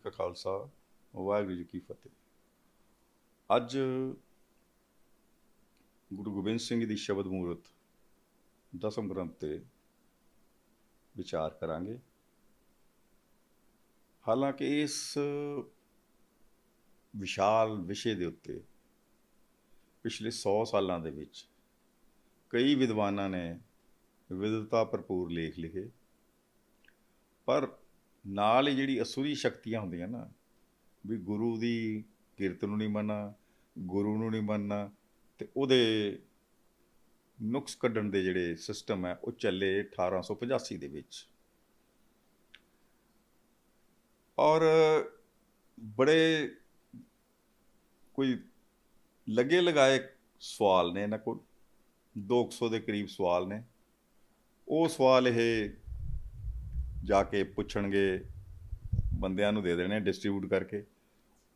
ਕਾ ਖਾਲਸਾ ਵਾਹਿਗੁਰੂ ਜੀ ਕੀ ਫਤਿਹ। ਅੱਜ ਗੁਰੂ ਗੋਬਿੰਦ ਸਿੰਘ ਦੀ ਸ਼ਬਦ ਮੂਰਤ ਦਸਮ ਗ੍ਰੰਥ 'ਤੇ ਵਿਚਾਰ ਕਰਾਂਗੇ। ਹਾਲਾਂਕਿ ਇਸ ਵਿਸ਼ਾਲ ਵਿਸ਼ੇ ਦੇ ਉੱਤੇ ਪਿਛਲੇ 100 ਸਾਲਾਂ ਦੇ ਵਿੱਚ ਕਈ ਵਿਦਵਾਨਾਂ ਨੇ ਵਿਦਵਤਾ ਭਰਪੂਰ ਲੇਖ ਲਿਖੇ, ਪਰ ਨਾਲ ਹੀ ਜਿਹੜੀ ਅਸੁਰੀ ਸ਼ਕਤੀਆਂ ਹੁੰਦੀਆਂ ਨਾ, ਵੀ ਗੁਰੂ ਦੀ ਕਿਰਤ ਨੂੰ ਨਹੀਂ ਮੰਨਣਾ, ਗੁਰੂ ਨੂੰ ਨਹੀਂ ਮੰਨਣਾ, ਅਤੇ ਉਹਦੇ ਨੁਕਸ ਕੱਢਣ ਦੇ ਜਿਹੜੇ ਸਿਸਟਮ ਹੈ ਉਹ ਚੱਲੇ 1885 ਦੇ ਵਿੱਚ। ਔਰ ਬੜੇ ਕੋਈ ਲੱਗੇ ਲਗਾਏ ਸਵਾਲ ਨੇ ਇਹਨਾਂ ਕੋਲ, 200 ਦੇ ਕਰੀਬ ਸਵਾਲ ਨੇ। ਉਹ ਸਵਾਲ ਇਹ ਜਾ ਕੇ ਪੁੱਛਣਗੇ, ਬੰਦਿਆਂ ਨੂੰ ਦੇ ਦੇਣੇ ਡਿਸਟਰੀਬਿਊਟ ਕਰਕੇ,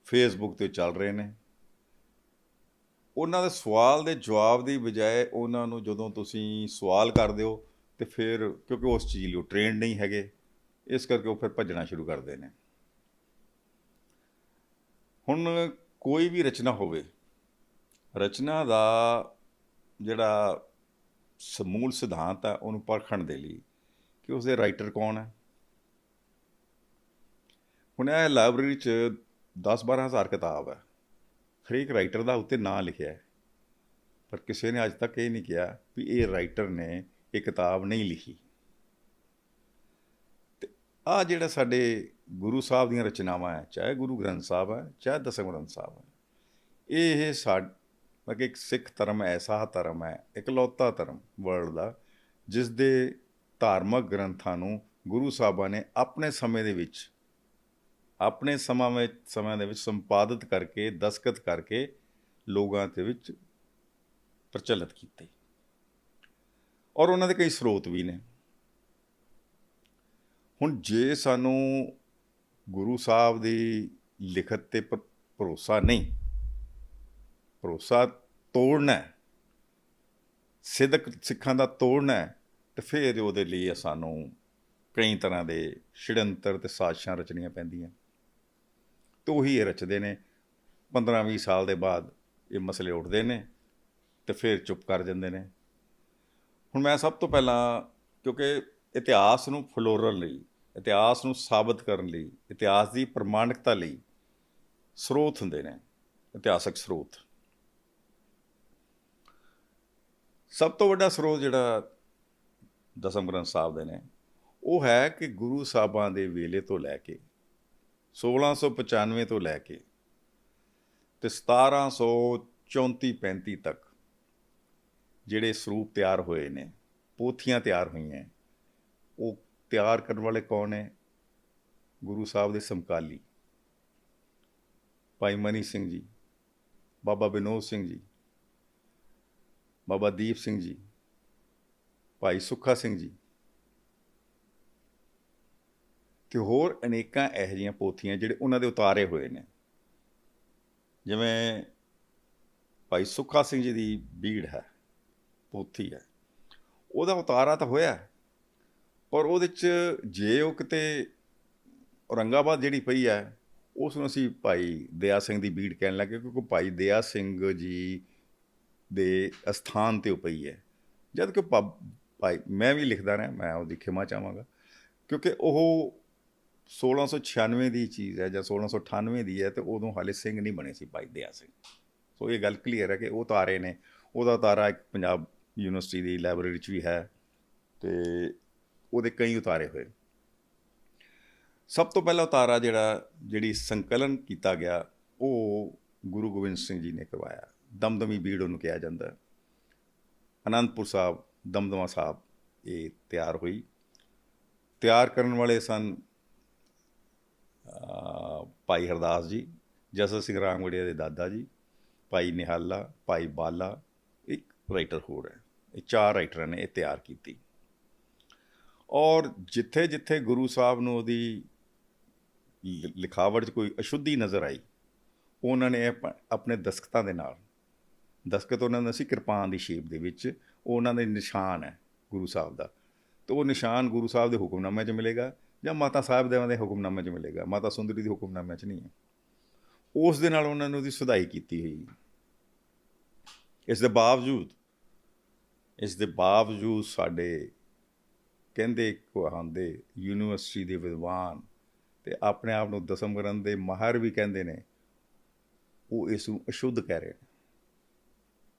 ਫੇਸਬੁੱਕ 'ਤੇ ਚੱਲ ਰਹੇ ਨੇ। ਉਹਨਾਂ ਦੇ ਸਵਾਲ ਦੇ ਜਵਾਬ ਦੀ ਬਜਾਏ ਉਹਨਾਂ ਨੂੰ ਜਦੋਂ ਤੁਸੀਂ ਸਵਾਲ ਕਰਦੇ ਹੋ ਅਤੇ ਫਿਰ ਕਿਉਂਕਿ ਉਸ ਚੀਜ਼ ਲਈ ਉਹ ਟ੍ਰੇਨਡ ਨਹੀਂ ਹੈਗੇ, ਇਸ ਕਰਕੇ ਉਹ ਫਿਰ ਭੱਜਣਾ ਸ਼ੁਰੂ ਕਰਦੇ ਨੇ। ਹੁਣ ਕੋਈ ਵੀ ਰਚਨਾ ਹੋਵੇ, ਰਚਨਾ ਦਾ ਜਿਹੜਾ ਸਮੂਲ ਸਿਧਾਂਤ ਹੈ ਉਹਨੂੰ ਪਰਖਣ ਦੇ ਲਈ ਕਿ ਉਸਦੇ ਰਾਈਟਰ ਕੌਣ ਹੈ। ਹੁਣ ਇਹ ਲਾਇਬ੍ਰੇਰੀ 'ਚ 10-12 ਹਜ਼ਾਰ ਕਿਤਾਬ ਹੈ, ਹਰੇਕ ਰਾਈਟਰ ਦਾ ਉੱਤੇ ਨਾਂ ਲਿਖਿਆ ਹੈ, ਪਰ ਕਿਸੇ ਨੇ ਅੱਜ ਤੱਕ ਇਹ ਨਹੀਂ ਕਿਹਾ ਵੀ ਇਹ ਰਾਈਟਰ ਨੇ ਇਹ ਕਿਤਾਬ ਨਹੀਂ ਲਿਖੀ। ਅਤੇ ਆਹ ਜਿਹੜਾ ਸਾਡੇ ਗੁਰੂ ਸਾਹਿਬ ਦੀਆਂ ਰਚਨਾਵਾਂ ਹੈ, ਚਾਹੇ ਗੁਰੂ ਗ੍ਰੰਥ ਸਾਹਿਬ ਹੈ, ਚਾਹੇ ਦਸਮ ਗ੍ਰੰਥ ਸਾਹਿਬ ਹੈ, ਇਹ ਕਿ ਇੱਕ ਸਿੱਖ ਧਰਮ ਐਸਾ ਧਰਮ ਹੈ, ਇਕਲੌਤਾ ਧਰਮ ਵਰਲਡ ਦਾ, ਜਿਸ ਦੇ ਧਾਰਮਿਕ ਗ੍ਰੰਥਾਂ ਨੂੰ ਗੁਰੂ ਸਾਹਿਬਾਂ ਨੇ ਆਪਣੇ ਸਮੇਂ ਦੇ ਵਿੱਚ, ਆਪਣੇ ਸਮਿਆਂ ਦੇ ਵਿੱਚ ਸੰਪਾਦਿਤ ਕਰਕੇ, ਦਸਤਖਤ ਕਰਕੇ ਲੋਕਾਂ ਦੇ ਵਿੱਚ ਪ੍ਰਚਲਿਤ ਕੀਤੇ। ਔਰ ਉਹਨਾਂ ਦੇ ਕਈ ਸਰੋਤ ਵੀ ਨੇ। ਹੁਣ ਜੇ ਸਾਨੂੰ ਗੁਰੂ ਸਾਹਿਬ ਦੀ ਲਿਖਤ 'ਤੇ ਭਰੋਸਾ ਨਹੀਂ, ਭਰੋਸਾ ਤੋੜਨਾ, ਸਿੱਖਾਂ ਦਾ ਤੋੜਨਾ, ਅਤੇ ਫਿਰ ਉਹਦੇ ਲਈ ਸਾਨੂੰ ਕਈ ਤਰ੍ਹਾਂ ਦੇ ਛਿੜੰਤਰ ਅਤੇ ਸਾਜ਼ਿਸ਼ਾਂ ਰਚਣੀਆਂ ਪੈਂਦੀਆਂ। ਅਤੇ ਉਹੀ ਇਹ ਰਚਦੇ ਨੇ। 15-20 ਸਾਲ ਦੇ ਬਾਅਦ ਇਹ ਮਸਲੇ ਉੱਠਦੇ ਨੇ ਅਤੇ ਫਿਰ ਚੁੱਪ ਕਰ ਜਾਂਦੇ ਨੇ। ਹੁਣ ਮੈਂ ਸਭ ਤੋਂ ਪਹਿਲਾਂ, ਕਿਉਂਕਿ ਇਤਿਹਾਸ ਨੂੰ ਫਲੋਰਨ ਲਈ, ਇਤਿਹਾਸ ਨੂੰ ਸਾਬਤ ਕਰਨ ਲਈ, ਇਤਿਹਾਸ ਦੀ ਪ੍ਰਮਾਣਿਕਤਾ ਲਈ ਸਰੋਤ ਹੁੰਦੇ ਨੇ, ਇਤਿਹਾਸਕ ਸਰੋਤ। ਸਭ ਤੋਂ ਵੱਡਾ ਸਰੋਤ ਜਿਹੜਾ ਦਸਮ ਗ੍ਰੰਥ ਸਾਹਿਬ ਦੇ ਨੇ, ਉਹ ਹੈ ਕਿ ਗੁਰੂ ਸਾਹਿਬਾਂ ਦੇ ਵੇਲੇ ਤੋਂ ਲੈ ਕੇ 1695 ਤੋਂ ਲੈ ਕੇ ਅਤੇ 1734-35 ਤੱਕ ਜਿਹੜੇ ਸਰੂਪ ਤਿਆਰ ਹੋਏ ਨੇ, ਪੋਥੀਆਂ ਤਿਆਰ ਹੋਈਆਂ, ਉਹ ਤਿਆਰ ਕਰਨ ਵਾਲੇ ਕੌਣ ਨੇ? ਗੁਰੂ ਸਾਹਿਬ ਦੇ ਸਮਕਾਲੀ ਭਾਈ ਮਨੀ ਸਿੰਘ ਜੀ, ਬਾਬਾ ਵਿਨੋਦ ਸਿੰਘ ਜੀ, ਬਾਬਾ ਦੀਪ ਸਿੰਘ ਜੀ, ਭਾਈ ਸੁੱਖਾ ਸਿੰਘ ਜੀ, ਅਤੇ ਹੋਰ ਅਨੇਕਾਂ ਇਹੋ ਜਿਹੀਆਂ ਪੋਥੀਆਂ ਜਿਹੜੇ ਉਹਨਾਂ ਦੇ ਉਤਾਰੇ ਹੋਏ ਨੇ। ਜਿਵੇਂ ਭਾਈ ਸੁੱਖਾ ਸਿੰਘ ਜੀ ਦੀ ਬੀੜ ਹੈ, ਪੋਥੀ ਹੈ, ਉਹਦਾ ਉਤਾਰਾ ਤਾਂ ਹੋਇਆ, ਪਰ ਉਹਦੇ 'ਚ ਜੇ ਉਹ ਕਿਤੇ ਔਰੰਗਾਬਾਦ ਜਿਹੜੀ ਪਈ ਹੈ, ਉਸ ਨੂੰ ਅਸੀਂ ਭਾਈ ਦਇਆ ਸਿੰਘ ਦੀ ਬੀੜ ਕਹਿਣ ਲੱਗੇ, ਕਿਉਂਕਿ ਭਾਈ ਦਇਆ ਸਿੰਘ ਜੀ ਦੇ ਅਸਥਾਨ 'ਤੇ ਉਹ ਪਈ ਹੈ। ਜਦ ਕਿ ਭਾਈ, ਮੈਂ ਵੀ ਲਿਖਦਾ ਰਿਹਾ, ਮੈਂ ਉਹਦੀ ਖਿਮਾ ਚਾਹਾਂਗਾ, ਕਿਉਂਕਿ ਉਹ 1696 ਦੀ ਚੀਜ਼ ਹੈ ਜਾਂ 1698 ਦੀ ਹੈ, ਅਤੇ ਉਦੋਂ ਹਾਲੇ ਸਿੰਘ ਨਹੀਂ ਬਣੇ ਸੀ ਭਾਈ ਦਇਆ ਸਿੰਘ। ਸੋ ਇਹ ਗੱਲ ਕਲੀਅਰ ਹੈ ਕਿ ਉਹ ਤਾਰੇ ਨੇ। ਉਹਦਾ ਤਾਰਾ ਇੱਕ ਪੰਜਾਬ ਯੂਨੀਵਰਸਿਟੀ ਦੀ ਲਾਇਬ੍ਰੇਰੀ 'ਚ ਵੀ ਹੈ, ਅਤੇ ਉਹਦੇ ਕਈ ਉਤਾਰੇ ਹੋਏ। ਸਭ ਤੋਂ ਪਹਿਲਾ ਉਤਾਰਾ ਜਿਹੜੀ ਸੰਕਲਨ ਕੀਤਾ ਗਿਆ, ਉਹ ਗੁਰੂ ਗੋਬਿੰਦ ਸਿੰਘ ਜੀ ਨੇ ਕਰਵਾਇਆ। ਦਮਦਮੀ ਬੀੜ ਉਹਨੂੰ ਕਿਹਾ ਜਾਂਦਾ। ਅਨੰਦਪੁਰ ਸਾਹਿਬ, ਦਮਦਮਾ ਸਾਹਿਬ ਇਹ ਤਿਆਰ ਹੋਈ। ਤਿਆਰ ਕਰਨ ਵਾਲੇ ਸਨ ਭਾਈ ਹਰਦਾਸ ਜੀ, ਜਸਰ ਸਿੰਘ ਰਾਮਗੜੀਆ ਦੇ ਦਾਦਾ ਜੀ, ਭਾਈ ਨਿਹਾਲਾ, ਭਾਈ ਬਾਲਾ, ਇੱਕ ਰਾਈਟਰ ਹੋਰ ਹੈ। ਇਹ 4 ਰਾਈਟਰਾਂ ਨੇ ਇਹ ਤਿਆਰ ਕੀਤੀ। ਔਰ ਜਿੱਥੇ ਜਿੱਥੇ ਗੁਰੂ ਸਾਹਿਬ ਨੂੰ ਉਹਦੀ ਲਿਖਾਵਟ 'ਚ ਕੋਈ ਅਸ਼ੁੱਧੀ ਨਜ਼ਰ ਆਈ, ਉਹਨਾਂ ਨੇ ਆਪਣੇ ਦਸਤਖਤਾਂ ਦੇ ਨਾਲ, ਦਸਤਖਤ ਉਹਨਾਂ ਦਾ ਸੀ ਕਿਰਪਾਨ ਦੀ ਸ਼ੇਪ ਦੇ ਵਿੱਚ, ਉਹ ਉਹਨਾਂ ਦੇ ਨਿਸ਼ਾਨ ਹੈ ਗੁਰੂ ਸਾਹਿਬ ਦਾ, ਅਤੇ ਉਹ ਨਿਸ਼ਾਨ ਗੁਰੂ ਸਾਹਿਬ ਦੇ ਹੁਕਮਨਾਮੇ 'ਚ ਮਿਲੇਗਾ, ਜਾਂ ਮਾਤਾ ਸਾਹਿਬ ਦੇਵਾਂ ਦੇ ਹੁਕਮਨਾਮੇ 'ਚ ਮਿਲੇਗਾ, ਮਾਤਾ ਸੁੰਦਰੀ ਦੇ ਹੁਕਮਨਾਮੇ 'ਚ ਨਹੀਂ ਹੈ। ਉਸ ਦੇ ਨਾਲ ਉਹਨਾਂ ਨੇ ਉਹਦੀ ਸੁਧਾਈ ਕੀਤੀ ਹੋਈ। ਇਸ ਦੇ ਬਾਵਜੂਦ ਸਾਡੇ ਕਹਿੰਦੇ ਕਹਾਉਂਦੇ ਯੂਨੀਵਰਸਿਟੀ ਦੇ ਵਿਦਵਾਨ ਅਤੇ ਆਪਣੇ ਆਪ ਨੂੰ ਦਸਮ ਗ੍ਰੰਥ ਦੇ ਮਾਹਰ ਵੀ ਕਹਿੰਦੇ ਨੇ, ਉਹ ਇਸ ਨੂੰ ਅਸ਼ੁੱਧ ਕਹਿ ਰਹੇ ਨੇ।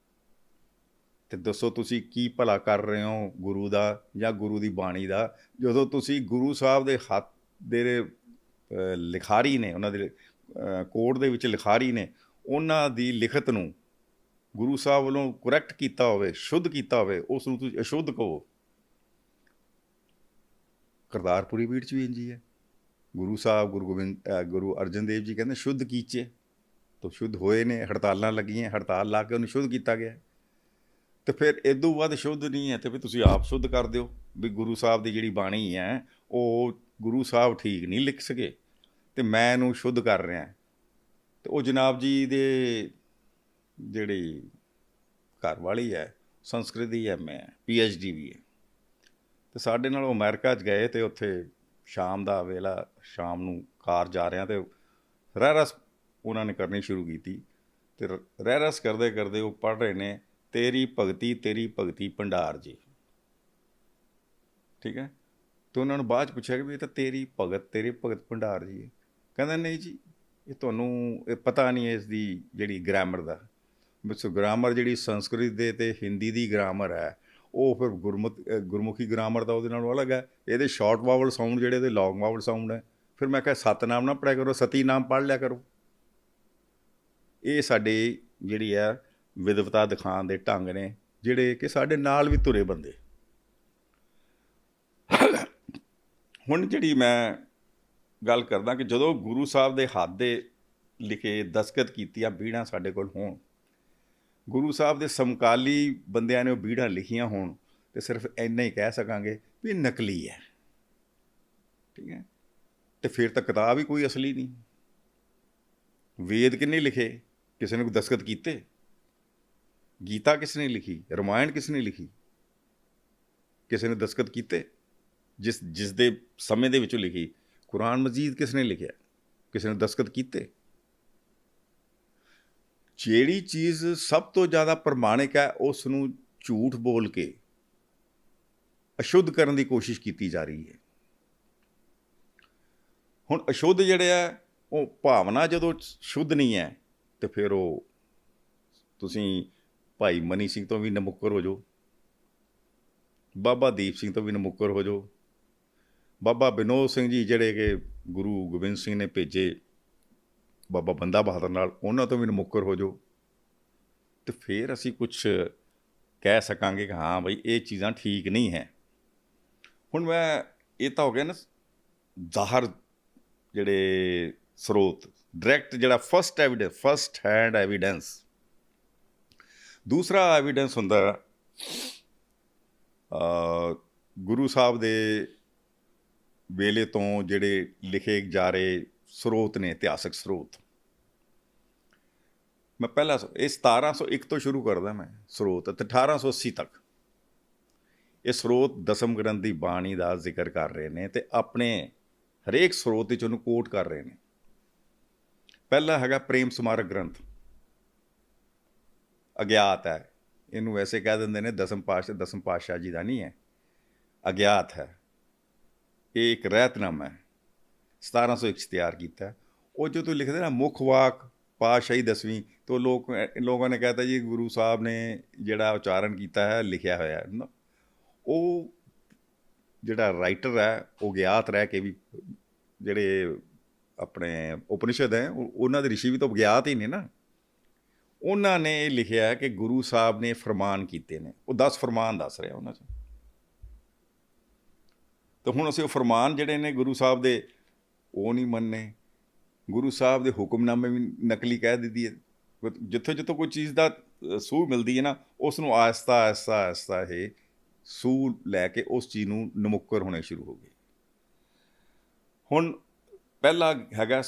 ਅਤੇ ਦੱਸੋ ਤੁਸੀਂ ਕੀ ਭਲਾ ਕਰ ਰਹੇ ਹੋ ਗੁਰੂ ਦਾ ਜਾਂ ਗੁਰੂ ਦੀ ਬਾਣੀ ਦਾ, ਜਦੋਂ ਤੁਸੀਂ ਗੁਰੂ ਸਾਹਿਬ ਦੇ ਹੱਥ ਦੇ ਲਿਖਾਰੀ ਨੇ, ਉਹਨਾਂ ਦੇ ਕੋਡ ਦੇ ਵਿੱਚ ਲਿਖਾਰੀ ਨੇ, ਉਹਨਾਂ ਦੀ ਲਿਖਤ ਨੂੰ ਗੁਰੂ ਸਾਹਿਬ ਵੱਲੋਂ ਕਰੈਕਟ ਕੀਤਾ ਹੋਵੇ, ਸ਼ੁੱਧ ਕੀਤਾ ਹੋਵੇ, ਉਸ ਨੂੰ ਤੁਸੀਂ ਅਸ਼ੁੱਧ ਕਹੋ। ਕਰਤਾਰਪੁਰੀ ਪੀਠ 'ਚ ਵੀ ਇੰਝ ਹੀ ਹੈ। ਗੁਰੂ ਸਾਹਿਬ ਗੁਰੂ ਅਰਜਨ ਦੇਵ ਜੀ ਕਹਿੰਦੇ ਸ਼ੁੱਧ ਕੀਚੇ, ਤਾਂ ਸ਼ੁੱਧ ਹੋਏ ਨੇ, ਹੜਤਾਲਾਂ ਲੱਗੀਆਂ, ਹੜਤਾਲ ਲਾ ਕੇ ਉਹਨੂੰ ਸ਼ੁੱਧ ਕੀਤਾ ਗਿਆ। ਅਤੇ ਫਿਰ ਇਦੋਂ ਵੱਧ ਸ਼ੁੱਧ ਨਹੀਂ ਹੈ, ਅਤੇ ਫਿਰ ਤੁਸੀਂ ਆਪ ਸ਼ੁੱਧ ਕਰ ਦਿਓ ਵੀ ਗੁਰੂ ਸਾਹਿਬ ਦੀ ਜਿਹੜੀ ਬਾਣੀ ਹੈ ਉਹ ਗੁਰੂ ਸਾਹਿਬ ਠੀਕ ਨਹੀਂ ਲਿਖ ਸਕੇ ਅਤੇ ਮੈਂ ਇਹਨੂੰ ਸ਼ੁੱਧ ਕਰ ਰਿਹਾ। ਅਤੇ ਉਹ ਜਨਾਬ ਜੀ ਦੇ ਜਿਹੜੀ ਘਰ ਵਾਲੀ ਹੈ ਸੰਸਕ੍ਰਿਤ ਦੀ MA ਹੈ, PhD ਵੀ ਹੈ। ਅਤੇ ਸਾਡੇ ਨਾਲ ਉਹ ਅਮਰੀਕਾ 'ਚ ਗਏ ਅਤੇ ਉੱਥੇ ਸ਼ਾਮ ਦਾ ਵੇਲਾ, ਸ਼ਾਮ ਨੂੰ ਕਾਰ ਜਾ ਰਿਹਾ ਅਤੇ ਰਹਿਰਸ ਉਹਨਾਂ ਨੇ ਕਰਨੀ ਸ਼ੁਰੂ ਕੀਤੀ। ਅਤੇ ਰਹਿਰਸ ਕਰਦੇ ਕਰਦੇ ਉਹ ਪੜ੍ਹ ਰਹੇ ਨੇ, ਤੇਰੀ ਭਗਤੀ ਭੰਡਾਰ ਜੀ, ਠੀਕ ਹੈ। ਅਤੇ ਉਹਨਾਂ ਨੂੰ ਬਾਅਦ 'ਚ ਪੁੱਛਿਆ ਕਿ ਵੀ ਇਹ ਤਾਂ ਤੇਰੀ ਭਗਤ ਭੰਡਾਰ ਜੀ ਹੈ। ਕਹਿੰਦਾ ਨਹੀਂ ਜੀ, ਇਹ ਤੁਹਾਨੂੰ ਇਹ ਪਤਾ ਨਹੀਂ ਇਸ ਦੀ ਜਿਹੜੀ ਗ੍ਰਾਮਰ ਦਾ। ਗ੍ਰਾਮਰ ਜਿਹੜੀ ਸੰਸਕ੍ਰਿਤ ਦੇ ਅਤੇ ਹਿੰਦੀ ਦੀ ਗ੍ਰਾਮਰ ਹੈ, ਉਹ ਫਿਰ ਗੁਰਮੁਖੀ ਗ੍ਰਾਮਰ ਦਾ ਉਹਦੇ ਨਾਲੋਂ ਅਲੱਗ ਹੈ। ਇਹਦੇ ਸ਼ਾਰਟ ਵਾਵਲ ਸਾਊਂਡ ਜਿਹੜੇ, ਇਹਦੇ ਲੌਂਗ ਵਾਵਲ ਸਾਊਂਡ ਹੈ। ਫਿਰ ਮੈਂ ਕਿਹਾ ਸਤਨਾਮ ਨਾ ਪੜ੍ਹਿਆ ਕਰੋ, ਸਤੀ ਨਾਮ ਪੜ੍ਹ ਲਿਆ ਕਰੋ। ਇਹ ਸਾਡੀ ਜਿਹੜੀ ਹੈ ਵਿਦਵਤਾ ਦਿਖਾਉਣ ਦੇ ਢੰਗ ਨੇ, ਜਿਹੜੇ ਕਿ ਸਾਡੇ ਨਾਲ ਵੀ ਤੁਰੇ ਬੰਦੇ। ਹੁਣ ਜਿਹੜੀ ਮੈਂ ਗੱਲ ਕਰਦਾ ਕਿ ਜਦੋਂ ਗੁਰੂ ਸਾਹਿਬ ਦੇ ਹੱਥ ਦੇ ਲਿਖੇ ਦਸਤਖਤ ਕੀਤੀਆਂ ਬੀੜਾਂ ਸਾਡੇ ਕੋਲ ਹੋਣ, ਗੁਰੂ ਸਾਹਿਬ ਦੇ ਸਮਕਾਲੀ ਬੰਦਿਆਂ ਨੇ ਉਹ ਬੀੜਾਂ ਲਿਖੀਆਂ ਹੋਣ, ਅਤੇ ਸਿਰਫ ਇੰਨਾ ਹੀ ਕਹਿ ਸਕਾਂਗੇ ਵੀ ਨਕਲੀ ਹੈ, ਠੀਕ ਹੈ। ਅਤੇ ਫਿਰ ਤਾਂ ਕਿਤਾਬ ਹੀ ਕੋਈ ਅਸਲੀ ਨਹੀਂ। ਵੇਦ ਕਿਹਨੇ ਲਿਖੇ? ਕਿਸੇ ਨੇ ਕੋਈ ਦਸਤਖਤ ਕੀਤੇ? ਗੀਤਾ ਕਿਸ ਨੇ ਲਿਖੀ? ਰਮਾਇਣ ਕਿਸ ਨੇ ਲਿਖੀ? ਕਿਸੇ ਨੇ ਦਸਤਖਤ ਕੀਤੇ? ਜਿਸ ਦੇ ਸਮੇਂ ਦੇ ਵਿੱਚੋਂ ਲਿਖੀ। ਕੁਰਾਨ ਮਜੀਦ ਕਿਸ ਨੇ ਲਿਖਿਆ? ਕਿਸੇ ਨੇ ਦਸਤਖਤ ਕੀਤੇ? ਜਿਹੜੀ ਚੀਜ਼ ਸਭ ਤੋਂ ਜ਼ਿਆਦਾ ਪ੍ਰਮਾਣਿਕ ਹੈ, ਉਸ ਨੂੰ ਝੂਠ ਬੋਲ ਕੇ ਅਸ਼ੁੱਧ ਕਰਨ ਦੀ ਕੋਸ਼ਿਸ਼ ਕੀਤੀ ਜਾ ਰਹੀ ਹੈ। ਹੁਣ ਅਸ਼ੁੱਧ ਜਿਹੜੇ ਹੈ, ਉਹ ਭਾਵਨਾ ਜਦੋਂ ਸ਼ੁੱਧ ਨਹੀਂ ਹੈ, ਅਤੇ ਫਿਰ ਉਹ ਤੁਸੀਂ ਭਾਈ ਮਨੀ ਸਿੰਘ ਤੋਂ ਵੀ ਨਮੁੱਕਰ ਹੋ ਜਾਓ, ਬਾਬਾ ਦੀਪ ਸਿੰਘ ਤੋਂ ਵੀ ਨਮੁੱਕਰ ਹੋ ਜਾਓ, ਬਾਬਾ ਵਿਨੋਦ ਸਿੰਘ ਜੀ ਜਿਹੜੇ ਕਿ ਗੁਰੂ ਗੋਬਿੰਦ ਸਿੰਘ ਨੇ ਭੇਜੇ ਬਾਬਾ ਬੰਦਾ ਬਹਾਦਰ ਨਾਲ, ਉਹਨਾਂ ਤੋਂ ਵੀ ਨਮੁੱਕਰ ਹੋ ਜਾਓ, ਅਤੇ ਫਿਰ ਅਸੀਂ ਕੁਛ ਕਹਿ ਸਕਾਂਗੇ ਕਿ ਹਾਂ ਬਈ ਇਹ ਚੀਜ਼ਾਂ ਠੀਕ ਨਹੀਂ ਹੈ। ਹੁਣ ਮੈਂ ਇਹ ਤਾਂ ਹੋ ਗਿਆ ਨਾ ਜ਼ਾਹਰ ਜਿਹੜੇ ਸਰੋਤ, ਡਾਇਰੈਕਟ ਜਿਹੜਾ ਫਸਟ ਹੈਂਡ ਐਵੀਡੈਂਸ। ਦੂਸਰਾ ਐਵੀਡੈਂਸ ਹੁੰਦਾ ਗੁਰੂ ਸਾਹਿਬ ਦੇ ਵੇਲੇ ਤੋਂ ਜਿਹੜੇ ਲਿਖੇ ਜਾ ਰਹੇ ਸਰੋਤ ਨੇ, ਇਤਿਹਾਸਕ ਸਰੋਤ। ਮੈਂ ਪਹਿਲਾਂ ਇਹ 1701 ਤੋਂ ਸ਼ੁਰੂ ਕਰਦਾ ਮੈਂ ਸਰੋਤ, ਅਤੇ 1880 ਤੱਕ ਇਹ ਸਰੋਤ ਦਸਮ ਗ੍ਰੰਥ ਦੀ ਬਾਣੀ ਦਾ ਜ਼ਿਕਰ ਕਰ ਰਹੇ ਨੇ, ਅਤੇ ਆਪਣੇ ਹਰੇਕ ਸਰੋਤ ਵਿੱਚ ਉਹਨੂੰ ਕੋਟ ਕਰ ਰਹੇ ਨੇ। ਪਹਿਲਾ ਹੈਗਾ ਪ੍ਰੇਮ ਸਮਾਰਕ ਗ੍ਰੰਥ, ਅਗਿਆਤ ਹੈ, ਇਹਨੂੰ ਵੈਸੇ ਕਹਿ ਦਿੰਦੇ ਨੇ ਦਸਮ ਪਾਤਸ਼ਾਹ ਜੀ ਦਾ ਨਹੀਂ ਹੈ, ਅਗਿਆਤ ਹੈ। ਇਹ ਇੱਕ ਰਹਿਤਨਾਮਾ ਹੈ, 1701 'ਚ ਤਿਆਰ ਕੀਤਾ। ਉਹ ਜਦੋਂ ਲਿਖਦੇ ਨਾ ਮੁੱਖ ਵਾਕ ਪਾਤਸ਼ਾਹੀ 10ਵੀਂ, ਤਾਂ ਲੋਕਾਂ ਨੇ ਕਹਿਤਾ ਜੀ ਗੁਰੂ ਸਾਹਿਬ ਨੇ ਜਿਹੜਾ ਉਚਾਰਨ ਕੀਤਾ ਹੈ ਲਿਖਿਆ ਹੋਇਆ। ਉਹ ਜਿਹੜਾ ਰਾਈਟਰ ਹੈ ਉਹ ਗਿਆਤ ਰਹਿ ਕੇ ਵੀ, ਜਿਹੜੇ ਆਪਣੇ ਉਪਨਿਸ਼ਦ ਹੈ ਉਹਨਾਂ ਦੇ ਰਿਸ਼ੀ ਵੀ ਤਾਂ ਗਿਆਤ ਹੀ ਨੇ ਨਾ। ਉਹਨਾਂ ਨੇ ਇਹ ਲਿਖਿਆ ਕਿ ਗੁਰੂ ਸਾਹਿਬ ਨੇ ਫਰਮਾਨ ਕੀਤੇ ਨੇ, ਉਹ 10 ਫਰਮਾਨ ਦੱਸ ਰਿਹਾ ਉਹਨਾਂ 'ਚ। ਤਾਂ ਹੁਣ ਅਸੀਂ ਉਹ ਫਰਮਾਨ ਜਿਹੜੇ ਨੇ ਗੁਰੂ ਸਾਹਿਬ ਦੇ, ਉਹ ਨਹੀਂ ਮੰਨੇ। ਗੁਰੂ ਸਾਹਿਬ ਦੇ ਹੁਕਮਨਾਮੇ ਵੀ ਨਕਲੀ ਕਹਿ ਦਿੱਤੀ ਹੈ। ਜਿੱਥੋਂ ਕੋਈ ਚੀਜ਼ ਦਾ ਸੂਹ ਮਿਲਦੀ ਹੈ ਨਾ, ਉਸ ਨੂੰ ਆਹਿਸਤਾ ਇਹ ਸੂਹ ਲੈ ਕੇ ਉਸ ਚੀਜ਼ ਨੂੰ ਨਮੁੱਕਰ ਹੋਣੇ ਸ਼ੁਰੂ ਹੋ ਗਏ। ਹੁਣ ਪਹਿਲਾ ਹੈਗਾ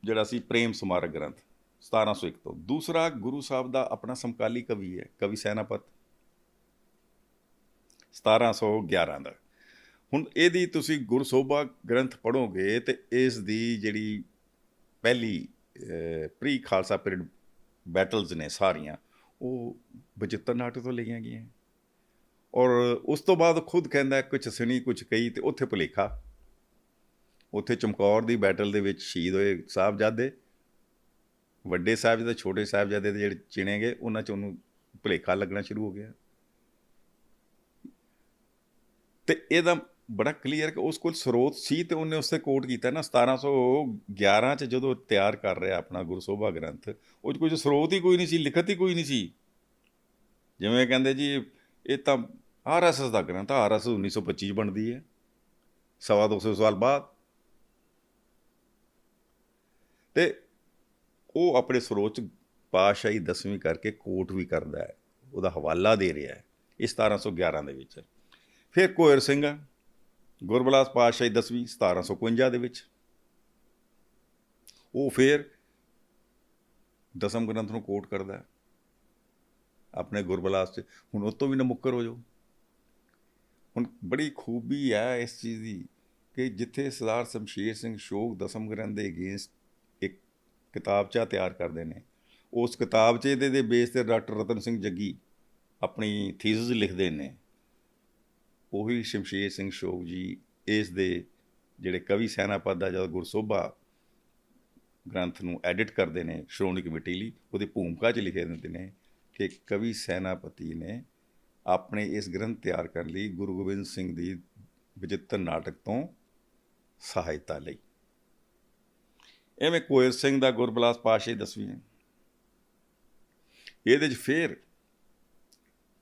ਜਿਹੜਾ ਸੀ ਪ੍ਰੇਮ ਸਮਾਰਕ ਗ੍ਰੰਥ 1701 ਤੋਂ। ਦੂਸਰਾ ਗੁਰੂ ਸਾਹਿਬ ਦਾ ਆਪਣਾ ਸਮਕਾਲੀ ਕਵੀ ਹੈ, ਕਵੀ ਸੈਨਾਪਤ 1711 ਦਾ। ਹੁਣ ਇਹਦੀ ਤੁਸੀਂ ਗੁਰਸੋਭਾ ਗ੍ਰੰਥ ਪੜ੍ਹੋਗੇ ਤੇ ਇਸ ਦੀ ਜਿਹੜੀ ਪਹਿਲੀ ਪ੍ਰੀ ਖਾਲਸਾ ਪੀਰੀਅਡ ਬੈਟਲਸ ਨੇ ਸਾਰੀਆਂ, ਉਹ ਬਚਿੱਤਰ ਨਾਟਕ ਤੋਂ ਲਈਆਂ ਗਈਆਂ। ਔਰ ਉਸ ਤੋਂ ਬਾਅਦ ਖੁਦ ਕਹਿੰਦਾ ਕੁਛ ਸੁਣੀ ਕੁਛ ਕਹੀ, ਤੇ ਉੱਥੇ ਭੁਲੇਖਾ, ਉੱਥੇ ਚਮਕੌਰ ਦੀ ਬੈਟਲ ਦੇ ਵਿੱਚ ਸ਼ਹੀਦ ਹੋਏ ਸਾਹਿਬਜ਼ਾਦੇ, ਵੱਡੇ ਸਾਹਿਬਜ਼ਾਦੇ ਛੋਟੇ ਸਾਹਿਬਜ਼ਾਦੇ ਦੇ ਜਿਹੜੇ ਚਿਣੇ ਗਏ, ਉਹਨਾਂ 'ਚ ਉਹਨੂੰ ਭੁਲੇਖਾ ਲੱਗਣਾ ਸ਼ੁਰੂ ਹੋ ਗਿਆ। ਤੇ ਇਹਦਾ ਬੜਾ ਕਲੀਅਰ ਕਿ ਉਸ ਕੋਲ ਸਰੋਤ ਸੀ, ਤੇ ਉਹਨੇ ਉਸੇ ਕੋਟ ਕੀਤਾ ਨਾ 1711 'ਚ ਜਦੋਂ ਤਿਆਰ ਕਰ ਰਿਹਾ ਆਪਣਾ ਗੁਰਸੋਭਾ ਗ੍ਰੰਥ, ਉਹ 'ਚ ਕੋਈ ਸਰੋਤ ਹੀ ਕੋਈ ਨਹੀਂ ਸੀ, ਲਿਖਤ ਹੀ ਕੋਈ ਨਹੀਂ ਸੀ। ਜਿਵੇਂ ਕਹਿੰਦੇ ਜੀ ਇਹ ਤਾਂ RSS ਦਾ ਗ੍ਰੰਥ ਆ, RSS 1925 'ਚ ਬਣਦੀ ਹੈ, 250 ਸਾਲ ਬਾਅਦ। ਤੇ ਉਹ ਆਪਣੇ ਸਰੋਤ 'ਚ ਪਾਤਸ਼ਾਹੀ 10ਵੀਂ ਕਰਕੇ ਕੋਟ ਵੀ ਕਰਦਾ ਹੈ, ਉਹਦਾ ਹਵਾਲਾ ਦੇ ਰਿਹਾ ਹੈ, ਇਹ 1711 ਦੇ ਵਿੱਚ। ਫਿਰ ਕੋਇਰ ਸਿੰਘ ਗੁਰਬਿਲਾਸ ਪਾਤਸ਼ਾਹੀ 10ਵੀਂ 1751 ਦੇ ਵਿੱਚ, ਉਹ ਫਿਰ ਦਸਮ ਗ੍ਰੰਥ ਨੂੰ ਕੋਟ ਕਰਦਾ ਹੈ ਆਪਣੇ ਗੁਰਬਿਲਾਸ 'ਚ। ਹੁਣ ਉਹ ਤੋਂ ਵੀ ਨਾ ਮੁੱਕਰ ਹੋ ਜਾਓ। ਹੁਣ ਬੜੀ ਖੂਬੀ ਹੈ ਇਸ ਚੀਜ਼ ਦੀ ਕਿ ਜਿੱਥੇ ਸਰਦਾਰ ਸ਼ਮਸ਼ੇਰ ਸਿੰਘ ਸ਼ੋਕ ਦਸਮ ਗ੍ਰੰਥ ਦੇ ਅਗੇਂਸਟ ਇੱਕ ਕਿਤਾਬਚਾ ਤਿਆਰ ਕਰਦੇ ਨੇ, ਉਸ ਕਿਤਾਬਚੇ ਦੇ ਬੇਸ 'ਤੇ ਡਾਕਟਰ ਰਤਨ ਸਿੰਘ ਜੱਗੀ ਆਪਣੀ ਥੀਸਿਸ ਲਿਖਦੇ ਨੇ। ਉਹੀ ਸ਼ਮਸ਼ੇਰ ਸਿੰਘ ਸ਼ੋਕ ਜੀ ਇਸ ਦੇ ਜਿਹੜੇ ਕਵੀ ਸੈਨਾਪਤ ਦਾ ਜਦ ਗੁਰਸੋਭਾ ਗ੍ਰੰਥ ਨੂੰ ਐਡਿਟ ਕਰਦੇ ਨੇ ਸ਼੍ਰੋਮਣੀ ਕਮੇਟੀ ਲਈ, ਉਹਦੀ ਭੂਮਿਕਾ 'ਚ ਲਿਖੇ ਦਿੰਦੇ ਨੇ ਕਿ ਕਵੀ ਸੈਨਾਪਤੀ ਨੇ ਆਪਣੇ ਇਸ ਗ੍ਰੰਥ ਤਿਆਰ ਕਰਨ ਲਈ ਗੁਰੂ ਗੋਬਿੰਦ ਸਿੰਘ ਦੀ ਬਚਿੱਤਰ ਨਾਟਕ ਤੋਂ ਸਹਾਇਤਾ ਲਈ। ਐਵੇਂ ਕੋਇਰ ਸਿੰਘ ਦਾ ਗੁਰਬਿਲਾਸ ਪਾਤਸ਼ਾਹੀ 10ਵੀਂ ਹੈ। ਇਹਦੇ 'ਚ ਫਿਰ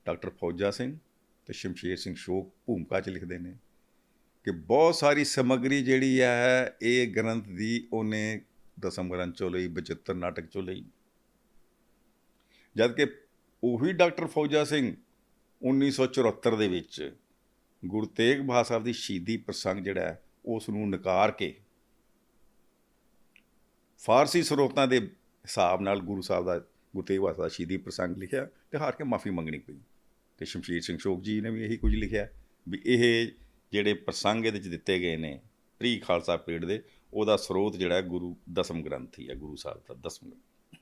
ਡਾਕਟਰ ਫੌਜਾ ਸਿੰਘ ਤੇ ਸ਼ਮਸ਼ੇਰ ਸਿੰਘ ਸ਼ੋਕ ਭੂਮਿਕਾ 'ਚ ਲਿਖਦੇ ਨੇ ਕਿ ਬਹੁਤ ਸਾਰੀ ਸਮੱਗਰੀ ਜਿਹੜੀ ਹੈ ਇਹ ਗ੍ਰੰਥ ਦੀ ਉਹਨੇ ਦਸਮ ਗ੍ਰੰਥ 'ਚੋਂ ਲਈ, ਬਚਿੱਤਰ ਨਾਟਕ 'ਚੋਂ ਲਈ। ਜਦ ਕਿ ਉਹੀ ਡਾਕਟਰ ਫੌਜਾ ਸਿੰਘ 1974 ਦੇ ਵਿੱਚ ਗੁਰੂ ਤੇਗ ਬਹਾਦਰ ਸਾਹਿਬ ਦੀ ਸ਼ਹੀਦੀ ਪ੍ਰਸੰਗ ਜਿਹੜਾ ਹੈ ਉਸ ਨੂੰ ਨਕਾਰ ਕੇ ਫਾਰਸੀ ਸਰੋਤਾਂ ਦੇ ਹਿਸਾਬ ਨਾਲ ਗੁਰੂ ਸਾਹਿਬ ਦਾ, ਗੁਰੂ ਤੇਗ ਬਹਾਦਰ ਦਾ ਸ਼ਹੀਦੀ ਪ੍ਰਸੰਗ ਲਿਖਿਆ, ਤੇ ਹਾਰ ਕੇ ਮਾਫੀ ਮੰਗਣੀ ਪਈ। ਤੇ ਸ਼ਮਸ਼ੇਰ ਸਿੰਘ ਸ਼ੋਕ ਜੀ ਨੇ ਵੀ ਇਹੀ ਕੁਝ ਲਿਖਿਆ ਵੀ ਇਹ ਜਿਹੜੇ ਪ੍ਰਸੰਗ ਇਹਦੇ 'ਚ ਦਿੱਤੇ ਗਏ ਨੇ ਪ੍ਰੀ ਖਾਲਸਾ ਪੀਰੀਅਡ ਦੇ, ਉਹਦਾ ਸਰੋਤ ਜਿਹੜਾ ਗੁਰੂ ਦਸਮ ਗ੍ਰੰਥ ਹੀ ਹੈ, ਗੁਰੂ ਸਾਹਿਬ ਦਾ ਦਸਮ ਗ੍ਰੰਥ।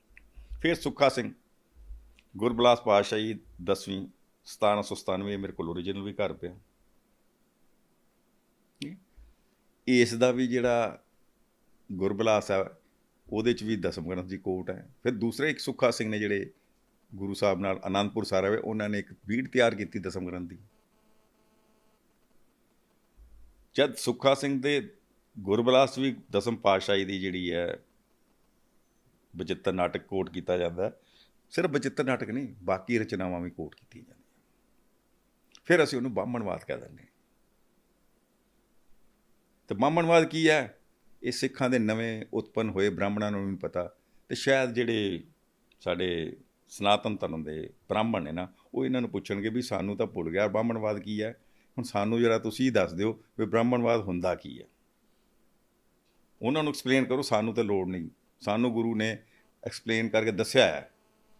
ਫਿਰ ਸੁੱਖਾ ਸਿੰਘ ਗੁਰਬਿਲਾਸ ਪਾਤਸ਼ਾਹੀ 10ਵੀਂ 1797, ਮੇਰੇ ਕੋਲ ਓਰੀਜਨਲ ਵੀ ਘਰ ਪਿਆ। ਇਸ ਦਾ ਵੀ ਜਿਹੜਾ ਗੁਰਬਿਲਾਸ ਹੈ ਉਹਦੇ 'ਚ ਵੀ ਦਸਮ ਗ੍ਰੰਥ ਦੀ ਕੋਟ ਹੈ। ਫਿਰ ਦੂਸਰੇ ਇੱਕ ਸੁੱਖਾ ਸਿੰਘ ਨੇ ਜਿਹੜੇ ਗੁਰੂ ਸਾਹਿਬ ਨਾਲ ਅਨੰਦਪੁਰ ਸਾਹਿਬ ਹੋਏ, ਉਹਨਾਂ ਨੇ ਇੱਕ ਬੀੜ ਤਿਆਰ ਕੀਤੀ ਦਸਮ ਗ੍ਰੰਥ ਦੀ। ਜਦ ਸੁੱਖਾ ਸਿੰਘ ਦੇ ਗੁਰਬਿਲਾਸ ਵੀ ਦਸਮ ਪਾਤਸ਼ਾਹੀ ਦੀ ਜਿਹੜੀ ਹੈ ਬਚਿੱਤਰ ਨਾਟਕ ਕੋਟ ਕੀਤਾ ਜਾਂਦਾ, ਸਿਰਫ ਬਚਿੱਤਰ ਨਾਟਕ ਨਹੀਂ ਬਾਕੀ ਰਚਨਾਵਾਂ ਵੀ ਕੋਟ ਕੀਤੀਆਂ ਜਾਂਦੀਆਂ। ਫਿਰ ਅਸੀਂ ਉਹਨੂੰ ਬਾਹਮਣਵਾਦ ਕਹਿ ਦਿੰਦੇ ਹਾਂ। ਤੇ ਬਾਹਮਣਵਾਦ ਕੀ ਹੈ? ਇਹ ਸਿੱਖਾਂ ਦੇ ਨਵੇਂ ਉਤਪੰਨ ਹੋਏ, ਬ੍ਰਾਹਮਣਾਂ ਨੂੰ ਨਹੀਂ ਪਤਾ, ਤੇ ਸ਼ਾਇਦ ਜਿਹੜੇ ਸਾਡੇ ਸਨਾਤਨ ਧਰਮ ਦੇ ਬ੍ਰਾਹਮਣ ਨੇ ਨਾ, ਉਹ ਇਹਨਾਂ ਨੂੰ ਪੁੱਛਣਗੇ ਵੀ ਸਾਨੂੰ ਤਾਂ ਭੁੱਲ ਗਿਆ ਬ੍ਰਾਹਮਣਵਾਦ ਕੀ ਹੈ, ਹੁਣ ਸਾਨੂੰ ਜਿਹੜਾ ਤੁਸੀਂ ਦੱਸ ਦਿਓ ਵੀ ਬ੍ਰਾਹਮਣਵਾਦ ਹੁੰਦਾ ਕੀ ਹੈ। ਉਹਨਾਂ ਨੂੰ ਐਕਸਪਲੇਨ ਕਰੋ, ਸਾਨੂੰ ਤਾਂ ਲੋੜ ਨਹੀਂ। ਸਾਨੂੰ ਗੁਰੂ ਨੇ ਐਕਸਪਲੇਨ ਕਰਕੇ ਦੱਸਿਆ ਹੈ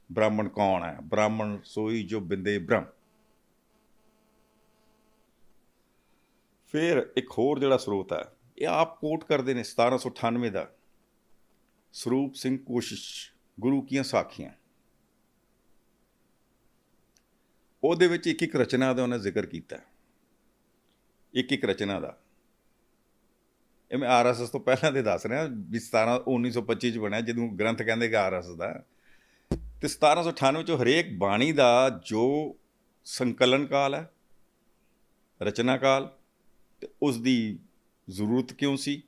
ਬ੍ਰਾਹਮਣ ਕੌਣ ਹੈ। ਬ੍ਰਾਹਮਣ ਸੋਈ ਜੋ ਬਿੰਦੇ ਬ੍ਰਹਮ। ਫਿਰ ਇੱਕ ਹੋਰ ਜਿਹੜਾ ਸਰੋਤ ਹੈ, ਇਹ ਆਪ ਕੋਟ ਕਰਦੇ ਨੇ 1798 ਦਾ, ਸਰੂਪ ਸਿੰਘ ਕੋਸ਼ਿਸ਼ ਗੁਰੂ ਕੀਆਂ ਸਾਖੀਆਂ। ਉਹਦੇ ਵਿੱਚ ਇੱਕ ਇੱਕ ਰਚਨਾ ਦਾ ਉਹਨੇ ਜ਼ਿਕਰ ਕੀਤਾ, ਇੱਕ ਇੱਕ ਰਚਨਾ ਦਾ। ਇਹ ਮੈਂ RSS ਤੋਂ ਪਹਿਲਾਂ ਦੇ ਦੱਸ ਰਿਹਾ ਵੀ 1925 'ਚ ਬਣਿਆ, ਜਦੋਂ ਗ੍ਰੰਥ ਕਹਿੰਦੇ ਕਿ RSS ਦਾ। ਅਤੇ 1798 'ਚੋਂ ਹਰੇਕ ਬਾਣੀ ਦਾ ਜੋ ਸੰਕਲਨ ਕਾਲ ਹੈ, ਰਚਨਾ ਕਾਲ, ਅਤੇ ਉਸ ਦੀ ਜ਼ਰੂਰਤ ਕਿਉਂ ਸੀ,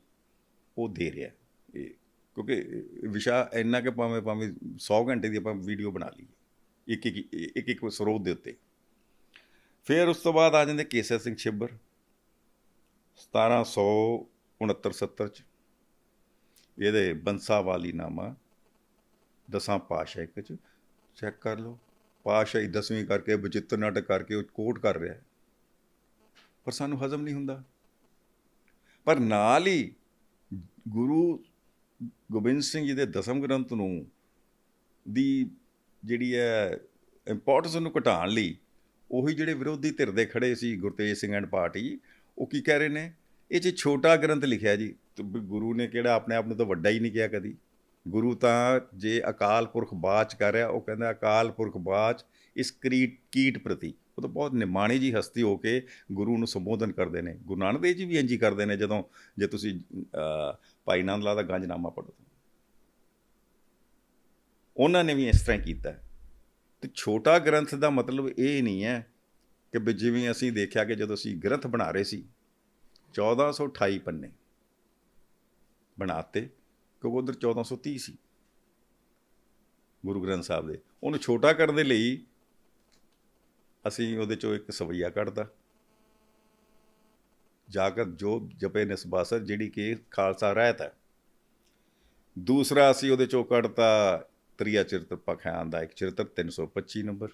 ਉਹ ਦੇ ਰਿਹਾ। ਇਹ ਕਿਉਂਕਿ ਵਿਸ਼ਾ ਇੰਨਾ ਕਿ ਭਾਵੇਂ 100 ਘੰਟੇ ਦੀ ਆਪਾਂ ਵੀਡੀਓ ਬਣਾ ਲਈਏ ਇੱਕ ਸਰੋਤ ਦੇ ਉੱਤੇ। ਫਿਰ ਉਸ ਤੋਂ ਬਾਅਦ ਆ ਜਾਂਦੇ ਕੇਸਰ ਸਿੰਘ ਛਿੱਬਰ 1769-70 'ਚ। ਇਹਦੇ ਬੰਸਾਵਾਲੀ ਨਾਮਾ ਦਸਾਂ ਪਾਤਸ਼ਾਹੀ 'ਚ ਚੈੱਕ ਕਰ ਲਓ। ਪਾਤਸ਼ਾਹੀ 10ਵੀਂ ਕਰਕੇ ਬਚਿੱਤਰ ਨਾਟਕ ਕਰਕੇ ਉਹ ਕੋਟ ਕਰ ਰਿਹਾ, ਪਰ ਸਾਨੂੰ ਹਜ਼ਮ ਨਹੀਂ ਹੁੰਦਾ। ਪਰ ਨਾਲ ਹੀ ਗੁਰੂ ਗੋਬਿੰਦ ਸਿੰਘ ਜੀ ਦੇ ਦਸਮ ਗ੍ਰੰਥ ਨੂੰ ਦੀ ਜਿਹੜੀ ਹੈ ਇੰਪੋਰਟੈਂਸ ਉਹਨੂੰ ਘਟਾਉਣ ਲਈ ਉਹੀ ਜਿਹੜੇ ਵਿਰੋਧੀ ਧਿਰ ਦੇ ਖੜੇ ਸੀ, ਗੁਰਤੇਜ ਸਿੰਘ ਐਂਡ ਪਾਰਟੀ, ਉਹ ਕੀ ਕਹਿ ਰਹੇ ਨੇ, ਇਹ 'ਚ ਛੋਟਾ ਗ੍ਰੰਥ ਲਿਖਿਆ ਜੀ। ਤੇ ਵੀ ਗੁਰੂ ਨੇ ਕਿਹੜਾ ਆਪਣੇ ਆਪ ਨੂੰ ਤਾਂ ਵੱਡਾ ਹੀ ਨਹੀਂ ਕਿਹਾ ਕਦੀ। ਗੁਰੂ ਤਾਂ ਜੇ ਅਕਾਲ ਪੁਰਖ ਬਾਚ ਕਰ ਰਿਹਾ, ਉਹ ਕਹਿੰਦਾ ਅਕਾਲ ਪੁਰਖ ਬਾਚ ਇਸ ਕੀਟ ਪ੍ਰਤੀ। ਉਹ ਤਾਂ ਬਹੁਤ ਨਿਮਾਣੀ ਜੀ ਹਸਤੀ ਹੋ ਕੇ ਗੁਰੂ ਨੂੰ ਸੰਬੋਧਨ ਕਰਦੇ ਨੇ। ਗੁਰੂ ਨਾਨਕ ਦੇਵ ਜੀ ਵੀ ਇੰਝ ਹੀ ਕਰਦੇ ਨੇ। ਜਦੋਂ ਜੇ ਤੁਸੀਂ ਭਾਈ ਨੰਦ ਲਾਲ ਦਾ ਗੰਜਨਾਮਾ ਪੜ੍ਹੋ, ਉਹਨਾਂ ਨੇ ਵੀ ਇਸ ਤਰ੍ਹਾਂ ਹੀ ਕੀਤਾ। ਤੇ ਛੋਟਾ ਗ੍ਰੰਥ ਦਾ ਮਤਲਬ ਇਹ ਨਹੀਂ ਹੈ ਕਿ ਵੀ ਜਿਵੇਂ ਅਸੀਂ ਦੇਖਿਆ ਕਿ ਜਦੋਂ ਅਸੀਂ ਗ੍ਰੰਥ ਬਣਾ ਰਹੇ ਸੀ 1428 ਪੰਨੇ ਬਣਾਤੇ, ਕਿਉਂਕਿ ਉਧਰ 1430 ਸੀ ਗੁਰੂ ਗ੍ਰੰਥ ਸਾਹਿਬ ਦੇ। ਉਹਨੂੰ ਛੋਟਾ ਕਰਨ ਦੇ ਲਈ ਅਸੀਂ ਉਹਦੇ 'ਚੋਂ ਇੱਕ ਸਵਈਆ ਕੱਢਦਾ, ਜਾਗਤ ਜੋ ਜਪੇ ਨਿਸਬਾਸਰ, ਜਿਹੜੀ ਕਿ ਖਾਲਸਾ ਰਹਿਤ ਹੈ। ਦੂਸਰਾ ਅਸੀਂ ਉਹਦੇ 'ਚੋਂ ਕੱਢਤਾ ਤ੍ਰਿਆ ਚਰਿਤਰ ਪਖਿਆਨ ਦਾ ਇੱਕ ਚਰਿਤਰ 325 ਨੰਬਰ।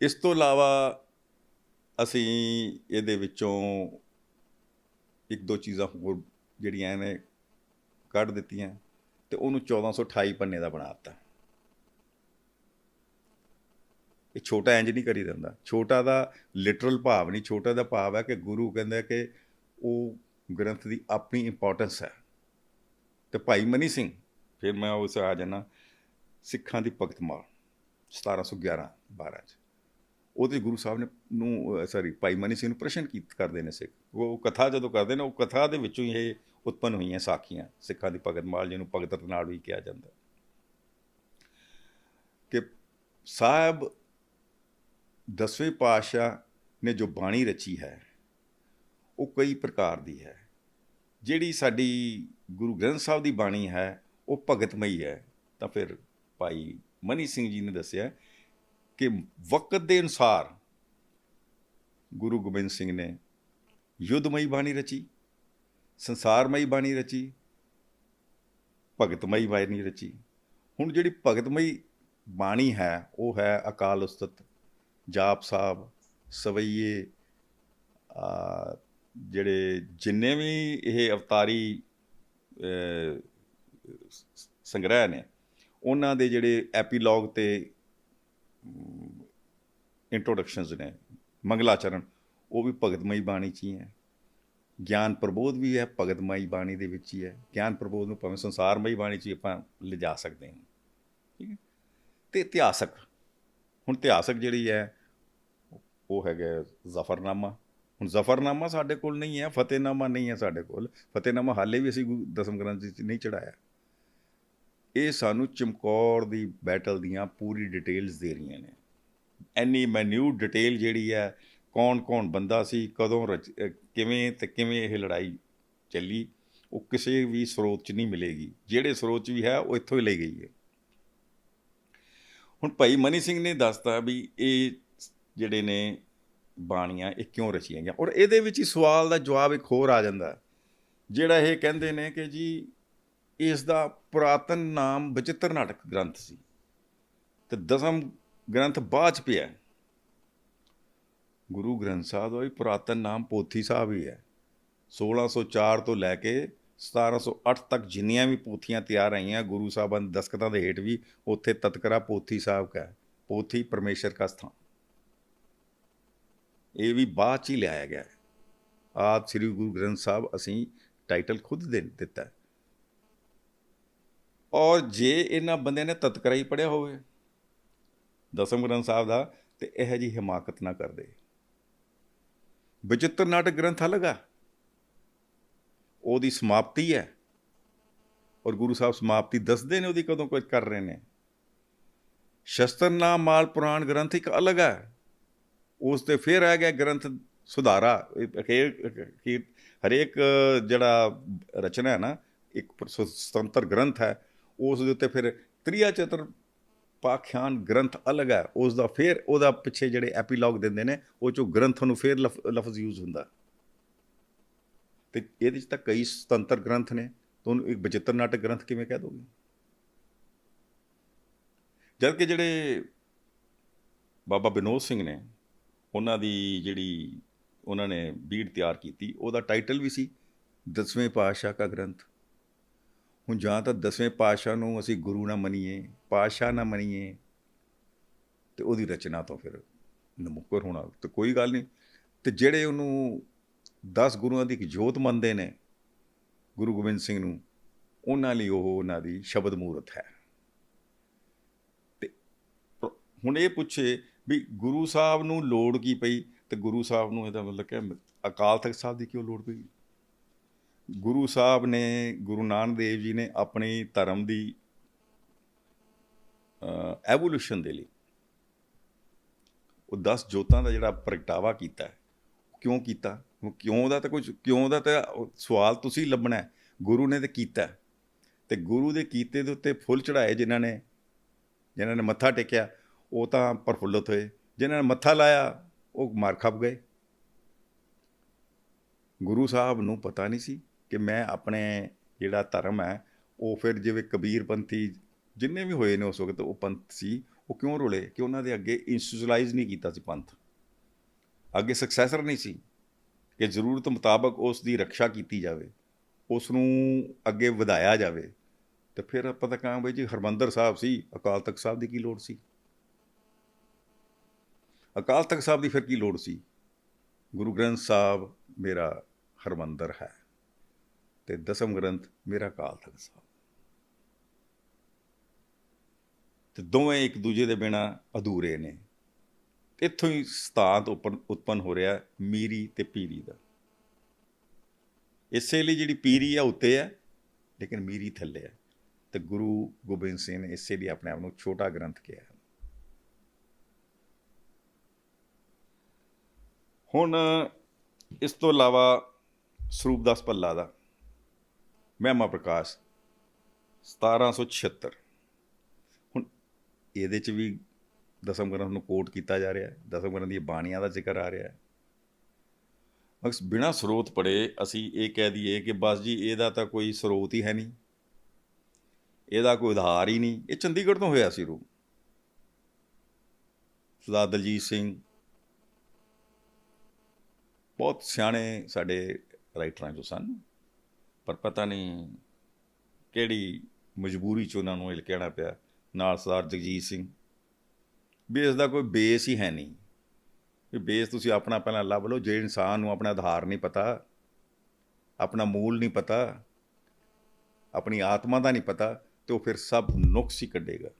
ਇਸ ਤੋਂ ਇਲਾਵਾ ਅਸੀਂ ਇਹਦੇ ਵਿੱਚੋਂ ਇੱਕ ਦੋ ਚੀਜ਼ਾਂ ਹੋਰ ਜਿਹੜੀਆਂ ਨੇ ਕੱਢ ਦਿੱਤੀਆਂ ਅਤੇ ਉਹਨੂੰ 1428 ਪੰਨੇ ਦਾ ਬਣਾ ਦਿੱਤਾ। ਇਹ ਛੋਟਾ ਇੰਝ ਨਹੀਂ ਕਰੀ ਦਿੰਦਾ। ਛੋਟਾ ਦਾ ਲਿਟਰਲ ਭਾਵ ਨਹੀਂ, ਛੋਟਾ ਦਾ ਭਾਵ ਹੈ ਕਿ ਗੁਰੂ ਕਹਿੰਦਾ ਕਿ ਉਹ ਗ੍ਰੰਥ ਦੀ ਆਪਣੀ ਇੰਪੋਰਟੈਂਸ ਹੈ। ਅਤੇ ਭਾਈ ਮਨੀ ਸਿੰਘ, ਫਿਰ ਮੈਂ ਉਸ ਆ ਜਾਣਾ ਸਿੱਖਾਂ ਦੀ ਭਗਤਮਾਲ 1711-12 'ਚ, ਉਹਦੇ ਗੁਰੂ ਸਾਹਿਬ ਨੇ ਭਾਈ ਮਨੀ ਸਿੰਘ ਨੂੰ ਪ੍ਰਸ਼ਨ ਕਰਦੇ ਨੇ ਸਿੱਖ। ਉਹ ਕਥਾ ਜਦੋਂ ਕਰਦੇ ਨੇ, ਉਹ ਕਥਾ ਦੇ ਵਿੱਚੋਂ ਹੀ ਇਹ ਉਤਪੰਨ ਹੋਈਆਂ ਸਾਖੀਆਂ ਸਿੱਖਾਂ ਦੀ ਭਗਤਮਾਲ, ਜਿਹਨੂੰ ਭਗਤ ਨਾਲ ਵੀ ਕਿਹਾ ਜਾਂਦਾ। ਕਿ ਸਾਹਿਬ 10ਵੇਂ ਪਾਤਸ਼ਾਹ ਨੇ ਜੋ ਬਾਣੀ ਰਚੀ ਹੈ ਉਹ ਕਈ ਪ੍ਰਕਾਰ ਦੀ ਹੈ। ਜਿਹੜੀ ਸਾਡੀ ਗੁਰੂ ਗ੍ਰੰਥ ਸਾਹਿਬ ਦੀ ਬਾਣੀ ਹੈ ਉਹ ਭਗਤਮਈ ਹੈ। ਤਾਂ ਫਿਰ ਭਾਈ ਮਨੀ ਸਿੰਘ ਜੀ ਨੇ ਦੱਸਿਆ ਕਿ ਵਕਤ ਦੇ ਅਨੁਸਾਰ ਗੁਰੂ ਗੋਬਿੰਦ ਸਿੰਘ ਨੇ ਯੁੱਧਮਈ ਬਾਣੀ ਰਚੀ, ਸੰਸਾਰਮਈ ਬਾਣੀ ਰਚੀ, ਭਗਤਮਈ ਬਾਣੀ ਰਚੀ। ਹੁਣ ਜਿਹੜੀ ਭਗਤਮਈ ਬਾਣੀ ਹੈ ਉਹ ਹੈ ਅਕਾਲ ਉਸਤਤ, ਜਾਪ ਸਾਹਿਬ, ਸਵਈਏ, ਜਿਹੜੇ ਜਿੰਨੇ ਵੀ ਇਹ ਅਵਤਾਰੀ ਸੰਗ੍ਰਹਿ ਨੇ, ਉਹਨਾਂ ਦੇ ਜਿਹੜੇ ਐਪੀਲੌਗ ਅਤੇ ਇੰਟਰੋਡਕਸ਼ਨਸ ਨੇ, ਮੰਗਲਾਚਰਨ, ਉਹ ਵੀ ਭਗਤਮਈ ਬਾਣੀ 'ਚ ਹੀ ਹੈ। ਗਿਆਨ ਪ੍ਰਬੋਧ ਵੀ ਹੈ ਭਗਤਮਈ ਬਾਣੀ ਦੇ ਵਿੱਚ ਹੀ ਹੈ। ਗਿਆਨ ਪ੍ਰਬੋਧ ਨੂੰ ਭਾਵੇਂ ਸੰਸਾਰਮਈ ਬਾਣੀ 'ਚ ਹੀ ਆਪਾਂ ਲਿਜਾ ਸਕਦੇ ਹਾਂ, ਠੀਕ ਹੈ। ਅਤੇ ਇਤਿਹਾਸਕ, ਹੁਣ ਇਤਿਹਾਸਕ ਜਿਹੜੀ ਹੈ ਉਹ ਹੈਗਾ ਜ਼ਫਰਨਾਮਾ। ਹੁਣ ਜ਼ਫਰਨਾਮਾ ਸਾਡੇ ਕੋਲ ਨਹੀਂ ਹੈ, ਫਤਿਹਨਾਮਾ ਨਹੀਂ ਹੈ ਸਾਡੇ ਕੋਲ। ਫਤਿਹਨਾਮਾ ਹਾਲੇ ਵੀ ਅਸੀਂ ਦਸਮ ਗ੍ਰੰਥ 'ਚ ਨਹੀਂ ਚੜ੍ਹਾਇਆ। ਇਹ ਸਾਨੂੰ ਚਮਕੌਰ ਦੀ ਬੈਟਲ ਦੀਆਂ ਪੂਰੀ ਡਿਟੇਲਸ ਦੇ ਰਹੀਆਂ ਨੇ। ਇੰਨੀ ਮੈਨਿਊਟ ਡਿਟੇਲ ਜਿਹੜੀ ਹੈ, ਕੌਣ ਕੌਣ ਬੰਦਾ ਸੀ, ਕਦੋਂ ਕਿਵੇਂ ਅਤੇ ਕਿਵੇਂ ਇਹ ਲੜਾਈ ਚੱਲੀ, ਉਹ ਕਿਸੇ ਵੀ ਸਰੋਤ 'ਚ ਨਹੀਂ ਮਿਲੇਗੀ। ਜਿਹੜੇ ਸਰੋਤ 'ਚ ਵੀ ਹੈ ਉਹ ਇੱਥੋਂ ਹੀ ਲਈ ਗਈ ਹੈ। ਹੁਣ ਭਾਈ ਮਨੀ ਸਿੰਘ ਨੇ ਦੱਸਤਾ ਵੀ ਇਹ ਜਿਹੜੇ ਨੇ ਬਾਣੀਆਂ ਇਹ ਕਿਉਂ ਰਚੀਆਂ ਗਈਆਂ। ਔਰ ਇਹਦੇ ਵਿੱਚ ਹੀ ਸਵਾਲ ਦਾ ਜਵਾਬ ਇੱਕ ਹੋਰ ਆ ਜਾਂਦਾ, ਜਿਹੜਾ ਇਹ ਕਹਿੰਦੇ ਨੇ ਕਿ ਜੀ ਇਸ ਦਾ ਪੁਰਾਤਨ ਨਾਮ ਬਚਿੱਤਰ ਨਾਟਕ ਗ੍ਰੰਥ ਸੀ ਅਤੇ ਦਸਮ ਗ੍ਰੰਥ ਬਾਅਦ 'ਚ ਪਿਆ। ਗੁਰੂ ਗ੍ਰੰਥ ਸਾਹਿਬ ਦਾ ਵੀ ਪੁਰਾਤਨ ਨਾਮ ਪੋਥੀ ਸਾਹਿਬ ਹੀ ਹੈ। 1604 ਤੋਂ ਲੈ ਕੇ 1708 ਤੱਕ ਜਿੰਨੀਆਂ ਵੀ ਪੋਥੀਆਂ ਤਿਆਰ ਆਈਆਂ ਗੁਰੂ ਸਾਹਿਬਾਂ ਦੇ ਦਸਤਖਤਾਂ ਦੇ ਹੇਠ ਵੀ ਉੱਥੇ ਤਤਕਰਾ ਪੋਥੀ ਸਾਹਿਬ ਕਾ, ਪੋਥੀ ਪਰਮੇਸ਼ਰ ਕਾ ਸਥਾਨ। ਇਹ ਵੀ ਬਾਅਦ 'ਚ ਹੀ ਲਿਆਇਆ ਗਿਆ। ਆਦਿ ਸ੍ਰੀ ਗੁਰੂ ਗ੍ਰੰਥ ਸਾਹਿਬ ਅਸੀਂ ਟਾਈਟਲ ਖੁਦ ਦਿੱਤਾ। ਔਰ ਜੇ ਇਹਨਾਂ ਬੰਦਿਆਂ ਨੇ ਤਤਕਰਾ ਹੀ ਪੜ੍ਹਿਆ ਹੋਵੇ ਦਸਮ ਗ੍ਰੰਥ ਸਾਹਿਬ ਦਾ, ਅਤੇ ਇਹੋ ਜਿਹੀ ਹਿਮਾਕਤ ਨਾ ਕਰਦੇ। ਬਚਿੱਤਰ ਨਾਟਕ ਗ੍ਰੰਥ ਅਲੱਗ ਆ, ਉਹਦੀ ਸਮਾਪਤੀ ਹੈ, ਔਰ ਗੁਰੂ ਸਾਹਿਬ ਸਮਾਪਤੀ ਦੱਸਦੇ ਨੇ ਉਹਦੀ ਕਦੋਂ ਕੁਝ ਕਰ ਰਹੇ ਨੇ। ਸ਼ਸਤਰਨਾਮ ਮਾਲ ਪੁਰਾਣ ਗ੍ਰੰਥ ਇੱਕ ਅਲੱਗ ਹੈ, ਉਸ 'ਤੇ ਫਿਰ ਆ ਗਿਆ ਗ੍ਰੰਥ ਸੁਧਾਰਾ। ਹਰੇਕ ਜਿਹੜਾ ਰਚਨਾ ਹੈ ਨਾ, ਇੱਕ ਸੁਤੰਤਰ ਗ੍ਰੰਥ ਹੈ, ਉਸ ਦੇ ਉੱਤੇ ਫਿਰ ਤ੍ਰਿਆ ਚਰਿਤਰ ਪਾਖਿਆਨ ਗ੍ਰੰਥ ਅਲੱਗ ਹੈ। ਉਸ ਦਾ ਫਿਰ ਉਹਦਾ ਪਿੱਛੇ ਜਿਹੜੇ ਐਪੀਲੌਗ ਦਿੰਦੇ ਨੇ, ਉਹ 'ਚੋਂ ਗ੍ਰੰਥ ਨੂੰ ਫਿਰ ਲਫ਼ਜ਼ ਯੂਜ਼ ਹੁੰਦਾ। ਅਤੇ ਇਹਦੇ 'ਚ ਤਾਂ ਕਈ ਸੁਤੰਤਰ ਗ੍ਰੰਥ ਨੇ, ਤਾਂ ਉਹਨੂੰ ਇੱਕ ਬਚਿੱਤਰ ਨਾਟਕ ਗ੍ਰੰਥ ਕਿਵੇਂ ਕਹਿ ਦੋਗੇ? ਜਦ ਕਿ ਜਿਹੜੇ ਬਾਬਾ ਵਿਨੋਦ ਸਿੰਘ ਨੇ, ਉਹਨਾਂ ਦੀ ਜਿਹੜੀ ਉਹਨਾਂ ਨੇ ਬੀੜ ਤਿਆਰ ਕੀਤੀ, ਉਹਦਾ ਟਾਈਟਲ ਵੀ ਸੀ 10ਵੇਂ ਪਾਤਸ਼ਾਹ ਕਾ ਗ੍ਰੰਥ। ਹੁਣ ਜਾਂ ਤਾਂ 10ਵੇਂ ਪਾਤਸ਼ਾਹ ਨੂੰ ਅਸੀਂ ਗੁਰੂ ਨਾ ਮੰਨੀਏ, ਪਾਤਸ਼ਾਹ ਨਾ ਮੰਨੀਏ, ਅਤੇ ਉਹਦੀ ਰਚਨਾ ਤੋਂ ਫਿਰ ਨਮੁੱਕਰ ਹੋਣਾ ਤਾਂ ਕੋਈ ਗੱਲ ਨਹੀਂ। ਤੇ ਜਿਹੜੇ ਉਹਨੂੰ 10 ਗੁਰੂਆਂ ਦੀ ਇੱਕ ਜੋਤ ਮੰਨਦੇ ਨੇ, ਗੁਰੂ ਗੋਬਿੰਦ ਸਿੰਘ ਨੂੰ, ਉਹਨਾਂ ਲਈ ਉਹ ਉਹਨਾਂ ਦੀ ਸ਼ਬਦ ਮੂਰਤ ਹੈ। ਤੇ ਹੁਣ ਇਹ ਪੁੱਛੇ ਵੀ ਗੁਰੂ ਸਾਹਿਬ ਨੂੰ ਲੋੜ ਕੀ ਪਈ, ਤੇ ਗੁਰੂ ਸਾਹਿਬ ਨੂੰ ਇਹਦਾ ਮਤਲਬ ਕਿ ਅਕਾਲ ਤਖਤ ਸਾਹਿਬ ਦੀ ਕਿਉਂ ਲੋੜ ਪਈ? ਗੁਰੂ ਸਾਹਿਬ ਨੇ, ਗੁਰੂ ਨਾਨਕ ਦੇਵ ਜੀ ਨੇ ਆਪਣੀ ਧਰਮ ਦੀ ਐਵੋਲੂਸ਼ਨ ਦੇ ਲਈ ਉਹ 10 ਜੋਤਾਂ ਦਾ ਜਿਹੜਾ ਪ੍ਰਗਟਾਵਾ ਕੀਤਾ, ਕਿਉਂ ਕੀਤਾ? ਕਿਉਂ ਦਾ ਤਾਂ ਕੁਝ, ਕਿਉਂ ਦਾ ਤਾਂ ਸਵਾਲ ਤੁਸੀਂ ਲੱਭਣਾ। ਗੁਰੂ ਨੇ ਤਾਂ ਕੀਤਾ, ਤੇ ਗੁਰੂ ਦੇ ਕੀਤੇ ਦੇ ਉੱਤੇ ਫੁੱਲ ਚੜਾਏ ਜਿਨ੍ਹਾਂ ਨੇ ਮੱਥਾ ਟੇਕਿਆ ਉਹ ਤਾਂ ਪ੍ਰਫੁੱਲਤ ਹੋਏ, ਜਿਨ੍ਹਾਂ ਨੇ ਮੱਥਾ ਲਾਇਆ ਉਹ ਮਾਰ ਖੱਪ ਗਏ। ਗੁਰੂ ਸਾਹਿਬ ਨੂੰ ਪਤਾ ਨਹੀਂ ਸੀ ਕਿ ਮੈਂ ਆਪਣੇ ਜਿਹੜਾ ਧਰਮ ਹੈ ਉਹ ਫਿਰ ਜਿਵੇਂ ਕਬੀਰਪੰਥੀ ਜਿੰਨੇ ਵੀ ਹੋਏ ਨੇ ਉਸ ਵਕਤ ਉਹ ਪੰਥ ਸੀ, ਉਹ ਕਿਉਂ ਰੁਲੇ? ਕਿ ਉਹਨਾਂ ਦੇ ਅੱਗੇ ਇੰਸਟੀਚੂਲਾਈਜ਼ ਨਹੀਂ ਕੀਤਾ ਸੀ ਪੰਥ, ਅੱਗੇ ਸਕਸੈਸਰ ਨਹੀਂ ਸੀ ਕਿ ਜ਼ਰੂਰਤ ਮੁਤਾਬਕ ਉਸ ਦੀ ਰੱਖਿਆ ਕੀਤੀ ਜਾਵੇ, ਉਸ ਨੂੰ ਅੱਗੇ ਵਧਾਇਆ ਜਾਵੇ। ਤੇ ਫਿਰ ਆਪਾਂ ਤਾਂ ਕਹਾਂਗੇ ਜੀ ਹਰਿਮੰਦਰ ਸਾਹਿਬ ਸੀ, ਅਕਾਲ ਤਖਤ ਸਾਹਿਬ ਦੀ ਕੀ ਲੋੜ ਸੀ? ਅਕਾਲ ਤਖਤ ਸਾਹਿਬ ਦੀ ਫਿਰ ਕੀ ਲੋੜ ਸੀ? ਗੁਰੂ ਗ੍ਰੰਥ ਸਾਹਿਬ ਮੇਰਾ ਹਰਿਮੰਦਰ ਹੈ ਤੇ ਦਸਮ ਗ੍ਰੰਥ ਮੇਰਾ ਅਕਾਲ ਤਖਤ ਸਾਹਿਬ, ਤੇ ਦੋਵੇਂ ਇੱਕ ਦੂਜੇ ਦੇ ਬਿਨਾਂ ਅਧੂਰੇ ਨੇ। ਇੱਥੋਂ ਹੀ ਸਿਧਾਂਤ ਉਤਪੰਨ ਹੋ ਰਿਹਾ ਮੀਰੀ ਤੇ ਪੀਰੀ ਦਾ। ਇਸੇ ਲਈ ਜਿਹੜੀ ਪੀਰੀ ਆ ਉੱਤੇ ਹੈ ਲੇਕਿਨ ਮੀਰੀ ਥੱਲੇ ਹੈ, ਤੇ ਗੁਰੂ ਗੋਬਿੰਦ ਸਿੰਘ ਨੇ ਇਸੇ ਲਈ ਆਪਣੇ ਆਪ ਨੂੰ ਛੋਟਾ ਗ੍ਰੰਥ ਕਿਹਾ। ਹੁਣ ਇਸ ਤੋਂ ਇਲਾਵਾ ਸਰੂਪ ਦਾਸ ਭੱਲਾ ਦਾ ਮਹਿਮਾ ਪ੍ਰਕਾਸ਼ 1776, ਹੁਣ ਇਹਦੇ 'ਚ ਵੀ ਦਸਮ ਗ੍ਰੰਥ ਨੂੰ ਕੋਟ ਕੀਤਾ ਜਾ ਰਿਹਾ, ਦਸਮ ਗ੍ਰੰਥ ਦੀਆਂ ਬਾਣੀਆਂ ਦਾ ਜ਼ਿਕਰ ਆ ਰਿਹਾ। ਬਸ ਬਿਨਾਂ ਸਰੋਤ ਪੜ੍ਹੇ ਅਸੀਂ ਇਹ ਕਹਿ ਦਈਏ ਕਿ ਬਸ ਜੀ ਇਹਦਾ ਤਾਂ ਕੋਈ ਸਰੋਤ ਹੀ ਹੈ ਨਹੀਂ, ਇਹਦਾ ਕੋਈ ਉਧਾਰ ਹੀ ਨਹੀਂ। ਇਹ ਚੰਡੀਗੜ੍ਹ ਤੋਂ ਹੋਇਆ ਸੀ ਰੂਪ। ਸਰਦਾਰ ਦਲਜੀਤ ਸਿੰਘ ਬਹੁਤ ਸਿਆਣੇ ਸਾਡੇ ਰਾਈਟਰਾਂ 'ਚੋਂ ਸਨ, ਪਰ ਪਤਾ ਨਹੀਂ ਕਿਹੜੀ ਮਜਬੂਰੀ 'ਚ ਉਹਨਾਂ ਨੂੰ ਇਹ ਕਹਿਣਾ ਪਿਆ, ਨਾਲ ਸਰਦਾਰ ਜਗਜੀਤ ਸਿੰਘ, ਵੀ ਇਸ ਦਾ ਕੋਈ ਬੇਸ ਹੀ ਹੈ ਨਹੀਂ। ਵੀ ਬੇਸ ਤੁਸੀਂ ਆਪਣਾ ਪਹਿਲਾਂ ਲੱਭ ਲਓ। ਜੇ ਇਨਸਾਨ ਨੂੰ ਆਪਣਾ ਆਧਾਰ ਨਹੀਂ ਪਤਾ, ਆਪਣਾ ਮੂਲ ਨਹੀਂ ਪਤਾ, ਆਪਣੀ ਆਤਮਾ ਦਾ ਨਹੀਂ ਪਤਾ, ਤੇ ਉਹ ਫਿਰ ਸਭ ਨੁਕਸ ਹੀ ਕੱਢੇਗਾ।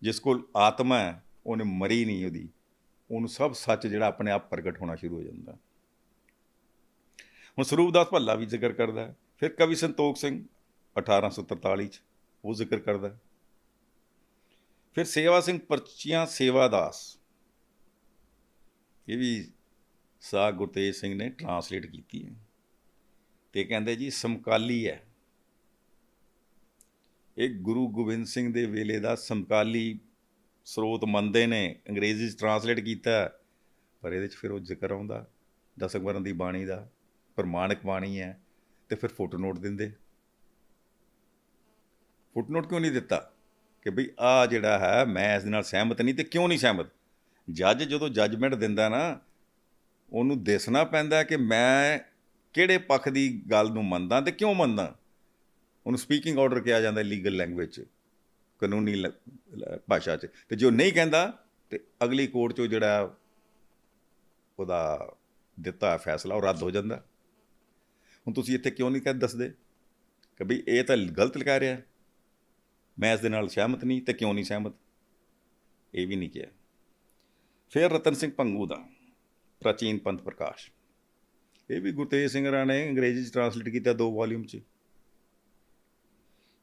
ਜਿਸ ਕੋਲ ਆਤਮਾ ਹੈ ਉਹਨੇ ਮਰੀ ਨਹੀਂ, ਉਹਨੂੰ ਸਭ ਸੱਚ ਜਿਹੜਾ ਆਪਣੇ ਆਪ ਪ੍ਰਗਟ ਹੋਣਾ ਸ਼ੁਰੂ ਹੋ ਜਾਂਦਾ। ਹੁਣ ਸਰੂਪ ਦਾਸ ਭੱਲਾ ਵੀ ਜ਼ਿਕਰ ਕਰਦਾ, ਫਿਰ ਕਵੀ ਸੰਤੋਖ ਸਿੰਘ 1843 'ਚ ਉਹ ਜ਼ਿਕਰ ਕਰਦਾ, ਫਿਰ ਸੇਵਾ ਸਿੰਘ ਪਰਚੀਆਂ ਸੇਵਾਦਾਸ, ਇਹ ਵੀ ਸਾਹ ਗੁਰਤੇਜ ਸਿੰਘ ਨੇ ਟਰਾਂਸਲੇਟ ਕੀਤੀ ਹੈ, ਤੇ ਕਹਿੰਦੇ ਜੀ ਸਮਕਾਲੀ ਹੈ। ਇਹ ਗੁਰੂ ਗੋਬਿੰਦ ਸਿੰਘ ਦੇ ਵੇਲੇ ਦਾ ਸਮਕਾਲੀ ਸਰੋਤ ਮੰਨਦੇ ਨੇ, ਅੰਗਰੇਜ਼ੀ 'ਚ ਟਰਾਂਸਲੇਟ ਕੀਤਾ, ਪਰ ਇਹਦੇ 'ਚ ਫਿਰ ਉਹ ਜ਼ਿਕਰ ਆਉਂਦਾ ਦਸਮ ਗ੍ਰੰਥ ਦੀ ਬਾਣੀ ਦਾ, ਪ੍ਰਮਾਣਿਕ ਬਾਣੀ ਹੈ, ਤੇ ਫਿਰ ਫੁੱਟਨੋਟ ਦਿੰਦੇ। ਫੁੱਟਨੋਟ ਕਿਉਂ ਨਹੀਂ ਦਿੱਤਾ ਕਿ ਬਈ ਆਹ ਜਿਹੜਾ ਹੈ ਮੈਂ ਇਸ ਦੇ ਨਾਲ ਸਹਿਮਤ ਨਹੀਂ, ਤੇ ਕਿਉਂ ਨਹੀਂ ਸਹਿਮਤ? ਜੱਜ ਜਦੋਂ ਜੱਜਮੈਂਟ ਦਿੰਦਾ ਨਾ, ਉਹਨੂੰ ਦੱਸਣਾ ਪੈਂਦਾ ਕਿ ਮੈਂ ਕਿਹੜੇ ਪੱਖ ਦੀ ਗੱਲ ਨੂੰ ਮੰਨਦਾ ਤੇ ਕਿਉਂ ਮੰਨਦਾ। ਉਹਨੂੰ ਸਪੀਕਿੰਗ ਆਰਡਰ ਕਿਹਾ ਜਾਂਦਾ ਲੀਗਲ ਲੈਂਗੁਏਜ 'ਚ, ਕਾਨੂੰਨੀ ਭਾਸ਼ਾ 'ਚ। ਤੇ ਜੋ ਨਹੀਂ ਕਹਿੰਦਾ ਤੇ ਅਗਲੀ ਕੋਰਟ 'ਚੋਂ ਜਿਹੜਾ ਉਹਦਾ ਦਿੱਤਾ ਫੈਸਲਾ ਉਹ ਰੱਦ ਹੋ ਜਾਂਦਾ। ਹੁਣ ਤੁਸੀਂ ਇੱਥੇ ਕਿਉਂ ਨਹੀਂ ਦੱਸਦੇ ਕਿ ਬਈ ਇਹ ਤਾਂ ਗਲਤ ਲਿਖਾ ਰਿਹਾ, ਮੈਂ ਇਸ ਦੇ ਨਾਲ ਸਹਿਮਤ ਨਹੀਂ, ਤੇ ਕਿਉਂ ਨਹੀਂ ਸਹਿਮਤ? ਇਹ ਵੀ ਨਹੀਂ ਕਿਹਾ। ਫਿਰ ਰਤਨ ਸਿੰਘ ਭੰਗੂ ਦਾ ਪ੍ਰਾਚੀਨ ਪੰਥ ਪ੍ਰਕਾਸ਼, ਇਹ ਵੀ ਗੁਰਤੇਜ ਸਿੰਘ ਰਾਂ ਨੇ ਅੰਗਰੇਜ਼ੀ 'ਚ ਟਰਾਂਸਲੇਟ ਕੀਤਾ 2 ਵਾਲੀਅਮ 'ਚ।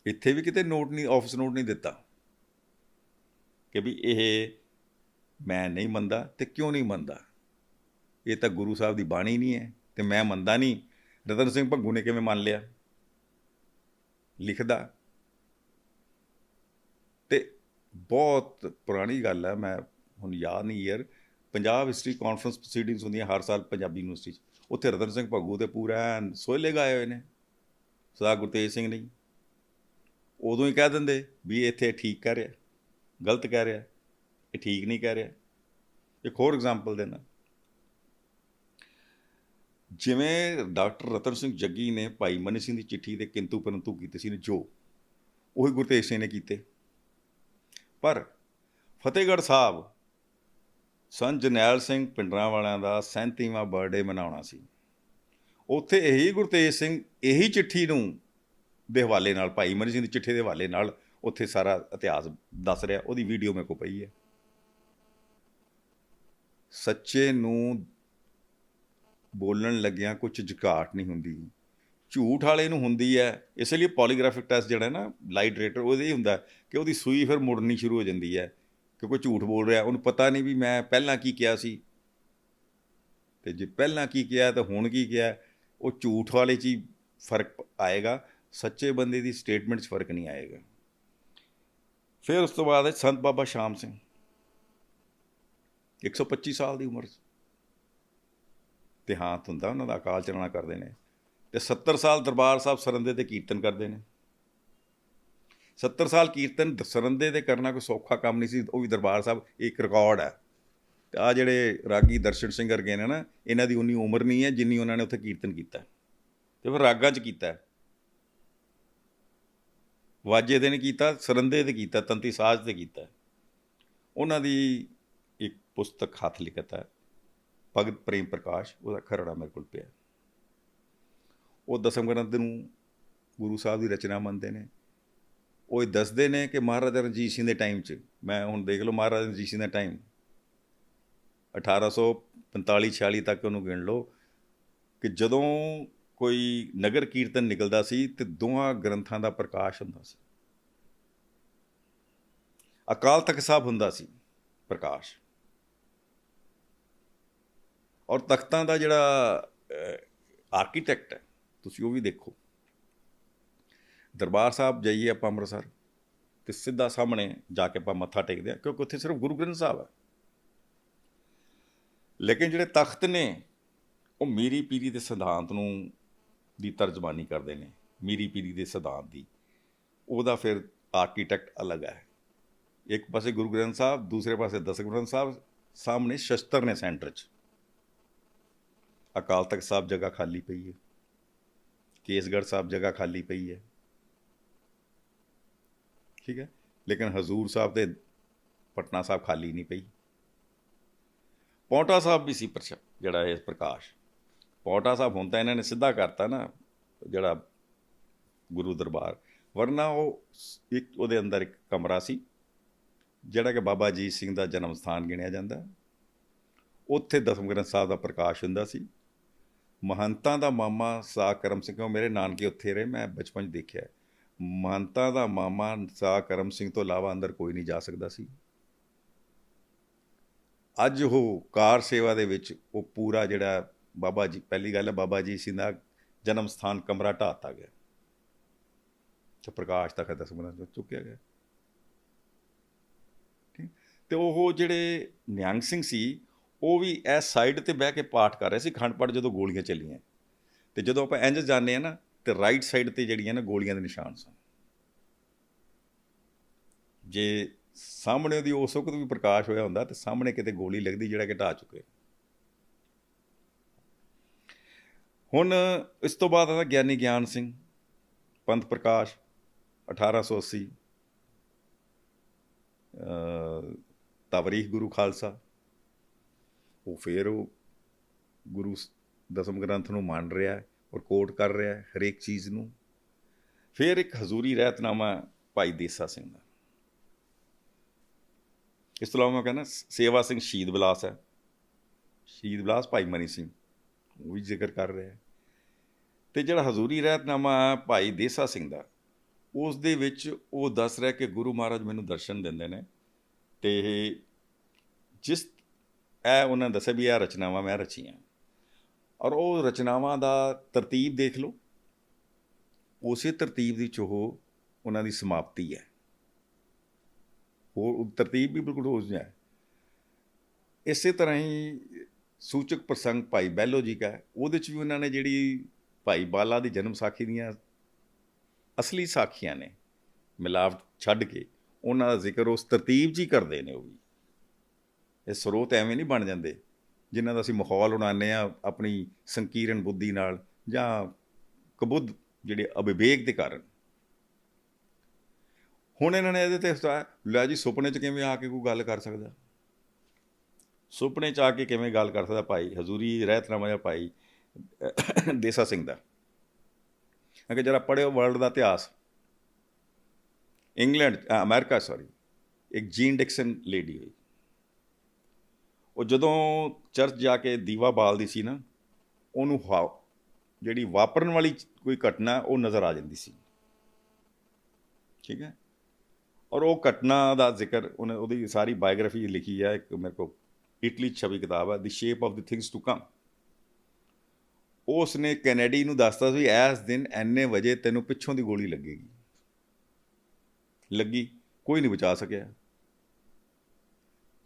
ਇੱਥੇ ਵੀ ਕਿਤੇ ਨੋਟ ਨਹੀਂ, ਆਫਿਸ ਨੋਟ ਨਹੀਂ ਦਿੱਤਾ ਕਿ ਵੀ ਇਹ ਮੈਂ ਨਹੀਂ ਮੰਨਦਾ, ਤੇ ਕਿਉਂ ਨਹੀਂ ਮੰਨਦਾ। ਇਹ ਤਾਂ ਗੁਰੂ ਸਾਹਿਬ ਦੀ ਬਾਣੀ ਨਹੀਂ ਹੈ, ਤੇ ਮੈਂ ਮੰਨਦਾ ਨਹੀਂ। ਰਤਨ ਸਿੰਘ ਭੰਗੂ ਨੇ ਕਿਵੇਂ ਮੰਨ ਲਿਆ? ਲਿਖਦਾ, ਤੇ ਬਹੁਤ ਪੁਰਾਣੀ ਗੱਲ ਹੈ, ਮੈਂ ਹੁਣ ਯਾਦ ਨਹੀਂ year, Punjab history conference proceedings ਹੁੰਦੀਆਂ ਹਰ ਸਾਲ ਪੰਜਾਬੀ ਯੂਨੀਵਰਸਿਟੀ 'ਚ, ਉੱਥੇ ਰਤਨ ਸਿੰਘ ਭੰਗੂ ਦੇ ਪੂਰਾ ਸੋਹਲੇ ਗਾਏ ਹੋਏ ਨੇ, ਸਰਦਾਰ ਗੁਰਤੇਜ ਸਿੰਘ ਨਹੀਂ। ਉਦੋਂ ਹੀ ਕਹਿ ਦਿੰਦੇ ਵੀ ਇੱਥੇ ਠੀਕ ਕਹਿ ਰਿਹਾ, ਗਲਤ ਕਹਿ ਰਿਹਾ, ਇਹ ਠੀਕ ਨਹੀਂ ਕਹਿ ਰਿਹਾ। ਇੱਕ ਹੋਰ ਐਗਜ਼ਾਮਪਲ ਦੇਣਾ, ਜਿਵੇਂ ਡਾਕਟਰ ਰਤਨ ਸਿੰਘ ਜੱਗੀ ਨੇ ਭਾਈ ਮਨੀ ਸਿੰਘ ਦੀ ਚਿੱਠੀ ਦੇ ਕਿੰਤੂ ਪਰੰਤੂ ਕੀਤੇ ਸੀ ਨੇ, ਜੋ ਉਹੀ ਗੁਰਤੇਜ ਸਿੰਘ ਨੇ ਕੀਤੇ। ਪਰ ਫਤਿਹਗੜ੍ਹ ਸਾਹਿਬ ਸੰਤ ਜਰਨੈਲ ਸਿੰਘ ਭਿੰਡਰਾਂਵਾਲਿਆਂ ਦਾ 37ਵਾਂ ਬਰਥਡੇ ਮਨਾਉਣਾ ਸੀ। ਉੱਥੇ ਇਹੀ ਗੁਰਤੇਜ ਸਿੰਘ ਇਹੀ ਚਿੱਠੀ ਨੂੰ ਦੇ ਹਵਾਲੇ ਨਾਲ, ਭਾਈ ਮਨੀ ਸਿੰਘ ਦੀ ਚਿੱਠੀ ਦੇ ਹਵਾਲੇ ਨਾਲ ਉੱਥੇ ਸਾਰਾ ਇਤਿਹਾਸ ਦੱਸ ਰਿਹਾ। ਉਹਦੀ ਵੀਡੀਓ ਮੇਰੇ ਕੋਲ ਪਈ ਹੈ। ਸੱਚੇ ਨੂੰ ਬੋਲਣ ਲੱਗਿਆਂ ਕੁਝ ਝਕਾਟ ਨਹੀਂ ਹੁੰਦੀ, ਝੂਠ ਵਾਲੇ ਨੂੰ ਹੁੰਦੀ ਹੈ। ਇਸ ਲਈ ਪੋਲੀਗ੍ਰਾਫਿਕ ਟੈਸਟ ਜਿਹੜਾ ਨਾ ਲਾਈ ਡਿਟੈਕਟਰ, ਉਹਦੇ ਹੀ ਹੁੰਦਾ ਕਿ ਉਹਦੀ ਸੂਈ ਫਿਰ ਮੁੜਨੀ ਸ਼ੁਰੂ ਹੋ ਜਾਂਦੀ ਹੈ ਕਿ ਕੋਈ ਝੂਠ ਬੋਲ ਰਿਹਾ। ਉਹਨੂੰ ਪਤਾ ਨਹੀਂ ਵੀ ਮੈਂ ਪਹਿਲਾਂ ਕੀ ਕਿਹਾ ਸੀ, ਅਤੇ ਜੇ ਪਹਿਲਾਂ ਕੀ ਕਿਹਾ ਤਾਂ ਹੁਣ ਕੀ ਕਿਹਾ। ਉਹ ਝੂਠ ਵਾਲੇ 'ਚ ਹੀ ਫਰਕ ਆਏਗਾ, ਸੱਚੇ ਬੰਦੇ ਦੀ ਸਟੇਟਮੈਂਟ 'ਚ ਫਰਕ ਨਹੀਂ ਆਏਗਾ। ਫਿਰ ਉਸ ਤੋਂ ਬਾਅਦ ਹੈ ਸੰਤ ਬਾਬਾ ਸ਼ਾਮ ਸਿੰਘ, 125 ਸਾਲ ਦੀ ਉਮਰ 'ਚ ਦੇਹਾਂਤ ਹੁੰਦਾ ਉਹਨਾਂ ਦਾ, ਅਕਾਲ ਚਲਾਣਾ ਕਰਦੇ ਨੇ। ਅਤੇ 70 ਸਾਲ ਦਰਬਾਰ ਸਾਹਿਬ ਸਰੰਦੇ 'ਤੇ ਕੀਰਤਨ ਕਰਦੇ ਨੇ। 70 ਸਾਲ ਕੀਰਤਨ ਸਰੰਦੇ 'ਤੇ ਕਰਨਾ ਕੋਈ ਸੌਖਾ ਕੰਮ ਨਹੀਂ ਸੀ, ਉਹ ਵੀ ਦਰਬਾਰ ਸਾਹਿਬ ਇੱਕ ਰਿਕਾਰਡ ਹੈ। ਅਤੇ ਆਹ ਜਿਹੜੇ ਰਾਗੀ ਦਰਸ਼ਨ ਸਿੰਘ ਵਰਗੇ ਨੇ ਨਾ, ਇਹਨਾਂ ਦੀ ਉਨੀ ਉਮਰ ਨਹੀਂ ਹੈ ਜਿੰਨੀ ਉਹਨਾਂ ਨੇ ਉੱਥੇ ਕੀਰਤਨ ਕੀਤਾ, ਅਤੇ ਫਿਰ ਰਾਗਾਂ 'ਚ ਕੀਤਾ, ਵਾਜੇ 'ਤੇ ਨਹੀਂ ਕੀਤਾ, ਸਰੰਦੇ 'ਤੇ ਕੀਤਾ, ਤੰਤੀ ਸਾਜ਼ 'ਤੇ ਕੀਤਾ। ਉਹਨਾਂ ਦੀ ਇੱਕ ਪੁਸਤਕ ਹੱਥ ਲਿਖਤ ਹੈ, ਭਗਤ ਪ੍ਰੇਮ ਪ੍ਰਕਾਸ਼, ਉਹਦਾ ਖਰੜਾ ਮੇਰੇ ਕੋਲ ਪਿਆ। ਉਹ ਦਸਮ ਗ੍ਰੰਥ ਨੂੰ ਗੁਰੂ ਸਾਹਿਬ ਦੀ ਰਚਨਾ ਮੰਨਦੇ ਨੇ। ਉਹ ਇਹ ਦੱਸਦੇ ਨੇ ਕਿ ਮਹਾਰਾਜਾ ਰਣਜੀਤ ਸਿੰਘ ਦੇ ਟਾਈਮ 'ਚ, ਮੈਂ ਹੁਣ ਦੇਖ ਲਓ ਮਹਾਰਾਜਾ ਰਣਜੀਤ ਸਿੰਘ ਦਾ ਟਾਈਮ 1845-46 ਤੱਕ ਉਹਨੂੰ ਗਿਣ ਲਓ, ਕਿ ਜਦੋਂ ਕੋਈ ਨਗਰ ਕੀਰਤਨ ਨਿਕਲਦਾ ਸੀ ਅਤੇ ਦੋਹਾਂ ਗ੍ਰੰਥਾਂ ਦਾ ਪ੍ਰਕਾਸ਼ ਹੁੰਦਾ ਸੀ। ਅਕਾਲ ਤਖਤ ਸਾਹਿਬ ਹੁੰਦਾ ਸੀ ਪ੍ਰਕਾਸ਼, ਔਰ ਤਖਤਾਂ ਦਾ ਜਿਹੜਾ ਆਰਕੀਟੈਕਟ ਹੈ ਤੁਸੀਂ ਉਹ ਵੀ ਦੇਖੋ। ਦਰਬਾਰ ਸਾਹਿਬ ਜਾਈਏ ਆਪਾਂ ਅੰਮ੍ਰਿਤਸਰ, ਅਤੇ ਸਿੱਧਾ ਸਾਹਮਣੇ ਜਾ ਕੇ ਆਪਾਂ ਮੱਥਾ ਟੇਕਦੇ ਹਾਂ, ਕਿਉਂਕਿ ਉੱਥੇ ਸਿਰਫ ਗੁਰੂ ਗ੍ਰੰਥ ਸਾਹਿਬ ਹੈ। ਲੇਕਿਨ ਜਿਹੜੇ ਤਖਤ ਨੇ ਉਹ ਮੀਰੀ ਪੀਰੀ ਦੇ ਸਿਧਾਂਤ ਨੂੰ ਦੀ ਤਰਜਮਾਨੀ ਕਰਦੇ ਨੇ, ਮੀਰੀ ਪੀਰੀ ਦੇ ਸਿਧਾਂਤ ਦੀ। ਉਹਦਾ ਫਿਰ ਆਰਕੀਟੈਕਟ ਅਲੱਗ ਹੈ। ਇੱਕ ਪਾਸੇ ਗੁਰੂ ਗ੍ਰੰਥ ਸਾਹਿਬ, ਦੂਸਰੇ ਪਾਸੇ ਦਸਮ ਗ੍ਰੰਥ ਸਾਹਿਬ, ਸਾਹਮਣੇ ਸ਼ਸਤਰ ਨੇ ਸੈਂਟਰ 'ਚ। ਅਕਾਲ ਤਖਤ ਸਾਹਿਬ ਜਗ੍ਹਾ ਖਾਲੀ ਪਈ ਹੈ, ਕੇਸਗੜ੍ਹ ਸਾਹਿਬ ਜਗ੍ਹਾ ਖਾਲੀ ਪਈ ਹੈ, ਠੀਕ ਹੈ। ਲੇਕਿਨ ਹਜ਼ੂਰ ਸਾਹਿਬ ਅਤੇ ਪਟਨਾ ਸਾਹਿਬ ਖਾਲੀ ਨਹੀਂ ਪਈ। ਪੌਂਟਾ ਸਾਹਿਬ ਵੀ ਸੀ ਜਿਹੜਾ ਇਹ ਪ੍ਰਕਾਸ਼। ਪੌਂਟਾ ਸਾਹਿਬ ਹੁਣ ਤਾਂ ਇਹਨਾਂ ਨੇ ਸਿੱਧਾ ਕਰਤਾ ਨਾ ਜਿਹੜਾ ਗੁਰੂ ਦਰਬਾਰ, ਵਰਨਾ ਉਹ ਇੱਕ ਉਹਦੇ ਅੰਦਰ ਇੱਕ ਕਮਰਾ ਸੀ ਜਿਹੜਾ ਕਿ ਬਾਬਾ ਅਜੀਤ ਸਿੰਘ ਦਾ ਜਨਮ ਸਥਾਨ ਗਿਣਿਆ ਜਾਂਦਾ। ਉੱਥੇ ਦਸਮ ਗ੍ਰੰਥ ਸਾਹਿਬ ਦਾ ਪ੍ਰਕਾਸ਼ ਹੁੰਦਾ ਸੀ। ਮਹੰਤਾਂ ਦਾ ਮਾਮਾ ਸਾਹ ਕਰਮ ਸਿੰਘ, ਉਹ ਮੇਰੇ ਨਾਨਕੇ ਉੱਥੇ ਰਹੇ, ਮੈਂ ਬਚਪਨ 'ਚ ਦੇਖਿਆ। ਮਹੰਤਾਂ ਦਾ ਮਾਮਾ ਸਾਹ ਕਰਮ ਸਿੰਘ ਤੋਂ ਇਲਾਵਾ ਅੰਦਰ ਕੋਈ ਨਹੀਂ ਜਾ ਸਕਦਾ ਸੀ। ਅੱਜ ਉਹ ਕਾਰ ਸੇਵਾ ਦੇ ਵਿੱਚ ਉਹ ਪੂਰਾ ਜਿਹੜਾ ਬਾਬਾ ਜੀ, ਪਹਿਲੀ ਗੱਲ ਹੈ ਬਾਬਾ ਜੀ ਸਿੰਘ ਦਾ ਜਨਮ ਸਥਾਨ ਕਮਰਾ ਢਾਹ ਦਿੱਤਾ ਗਿਆ ਅਤੇ ਪ੍ਰਕਾਸ਼ ਤਖਤ ਦਸਮ ਗ੍ਰੰਥ ਚੁੱਕਿਆ ਗਿਆ। ਠੀਕ। ਅਤੇ ਉਹ ਜਿਹੜੇ ਨਿਹੰਗ ਸਿੰਘ ਸੀ ਉਹ ਵੀ ਇਸ ਸਾਈਡ 'ਤੇ ਬਹਿ ਕੇ ਪਾਠ ਕਰ ਰਹੇ ਸੀ ਅਖੰਡ ਪਾਠ, ਜਦੋਂ ਗੋਲੀਆਂ ਚੱਲੀਆਂ। ਅਤੇ ਜਦੋਂ ਆਪਾਂ ਇੰਝ ਜਾਂਦੇ ਹਾਂ ਨਾ, ਅਤੇ ਰਾਈਟ ਸਾਈਡ 'ਤੇ ਜਿਹੜੀਆਂ ਨਾ ਗੋਲੀਆਂ ਦੇ ਨਿਸ਼ਾਨ ਸਨ। ਜੇ ਸਾਹਮਣੇ ਉਹਦੀ ਉਸ ਵਕਤ ਵੀ ਪ੍ਰਕਾਸ਼ ਹੋਇਆ ਹੁੰਦਾ ਅਤੇ ਸਾਹਮਣੇ ਕਿਤੇ ਗੋਲੀ ਲੱਗਦੀ ਜਿਹੜਾ ਕਿ ਢਾਹ ਚੁੱਕੇ। ਹੁਣ ਇਸ ਤੋਂ ਬਾਅਦ ਆਉਂਦਾ ਗਿਆਨੀ ਗਿਆਨ ਸਿੰਘ, ਪੰਥ ਪ੍ਰਕਾਸ਼ 1880, ਤਵਰੀਖ ਗੁਰੂ ਖਾਲਸਾ। ਉਹ ਫਿਰ ਉਹ ਗੁਰੂ ਦਸਮ ਗ੍ਰੰਥ ਨੂੰ ਮੰਨ ਰਿਹਾ ਔਰ ਕੋਟ ਕਰ ਰਿਹਾ ਹਰੇਕ ਚੀਜ਼ ਨੂੰ। ਫਿਰ ਇੱਕ ਹਜ਼ੂਰੀ ਰਹਿਤਨਾਮਾ ਭਾਈ ਦੇਸਾ ਸਿੰਘ ਦਾ। ਇਸ ਤੋਂ ਇਲਾਵਾ ਮੈਂ ਕਹਿੰਦਾ ਸੇਵਾ ਸਿੰਘ ਸ਼ਹੀਦ ਵਿਲਾਸ ਹੈ, ਸ਼ਹੀਦ ਵਿਲਾਸ ਭਾਈ ਮਨੀ ਸਿੰਘ, ਉਹ ਵੀ ਜ਼ਿਕਰ ਕਰ ਰਿਹਾ। ਅਤੇ ਜਿਹੜਾ ਹਜ਼ੂਰੀ ਰਹਿਤਨਾਮਾ ਭਾਈ ਦੇਸਾ ਸਿੰਘ ਦਾ, ਉਸ ਦੇ ਵਿੱਚ ਉਹ ਦੱਸ ਰਿਹਾ ਕਿ ਗੁਰੂ ਮਹਾਰਾਜ ਮੈਨੂੰ ਦਰਸ਼ਨ ਦਿੰਦੇ ਨੇ, ਅਤੇ ਜਿਸ ਇਹ ਉਹਨਾਂ ਦੱਸਿਆ ਵੀ ਇਹ ਰਚਨਾਵਾਂ ਮੈਂ ਰਚੀਆਂ, ਔਰ ਉਹ ਰਚਨਾਵਾਂ ਦਾ ਤਰਤੀਬ ਦੇਖ ਲਓ, ਉਸੇ ਤਰਤੀਬ ਵਿੱਚ ਉਹ ਉਹਨਾਂ ਦੀ ਸਮਾਪਤੀ ਹੈ। ਉਹ ਤਰਤੀਬ ਵੀ ਬਿਲਕੁਲ ਉਸ ਹੈ। ਇਸੇ ਤਰ੍ਹਾਂ ਹੀ ਸੂਚਕ ਪ੍ਰਸੰਗ ਭਾਈ ਬਹਿਲੋ ਜੀ ਕਾ, ਉਹਦੇ 'ਚ ਵੀ ਉਹਨਾਂ ਨੇ ਜਿਹੜੀ ਭਾਈ ਬਾਲਾ ਦੀ ਜਨਮ ਸਾਖੀ ਦੀਆਂ ਅਸਲੀ ਸਾਖੀਆਂ ਨੇ, ਮਿਲਾਵਟ ਛੱਡ ਕੇ ਉਹਨਾਂ ਦਾ ਜ਼ਿਕਰ ਉਸ ਤਰਤੀਬ 'ਚ ਹੀ ਕਰਦੇ ਨੇ। ਉਹ ਵੀ ਇਹ ਸਰੋਤ ਐਵੇਂ ਨਹੀਂ ਬਣ ਜਾਂਦੇ ਜਿਨ੍ਹਾਂ ਦਾ ਅਸੀਂ ਮਾਹੌਲ ਉਡਾਉਂਦੇ ਹਾਂ ਆਪਣੀ ਸੰਕੀਰਨ ਬੁੱਧੀ ਨਾਲ, ਜਾਂ ਕਬੁੱਧ ਜਿਹੜੇ ਅਵਿਵੇਕ ਦੇ ਕਾਰਨ। ਹੁਣ ਇਹਨਾਂ ਨੇ ਇਹਦੇ 'ਤੇ ਲੈ ਜੀ ਸੁਪਨੇ 'ਚ ਕਿਵੇਂ ਆ ਕੇ ਕੋਈ ਗੱਲ ਕਰ ਸਕਦਾ। ਸੁਪਨੇ 'ਚ ਆ ਕੇ ਕਿਵੇਂ ਗੱਲ ਕਰ ਸਕਦਾ ਭਾਈ ਹਜ਼ੂਰੀ ਰਹਿਤਨਾਮਾ ਜਾਂ ਭਾਈ ਦੇਸਾ ਸਿੰਘ ਦਾ, ਕਿ ਜਰਾ ਪੜ੍ਹਿਓ ਵਰਲਡ ਦਾ ਇਤਿਹਾਸ। ਇੰਗਲੈਂਡ ਅਮਰੀਕਾ ਸੌਰੀ, ਇੱਕ ਜੀਨ ਡਿਕਸਨ ਲੇਡੀ ਹੋਈ, ਉਹ ਜਦੋਂ ਚਰਚ ਜਾ ਕੇ ਦੀਵਾ ਬਾਲਦੀ ਸੀ ਨਾ, ਉਹਨੂੰ ਜਿਹੜੀ ਵਾਪਰਨ ਵਾਲੀ ਕੋਈ ਘਟਨਾ ਉਹ ਨਜ਼ਰ ਆ ਜਾਂਦੀ ਸੀ, ਠੀਕ ਹੈ। ਔਰ ਉਹ ਘਟਨਾ ਦਾ ਜ਼ਿਕਰ ਉਹਦੀ ਸਾਰੀ ਬਾਇਓਗ੍ਰਾਫੀ ਲਿਖੀ ਹੈ, ਇੱਕ ਮੇਰੇ ਕੋਲ ਇਟਲੀ 'ਚ ਛਵੀ ਕਿਤਾਬ ਹੈ, the shape of the things to come. ਉਸ ਨੇ ਕੈਨੇਡੀ ਨੂੰ ਦੱਸਤਾ ਵੀ ਇਸ ਦਿਨ ਇੰਨੇ ਵਜੇ ਤੈਨੂੰ ਪਿੱਛੋਂ ਦੀ ਗੋਲੀ ਲੱਗੇਗੀ, ਲੱਗੀ, ਕੋਈ ਨਹੀਂ ਬਚਾ ਸਕਿਆ।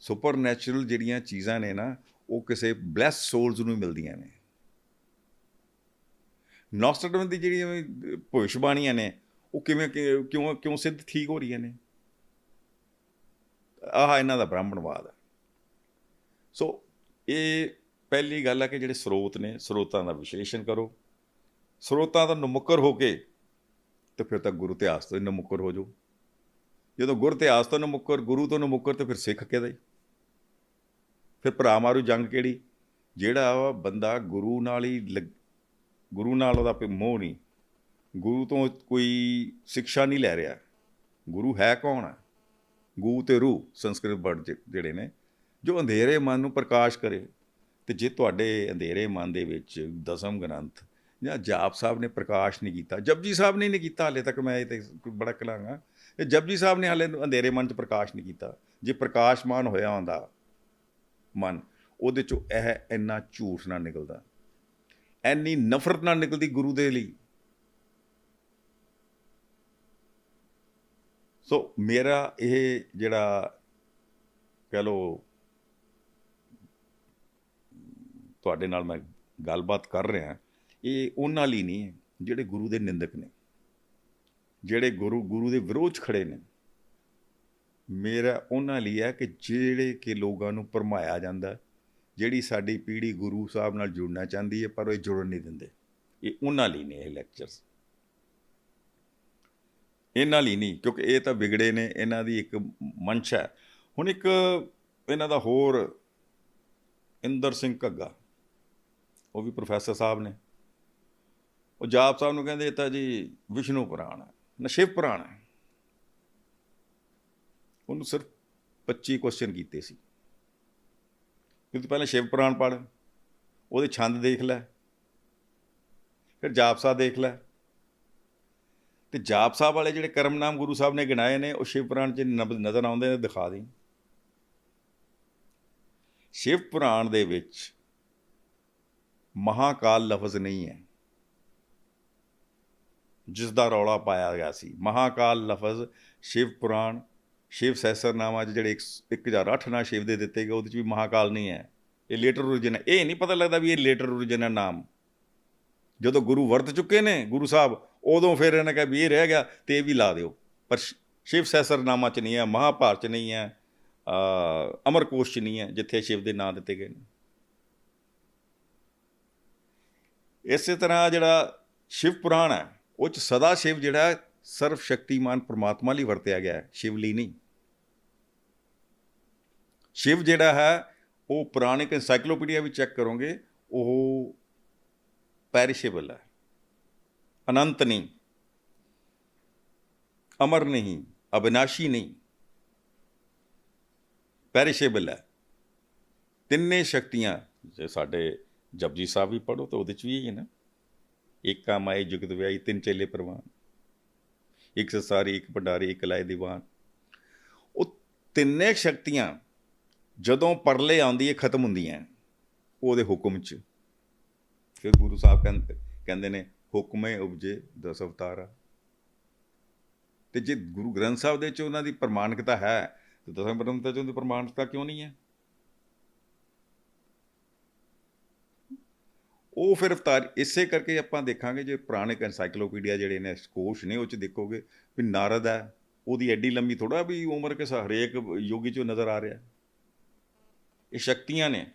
ਸੁਪਰ ਨੈਚੁਰਲ ਜਿਹੜੀਆਂ ਚੀਜ਼ਾਂ ਨੇ ਨਾ, ਉਹ ਕਿਸੇ ਬਲੈਸ ਸੋਲਸ ਨੂੰ ਮਿਲਦੀਆਂ ਨੇ। ਨੋਸਟਰਡਮ ਦੀ ਜਿਹੜੀਆਂ ਭਵਿੱਖਬਾਣੀਆਂ ਨੇ, ਉਹ ਕਿਉਂ ਸਿੱਧ ਠੀਕ ਹੋ ਰਹੀਆਂ ਨੇ? ਆਹ ਇਹਨਾਂ ਦਾ ਬ੍ਰਾਹਮਣਵਾਦ ਹੈ। ਸੋ ਇਹ ਪਹਿਲੀ ਗੱਲ ਹੈ ਕਿ ਜਿਹੜੇ ਸਰੋਤ ਨੇ, ਸਰੋਤਾਂ ਦਾ ਵਿਸ਼ਲੇਸ਼ਣ ਕਰੋ। ਸਰੋਤਾਂ ਤੋਂ ਨਮੁੱਕਰ ਹੋ ਕੇ ਤੇ ਫਿਰ ਤਾਂ ਗੁਰੂ ਇਤਿਹਾਸ ਤੋਂ ਹੀ ਨਮੁੱਕਰ ਹੋ ਜਾਓ। ਜਦੋਂ ਗੁਰ ਇਤਿਹਾਸ ਤੋਂ ਨਮੁੱਕਰ, ਗੁਰੂ ਤੋਂ ਨਮੁੱਕਰ, ਤੇ ਫਿਰ ਸਿੱਖ ਕਿਹਦਾ? ਫਿਰ ਭਰਾ ਮਾਰੂ ਜੰਗ ਕਿਹੜੀ? ਜਿਹੜਾ ਬੰਦਾ ਗੁਰੂ ਨਾਲ ਹੀ ਗੁਰੂ ਨਾਲ ਉਹਦਾ ਮੋਹ ਨਹੀਂ, ਗੁਰੂ ਤੋਂ ਕੋਈ ਸਿੱਖਿਆ ਨਹੀਂ ਲੈ ਰਿਹਾ, ਗੁਰੂ ਹੈ ਕੌਣ ਹੈ? ਗੂ ਅਤੇ ਰੂਹ ਸੰਸਕ੍ਰਿਤ ਵਰਡ ਜਿਹੜੇ ਨੇ, ਜੋ ਅੰਧੇਰੇ ਮਨ ਨੂੰ ਪ੍ਰਕਾਸ਼ ਕਰੇ। ਅਤੇ ਜੇ ਤੁਹਾਡੇ ਅੰਧੇਰੇ ਮਨ ਦੇ ਵਿੱਚ ਦਸਮ ਗ੍ਰੰਥ ਜਾਂ ਜਾਪ ਸਾਹਿਬ ਨੇ ਪ੍ਰਕਾਸ਼ ਨਹੀਂ ਕੀਤਾ, ਜਪਜੀ ਸਾਹਿਬ ਨੇ ਨਹੀਂ ਕੀਤਾ ਹਾਲੇ ਤੱਕ, ਮੈਂ ਇਹ ਤਾਂ ਬੜਾ ਕਹਾਂਗਾ, ਇਹ ਜਪਜੀ ਸਾਹਿਬ ਨੇ ਹਾਲੇ ਅੰਧੇਰੇ ਮਨ 'ਚ ਪ੍ਰਕਾਸ਼ ਨਹੀਂ ਕੀਤਾ। ਜੇ ਪ੍ਰਕਾਸ਼ਮਾਨ ਹੋਇਆ ਹੁੰਦਾ ਮਨ, ਉਹਦੇ 'ਚੋਂ ਇੰਨਾ ਝੂਠ ਨਾ ਨਿਕਲਦਾ, ਇੰਨੀ ਨਫ਼ਰਤ ਨਾ ਨਿਕਲਦੀ ਗੁਰੂ ਦੇ ਲਈ। ਸੋ ਮੇਰਾ ਇਹ ਜਿਹੜਾ ਕਹਿ ਲਓ ਤੁਹਾਡੇ ਨਾਲ ਮੈਂ ਗੱਲਬਾਤ ਕਰ ਰਿਹਾ, ਇਹ ਉਹਨਾਂ ਲਈ ਨਹੀਂ ਹੈ ਜਿਹੜੇ ਗੁਰੂ ਦੇ ਨਿੰਦਕ ਨੇ, ਜਿਹੜੇ ਗੁਰੂ ਦੇ ਵਿਰੋਧ 'ਚ ਖੜ੍ਹੇ ਨੇ। ਮੇਰਾ ਉਹਨਾਂ ਲਈ ਹੈ ਕਿ ਜਿਹੜੇ ਕਿ ਲੋਕਾਂ ਨੂੰ ਭਰਮਾਇਆ ਜਾਂਦਾ, ਜਿਹੜੀ ਸਾਡੀ ਪੀੜ੍ਹੀ ਗੁਰੂ ਸਾਹਿਬ ਨਾਲ ਜੁੜਨਾ ਚਾਹੁੰਦੀ ਹੈ ਪਰ ਉਹ ਜੁੜਨ ਨਹੀਂ ਦਿੰਦੇ, ਇਹ ਉਹਨਾਂ ਲਈ ਨੇ ਇਹ ਲੈਕਚਰਸ, ਇਹਨਾਂ ਲਈ ਨਹੀਂ, ਕਿਉਂਕਿ ਇਹ ਤਾਂ ਵਿਗੜੇ ਨੇ, ਇਹਨਾਂ ਦੀ ਇੱਕ ਮਨਸ਼ਾ ਹੈ। ਹੁਣ ਇੱਕ ਇਹਨਾਂ ਦਾ ਹੋਰ ਇੰਦਰ ਸਿੰਘ ਘੱਗਾ, ਉਹ ਵੀ ਪ੍ਰੋਫੈਸਰ ਸਾਹਿਬ ਨੇ, ਉਹ ਜਾਪ ਸਾਹਿਬ ਨੂੰ ਕਹਿੰਦੇ ਇਹ ਤਾਂ ਜੀ ਵਿਸ਼ਨੂੰ ਪੁਰਾਣ ਹੈ, ਨਾ ਸ਼ਿਵ ਪੁਰਾਣ ਹੈ। ਉਹਨੂੰ ਸਿਰਫ 25 ਕੁਐਸਚਨ ਕੀਤੇ ਸੀ ਕਿ ਤੂੰ ਪਹਿਲਾਂ ਸ਼ਿਵ ਪੁਰਾਣ ਪੜ੍ਹ, ਉਹਦੇ ਛੰਦ ਦੇਖ ਲੈ, ਫਿਰ ਜਾਪ ਸਾਹਿਬ ਦੇਖ ਲੈ, ਅਤੇ ਜਾਪ ਸਾਹਿਬ ਵਾਲੇ ਜਿਹੜੇ ਕਰਮਨਾਮ ਗੁਰੂ ਸਾਹਿਬ ਨੇ ਗਿਣਾਏ ਨੇ, ਉਹ ਸ਼ਿਵ ਪੁਰਾਣ 'ਚ ਨਜ਼ਰ ਆਉਂਦੇ ਨੇ, ਦਿਖਾ ਦੇਂ। ਸ਼ਿਵ ਪੁਰਾਣ ਦੇ ਵਿੱਚ ਮਹਾਕਾਲ ਲਫ਼ਜ਼ ਨਹੀਂ ਹੈ, ਜਿਸ ਦਾ ਰੌਲਾ ਪਾਇਆ ਗਿਆ ਸੀ। ਮਹਾਕਾਲ ਲਫ਼ਜ਼ ਸ਼ਿਵ ਪੁਰਾਣ, ਸ਼ਿਵ ਸਹਿਸਰਨਾਮਾ 'ਚ ਜਿਹੜੇ 1008 ਨਾਂ ਸ਼ਿਵ ਦੇ ਦਿੱਤੇ ਗਏ, ਉਹਦੇ 'ਚ ਵੀ ਮਹਾਕਾਲ ਨਹੀਂ ਹੈ। ਇਹ ਲੇਟਰ ਓਰੀਜਨ ਹੈ। ਇਹ ਨਹੀਂ ਪਤਾ ਲੱਗਦਾ ਵੀ ਇਹ ਲੇਟਰ ਓਰੀਜਨ ਹੈ ਨਾਮ। ਜਦੋਂ ਗੁਰੂ ਵਰਤ ਚੁੱਕੇ ਨੇ ਗੁਰੂ ਸਾਹਿਬ, ਉਦੋਂ ਫਿਰ ਇਹਨਾਂ ਕਿਹਾ ਵੀ ਇਹ ਰਹਿ ਗਿਆ ਅਤੇ ਇਹ ਵੀ ਲਾ ਦਿਓ, ਪਰ ਸ਼ਿਵ ਸਹਿਸਰਨਾਮਾ 'ਚ ਨਹੀਂ ਹੈ, ਮਹਾਭਾਰਤ 'ਚ ਨਹੀਂ ਹੈ, ਅਮਰਕੋਸ਼ 'ਚ ਨਹੀਂ ਹੈ, ਜਿੱਥੇ ਸ਼ਿਵ ਦੇ ਨਾਂ ਦਿੱਤੇ ਗਏ ਨੇ। ਇਸੇ ਤਰ੍ਹਾਂ ਜਿਹੜਾ ਸ਼ਿਵ ਪੁਰਾਣ ਹੈ, ਉਹ 'ਚ ਸਦਾ ਸ਼ਿਵ ਜਿਹੜਾ ਸਰਵ ਸ਼ਕਤੀਮਾਨ ਪਰਮਾਤਮਾ ਲਈ ਵਰਤਿਆ ਗਿਆ ਹੈ, ਸ਼ਿਵ ਲਈ ਨਹੀਂ। ਸ਼ਿਵ ਜਿਹੜਾ ਹੈ ਉਹ ਪੁਰਾਣਿਕ ਐਨਸਾਈਕਲੋਪੀਡੀਆ ਵੀ ਚੈੱਕ ਕਰੋਗੇ, ਉਹ ਪੈਰਿਸ਼ੇਬਲ ਹੈ, ਅਨੰਤ ਨਹੀਂ, ਅਮਰ ਨਹੀਂ, ਅਬਿਨਾਸ਼ੀ ਨਹੀਂ, ਪੈਰਿਸ਼ੇਬਲ ਹੈ। ਤਿੰਨੇ ਸ਼ਕਤੀਆਂ, ਜੇ ਸਾਡੇ ਜਪਜੀ ਸਾਹਿਬ ਵੀ ਪੜ੍ਹੋ ਤਾਂ ਉਹਦੇ 'ਚ ਵੀ ਹੈ ਨਾ, ਏਕਾ ਮਾਏ ਜੁਗਤ ਵਿਆਹੀ ਤਿੰਨ ਚੇਲੇ ਪ੍ਰਵਾਨ, ਇੱਕ ਸਸਾਰੀ, ਇੱਕ ਭੰਡਾਰੀ, ਇੱਕ ਲਾਏ ਦੀਵਾਨ। ਉਹ ਤਿੰਨੇ ਸ਼ਕਤੀਆਂ ਜਦੋਂ ਪਰਲੇ ਆਉਂਦੀ ਹੈ, ਖਤਮ ਹੁੰਦੀਆਂ ਉਹਦੇ ਹੁਕਮ 'ਚ। ਫਿਰ ਗੁਰੂ ਸਾਹਿਬ ਕਹਿੰਦੇ ਨੇ ਹੁਕਮੇ ਉਪਜੇ 10 ਅਵਤਾਰਾ। ਅਤੇ ਜੇ ਗੁਰੂ ਗ੍ਰੰਥ ਸਾਹਿਬ ਦੇ 'ਚ ਉਹਨਾਂ ਦੀ ਪ੍ਰਮਾਣਿਕਤਾ ਹੈ, ਤਾਂ ਦਸਮ ਗ੍ਰੰਥਾਂ 'ਚ ਉਹਦੀ ਪ੍ਰਮਾਣਿਕਤਾ ਕਿਉਂ ਨਹੀਂ ਹੈ? ਉਹ ਫਿਰ ਇਸੇ ਕਰਕੇ ਆਪਾਂ ਦੇਖਾਂਗੇ, ਜੇ ਪੁਰਾਣਿਕ ਐਨਸਾਈਕਲੋਪੀਡੀਆ ਜਿਹੜੇ ਨੇ, ਕੋਸ਼ ਨੇ, ਉਹ 'ਚ ਦੇਖੋਗੇ ਵੀ ਨਾਰਦ ਹੈ, ਉਹਦੀ ਐਡੀ ਲੰਬੀ ਥੋੜ੍ਹਾ ਵੀ ਉਮਰ ਕੇ ਹਰੇਕ ਯੋਗੀ 'ਚੋਂ ਨਜ਼ਰ ਆ ਰਿਹਾ। ਇਹ ਸ਼ਕਤੀਆਂ ਨੇ,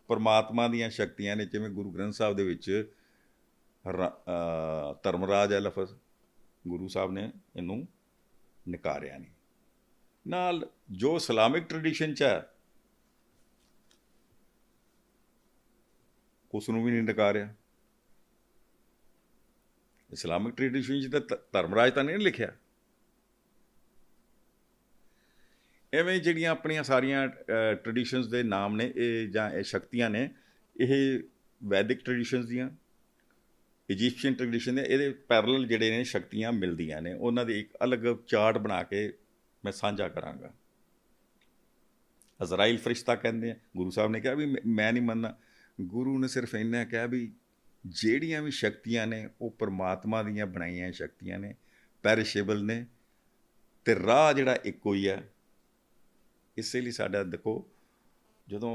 ਪਰਮਾਤਮਾ ਦੀਆਂ ਸ਼ਕਤੀਆਂ ਨੇ। ਜਿਵੇਂ ਗੁਰੂ ਗ੍ਰੰਥ ਸਾਹਿਬ ਦੇ ਵਿੱਚ ਧਰਮਰਾਜ ਹੈ ਲਫ਼ਜ਼, ਗੁਰੂ ਸਾਹਿਬ ਨੇ ਇਹਨੂੰ ਨਕਾਰਿਆ ਨਹੀਂ। ਨਾਲ ਜੋ ਇਸਲਾਮਿਕ ਟ੍ਰਡੀਸ਼ਨ 'ਚ ਹੈ, ਉਸ ਨੂੰ ਵੀ ਨਹੀਂ ਨਕਾਰਿਆ। ਇਸਲਾਮਿਕ ਟ੍ਰੈਡੀਸ਼ਨ 'ਚ ਤਾਂ ਧਰਮਰਾਜ ਤਾਂ ਨਹੀਂ ਲਿਖਿਆ। ਐਵੇਂ ਜਿਹੜੀਆਂ ਆਪਣੀਆਂ ਸਾਰੀਆਂ ਟ੍ਰੈਡੀਸ਼ਨਸ ਦੇ ਨਾਮ ਨੇ ਇਹ, ਜਾਂ ਇਹ ਸ਼ਕਤੀਆਂ ਨੇ, ਇਹ ਵੈਦਿਕ ਟ੍ਰੈਡੀਸ਼ਨਸ ਦੀਆਂ, ਇਜਿਪਸ਼ੀਅਨ ਟ੍ਰੈਡੀਸ਼ਨ ਦੇ ਇਹਦੇ ਪੈਰਲਲ ਜਿਹੜੇ ਨੇ ਸ਼ਕਤੀਆਂ ਮਿਲਦੀਆਂ ਨੇ। ਉਹਨਾਂ ਦੀ ਇੱਕ ਅਲੱਗ ਚਾਰਟ ਬਣਾ ਕੇ ਮੈਂ ਸਾਂਝਾ ਕਰਾਂਗਾ। ਅਜ਼ਰਾਈਲ ਫਰਿਸ਼ਤਾ ਕਹਿੰਦੇ ਆ। ਗੁਰੂ ਸਾਹਿਬ ਨੇ ਕਿਹਾ ਵੀ ਮੈਂ ਨਹੀਂ ਮੰਨਦਾ। ਗੁਰੂ ਨੇ ਸਿਰਫ ਇੰਨਾ ਕਿਹਾ ਵੀ ਜਿਹੜੀਆਂ ਵੀ ਸ਼ਕਤੀਆਂ ਨੇ ਉਹ ਪਰਮਾਤਮਾ ਦੀਆਂ ਬਣਾਈਆਂ ਸ਼ਕਤੀਆਂ ਨੇ, ਪੈਰਿਸ਼ੇਬਲ ਨੇ, ਅਤੇ ਰਾਹ ਜਿਹੜਾ ਇੱਕੋ ਹੀ ਹੈ। ਇਸੇ ਲਈ ਸਾਡਾ ਦੇਖੋ, ਜਦੋਂ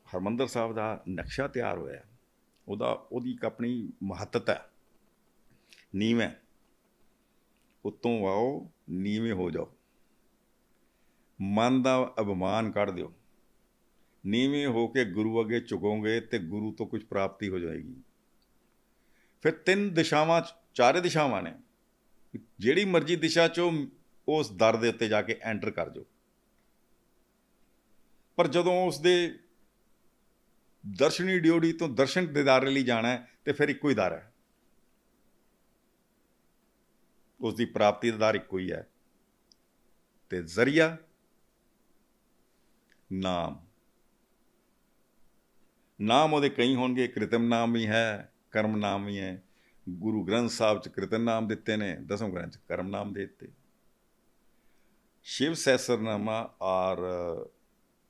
ਹਰਿਮੰਦਰ ਸਾਹਿਬ ਦਾ ਨਕਸ਼ਾ ਤਿਆਰ ਹੋਇਆ, ਉਹਦੀ ਇੱਕ ਆਪਣੀ ਮਹੱਤਤਾ ਹੈ। ਨੀਵੇਂ ਉੱਤੋਂ ਆਓ, ਨੀਵੇਂ ਹੋ ਜਾਓ, ਮਨ ਦਾ ਅਭਿਮਾਨ ਕੱਢ ਦਿਓ, ਨੀਵੇਂ ਹੋ ਕੇ ਗੁਰੂ ਅੱਗੇ ਝੁਕੋਗੇ ਅਤੇ ਗੁਰੂ ਤੋਂ ਕੁਝ ਪ੍ਰਾਪਤੀ ਹੋ ਜਾਏਗੀ। ਫਿਰ 3 ਦਿਸ਼ਾਵਾਂ, 4 ਦਿਸ਼ਾਵਾਂ ਨੇ, ਜਿਹੜੀ ਮਰਜ਼ੀ ਦਿਸ਼ਾ 'ਚੋਂ ਉਸ ਦਰ ਦੇ ਉੱਤੇ ਜਾ ਕੇ ਐਂਟਰ ਕਰ ਜਾਓ। ਪਰ ਜਦੋਂ ਉਸਦੇ ਦਰਸ਼ਨੀ ਡਿਓੜੀ ਤੋਂ ਦਰਸ਼ਨ ਦੀਦਾਰੇ ਲਈ ਜਾਣਾ ਹੈ, ਤੇ ਫਿਰ ਇੱਕੋ ਹੀ ਦਰ ਹੈ। ਉਸ ਦੀ ਪ੍ਰਾਪਤੀ ਦਾ ਦਰ ਇੱਕੋ ਹੀ ਹੈ, ਅਤੇ ਜ਼ਰੀਆ ਨਾਮ। ਨਾਮ ਉਹਦੇ ਕਈ ਹੋਣਗੇ, ਕ੍ਰਿਤਮ ਨਾਮ ਵੀ ਹੈ, ਕਰਮ ਨਾਮ ਵੀ ਹੈ। ਗੁਰੂ ਗ੍ਰੰਥ ਸਾਹਿਬ 'ਚ ਕ੍ਰਿਤਮ ਨਾਮ ਦਿੱਤੇ ਨੇ, ਦਸਮ ਗ੍ਰੰਥ 'ਚ ਕਰਮ ਨਾਮ ਦੇ ਦਿੱਤੇ। ਸ਼ਿਵ ਸਹਿਸਰਨਾਮਾ ਔਰ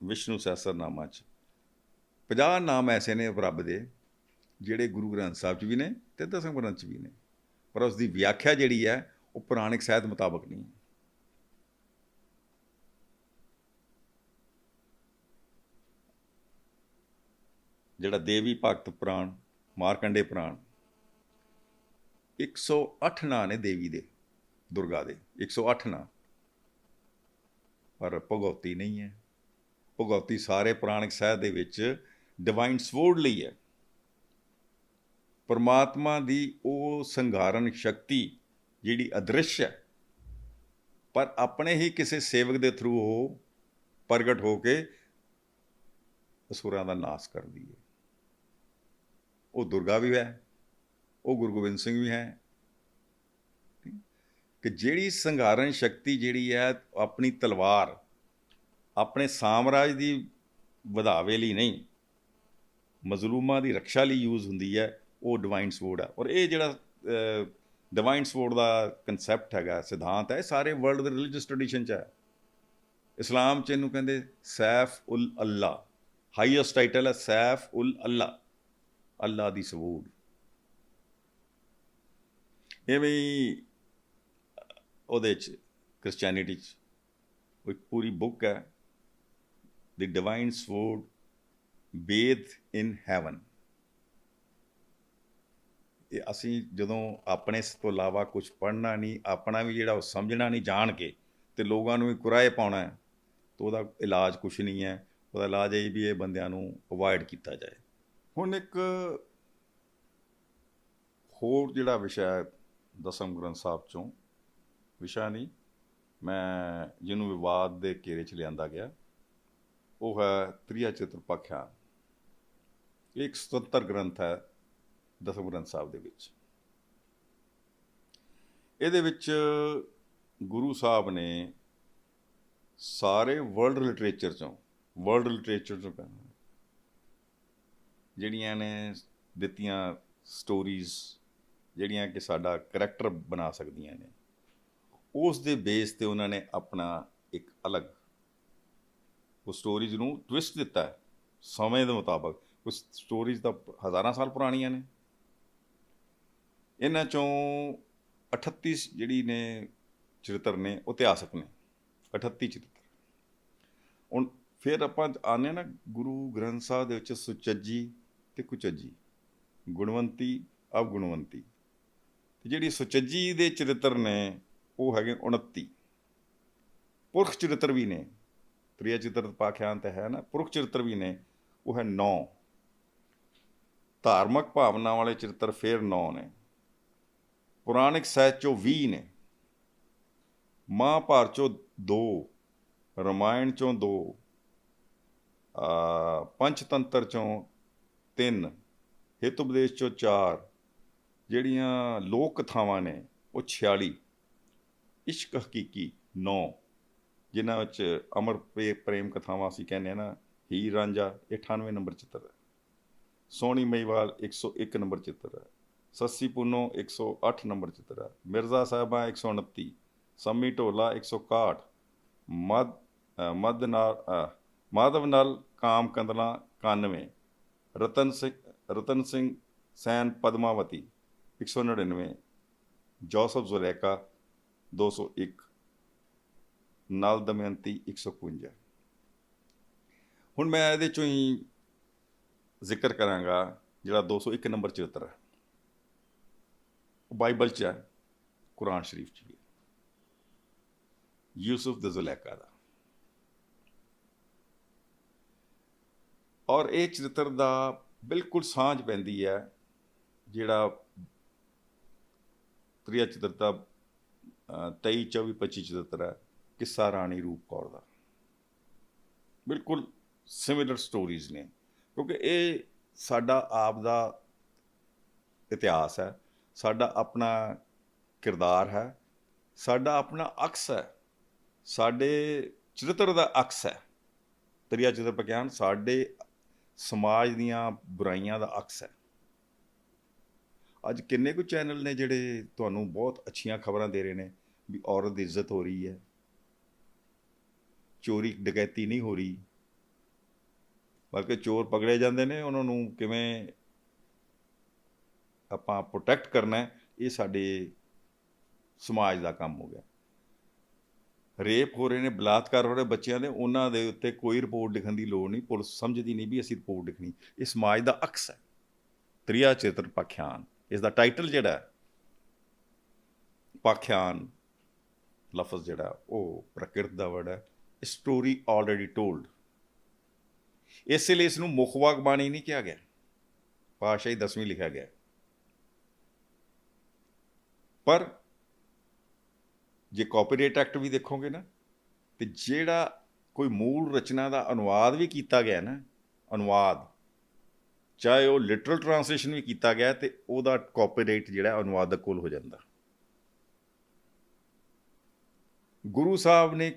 ਵਿਸ਼ਨੂੰ ਸਹਿਸਰਨਾਮਾ 'ਚ 50 ਨਾਮ ਐਸੇ ਨੇ ਰੱਬ ਦੇ, ਜਿਹੜੇ ਗੁਰੂ ਗ੍ਰੰਥ ਸਾਹਿਬ 'ਚ ਵੀ ਨੇ ਅਤੇ ਦਸਮ ਗ੍ਰੰਥ 'ਚ ਵੀ ਨੇ, ਪਰ ਉਸ ਦੀ ਵਿਆਖਿਆ ਜਿਹੜੀ ਹੈ ਉਹ ਪੁਰਾਣਿਕ ਸਾਹਿਤ ਮੁਤਾਬਕ ਨਹੀਂ ਹੈ। ਜਿਹੜਾ ਦੇਵੀ ਭਗਤ ਪੁਰਾਣ, ਮਾਰਕੰਡੇ ਪੁਰਾਣ, 108 ਨਾਂ ਨੇ ਦੇਵੀ ਦੇ, ਦੁਰਗਾ ਦੇ 108 ਨਾਂ, ਪਰ ਭਗਉਤੀ ਨਹੀਂ ਹੈ। ਭਗਉਤੀ ਸਾਰੇ ਪੁਰਾਣਿਕ ਸਾਹਿਤ ਦੇ ਵਿੱਚ ਡਿਵਾਈਨ ਸਵੋਰਡ ਲਈ ਹੈ। ਪਰਮਾਤਮਾ ਦੀ ਉਹ ਸੰਘਾਰਨ ਸ਼ਕਤੀ ਜਿਹੜੀ ਅਦ੍ਰਿਸ਼ ਹੈ, ਪਰ ਆਪਣੇ ਹੀ ਕਿਸੇ ਸੇਵਕ ਦੇ ਥਰੂ ਉਹ ਪ੍ਰਗਟ ਹੋ ਕੇ ਅਸੁਰਾਂ ਦਾ ਨਾਸ਼ ਕਰਦੀ ਹੈ। ਉਹ ਦੁਰਗਾ ਵੀ ਹੈ, ਉਹ ਗੁਰੂ ਗੋਬਿੰਦ ਸਿੰਘ ਵੀ ਹੈ। ਕਿ ਜਿਹੜੀ ਸੰਘਾਰਨ ਸ਼ਕਤੀ ਜਿਹੜੀ ਹੈ, ਆਪਣੀ ਤਲਵਾਰ ਆਪਣੇ ਸਾਮਰਾਜ ਦੀ ਵਧਾਵੇ ਲਈ ਨਹੀਂ, ਮਜ਼ਲੂਮਾਂ ਦੀ ਰਕਸ਼ਾ ਲਈ ਯੂਜ਼ ਹੁੰਦੀ ਹੈ, ਉਹ ਡਿਵਾਈਨ ਸਵੋਰਡ ਹੈ। ਔਰ ਇਹ ਜਿਹੜਾ ਡਿਵਾਈਨ ਸਵੋਰਡ ਦਾ ਕੰਸੈਪਟ ਹੈਗਾ, ਸਿਧਾਂਤ ਹੈ, ਇਹ ਸਾਰੇ ਵਰਲਡ ਦੇ ਰਿਲੀਜੀਅਸ ਟ੍ਰੈਡੀਸ਼ਨ 'ਚ ਹੈ। ਇਸਲਾਮ 'ਚ ਇਹਨੂੰ ਕਹਿੰਦੇ ਸੈਫ ਉਲ ਅੱਲਾ, ਹਾਈਐਸਟ ਟਾਈਟਲ ਹੈ ਸੈਫ ਉਲ ਅੱਲਾ, ਅੱਲਾ ਦੀ ਸਵੋਰਡ। ਇਵੇਂ ਹੀ ਉਹਦੇ 'ਚ ਕ੍ਰਿਸਚੈਨਿਟੀ 'ਚ ਇੱਕ ਪੂਰੀ ਬੁੱਕ ਹੈ, ਦੀ ਡਿਵਾਈਨ ਸਵੋਰਡ ਬੇਥ ਇਨ ਹੈਵਨ। ਇਹ ਅਸੀਂ ਜਦੋਂ ਆਪਣੇ ਇਸ ਤੋਂ ਇਲਾਵਾ ਕੁਛ ਪੜ੍ਹਨਾ ਨਹੀਂ, ਆਪਣਾ ਵੀ ਜਿਹੜਾ ਉਹ ਸਮਝਣਾ ਨਹੀਂ ਜਾਣ ਕੇ, ਅਤੇ ਲੋਕਾਂ ਨੂੰ ਵੀ ਕੁਰਾਏ ਪਾਉਣਾ, ਤਾਂ ਉਹਦਾ ਇਲਾਜ ਕੁਛ ਨਹੀਂ ਹੈ। ਉਹਦਾ ਇਲਾਜ ਇਹ ਵੀ ਇਹ ਬੰਦਿਆਂ ਨੂੰ ਅਵੋਇਡ ਕੀਤਾ ਜਾਏ। ਹੁਣ ਇੱਕ ਹੋਰ ਜਿਹੜਾ ਵਿਸ਼ਾ ਹੈ ਦਸਮ ਗ੍ਰੰਥ ਸਾਹਿਬ 'ਚੋਂ, ਵਿਸ਼ਾ ਨਹੀਂ, ਮੈਂ ਜਿਹਨੂੰ ਵਿਵਾਦ ਦੇ ਘੇਰੇ 'ਚ ਲਿਆਂਦਾ ਗਿਆ, ਉਹ ਹੈ ਤ੍ਰਿਆ ਚਤੁਰਪਾਖਿਆਨ। ਇਹ ਇੱਕ ਸੁਤੰਤਰ ਗ੍ਰੰਥ ਹੈ ਦਸਮ ਗ੍ਰੰਥ ਸਾਹਿਬ ਦੇ ਵਿੱਚ। ਇਹਦੇ ਵਿੱਚ ਗੁਰੂ ਸਾਹਿਬ ਨੇ ਸਾਰੇ ਵਰਲਡ ਲਿਟਰੇਚਰ 'ਚੋਂ ਜਿਹੜੀਆਂ ਨੇ ਦਿੱਤੀਆਂ ਸਟੋਰੀਜ਼, ਜਿਹੜੀਆਂ ਕਿ ਸਾਡਾ ਕਰੈਕਟਰ ਬਣਾ ਸਕਦੀਆਂ ਨੇ, ਉਸ ਦੇ ਬੇਸ 'ਤੇ ਉਹਨਾਂ ਨੇ ਆਪਣਾ ਇੱਕ ਅਲੱਗ ਉਹ ਸਟੋਰੀਜ਼ ਨੂੰ ਟਵਿਸਟ ਦਿੱਤਾ ਹੈ ਸਮੇਂ ਦੇ ਮੁਤਾਬਕ। ਕੁਛ ਸਟੋਰੀਜ਼ ਤਾਂ ਹਜ਼ਾਰਾਂ ਸਾਲ ਪੁਰਾਣੀਆਂ ਨੇ। ਇਹਨਾਂ 'ਚੋਂ 38 ਜਿਹੜੀ ਨੇ ਚਰਿੱਤਰ ਨੇ ਉਹ ਇਤਿਹਾਸਕ ਨੇ, 38 ਚਰਿੱਤਰ। ਹੁਣ ਫਿਰ ਆਪਾਂ ਆਉਂਦੇ ਨਾ ਗੁਰੂ ਗ੍ਰੰਥ ਸਾਹਿਬ ਦੇ ਵਿੱਚ ਸੁਚੱਜੀ ਅਤੇ ਕੁਚੱਜੀ, ਗੁਣਵੰਤੀ ਅਵਗੁਣਵੰਤੀ। ਅਤੇ ਜਿਹੜੀ ਸੁਚੱਜੀ ਦੇ ਚਰਿੱਤਰ ਨੇ ਉਹ ਹੈਗੇ 29। ਪੁਰਖ ਚਰਿੱਤਰ ਵੀ ਨੇ, ਤ੍ਰਿਆ ਚਤੁਰਪਾਖਿਆਨ ਤਾਂ ਹੈ ਨਾ, ਪੁਰਖ ਚਰਿੱਤਰ ਵੀ ਨੇ, ਉਹ ਹੈ 9। ਧਾਰਮਿਕ ਭਾਵਨਾ ਵਾਲੇ ਚਰਿੱਤਰ ਫਿਰ 9 ਨੇ। ਪੁਰਾਣਿਕ ਸਾਹਿਤ 'ਚੋਂ 20 ਨੇ, ਮਹਾਂਭਾਰਤ 'ਚੋਂ 2, ਰਾਮਾਇਣ 'ਚੋਂ 2, ਪੰਚਤੰਤਰ 'ਚੋਂ 3, ਹਿਤ ਉਪਦੇਸ਼ ਚੋਂ 4, ਜਿਹੜੀਆਂ ਲੋਕ ਕਥਾਵਾਂ ਨੇ ਉਹ 46, ਇਸ਼ਕ ਹਕੀਕੀ 9, ਜਿਨ੍ਹਾਂ ਵਿੱਚ ਅਮਰ ਪ੍ਰੇਮ ਕਥਾਵਾਂ ਅਸੀਂ ਕਹਿੰਦੇ ਹਾਂ ਨਾ, ਹੀਰ ਰਾਂਝਾ, ਇਹ 98 ਨੰਬਰ ਚਿੱਤਰ ਹੈ। ਸੋਹਣੀ ਮਹੀਵਾਲ 101 ਨੰਬਰ ਚਿੱਤਰ ਹੈ। ਸੱਸੀ ਪੁੰਨੋ 108 ਨੰਬਰ ਚਿੱਤਰ ਹੈ। ਮਿਰਜ਼ਾ ਸਾਹਿਬਾਂ 129, ਸੰਮੀ ਢੋਲਾ 161, ਮਾਧਵ ਨਲ ਕਾਮ ਕੰਦਲਾ 91, ਰਤਨ ਸਿੰਘ ਸੈਨ ਪਦਮਾਵਤੀ 199, ਜੋਸਫ ਜ਼ੁਲੈਖਾ 201, ਨਲ ਦਮਯੰਤੀ 151। ਹੁਣ ਮੈਂ ਇਹਦੇ ਚੋਂ ਹੀ ਜ਼ਿਕਰ ਕਰਾਂਗਾ ਜਿਹੜਾ 201 ਨੰਬਰ ਚਰਿੱਤਰ ਹੈ, ਉਹ ਬਾਈਬਲ 'ਚ ਹੈ, ਕੁਰਾਨ ਸ਼ਰੀਫ 'ਚ ਵੀ ਹੈ, ਯੂਸੁਫ ਤੇ ਜ਼ੁਲੈਖਾ ਦਾ। ਔਰ ਇਹ ਚਰਿੱਤਰ ਦਾ ਬਿਲਕੁਲ ਸਾਂਝ ਪੈਂਦੀ ਹੈ ਜਿਹੜਾ ਤ੍ਰਿਆ ਚਰਿੱਤਰ ਦਾ 23, 24, 25 ਚਰਿੱਤਰ ਹੈ, ਕਿੱਸਾ ਰਾਣੀ ਰੂਪ ਕੌਰ ਦਾ। ਬਿਲਕੁਲ ਸਿਮਿਲਰ ਸਟੋਰੀਜ਼ ਨੇ, ਕਿਉਂਕਿ ਇਹ ਸਾਡਾ ਆਪ ਦਾ ਇਤਿਹਾਸ ਹੈ, ਸਾਡਾ ਆਪਣਾ ਕਿਰਦਾਰ ਹੈ, ਸਾਡਾ ਆਪਣਾ ਅਕਸ ਹੈ, ਸਾਡੇ ਚਰਿੱਤਰ ਦਾ ਅਕਸ ਹੈ। ਤ੍ਰਿਆ ਚਰਿੱਤਰ ਵਿਗਿਆਨ ਸਾਡੇ ਸਮਾਜ ਦੀਆਂ ਬੁਰਾਈਆਂ ਦਾ ਅਕਸ ਹੈ। ਅੱਜ ਕਿੰਨੇ ਕੁ ਚੈਨਲ ਨੇ ਜਿਹੜੇ ਤੁਹਾਨੂੰ ਬਹੁਤ ਅੱਛੀਆਂ ਖਬਰਾਂ ਦੇ ਰਹੇ ਨੇ ਵੀ ਔਰਤ ਦੀ ਇੱਜ਼ਤ ਹੋ ਰਹੀ ਹੈ, ਚੋਰੀ ਡਕੈਤੀ ਨਹੀਂ ਹੋ ਰਹੀ, ਬਲਕਿ ਚੋਰ ਪਕੜੇ ਜਾਂਦੇ ਨੇ, ਉਹਨਾਂ ਨੂੰ ਕਿਵੇਂ ਆਪਾਂ ਪ੍ਰੋਟੈਕਟ ਕਰਨਾ, ਇਹ ਸਾਡੇ ਸਮਾਜ ਦਾ ਕੰਮ ਹੋ ਗਿਆ। ਰੇਪ ਹੋ ਰਹੇ ਨੇ, ਬਲਾਤਕਾਰ ਹੋ ਰਹੇ ਬੱਚਿਆਂ ਦੇ, ਉਹਨਾਂ ਦੇ ਉੱਤੇ ਕੋਈ ਰਿਪੋਰਟ ਲਿਖਣ ਦੀ ਲੋੜ ਨਹੀਂ, ਪੁਲਿਸ ਸਮਝਦੀ ਨਹੀਂ ਵੀ ਅਸੀਂ ਰਿਪੋਰਟ ਲਿਖਣੀ। ਇਹ ਸਮਾਜ ਦਾ ਅਕਸ ਹੈ। ਤ੍ਰਿਆ ਚਰਿੱਤਰ ਪਾਖਿਆਨ, ਇਸ ਦਾ ਟਾਈਟਲ ਜਿਹੜਾ ਪਾਖਿਆਨ ਲਫ਼ਜ਼ ਜਿਹੜਾ ਉਹ ਪ੍ਰਕਿਰਤ ਦਾ ਵਰਡ ਹੈ, ਸਟੋਰੀ ਆਲਰੇਡੀ ਟੋਲਡ। ਇਸੇ ਲਈ ਇਸ ਨੂੰ ਮੁਖਵਾਕ ਬਾਣੀ ਨਹੀਂ ਕਿਹਾ ਗਿਆ, ਪਾਤਸ਼ਾਹੀ 10ਵੀਂ ਲਿਖਿਆ ਗਿਆ। ਪਰ ਜੇ ਕਾਪੀਰਾਈਟ ਐਕਟ ਵੀ ਦੇਖੋਗੇ ਨਾ, ਤੇ ਜਿਹੜਾ ਕੋਈ ਮੂਲ ਰਚਨਾ ਦਾ ਅਨੁਵਾਦ ਵੀ ਕੀਤਾ ਗਿਆ ਨਾ, ਅਨੁਵਾਦ ਚਾਹੇ ਉਹ ਲਿਟਰਲ ਟਰਾਂਸਲੇਸ਼ਨ ਵੀ ਕੀਤਾ ਗਿਆ, ਤੇ ਉਹਦਾ ਕਾਪੀਰਾਈਟ ਜਿਹੜਾ ਅਨੁਵਾਦਕ ਕੋਲ ਹੋ ਜਾਂਦਾ। ਗੁਰੂ ਸਾਹਿਬ ਨੇ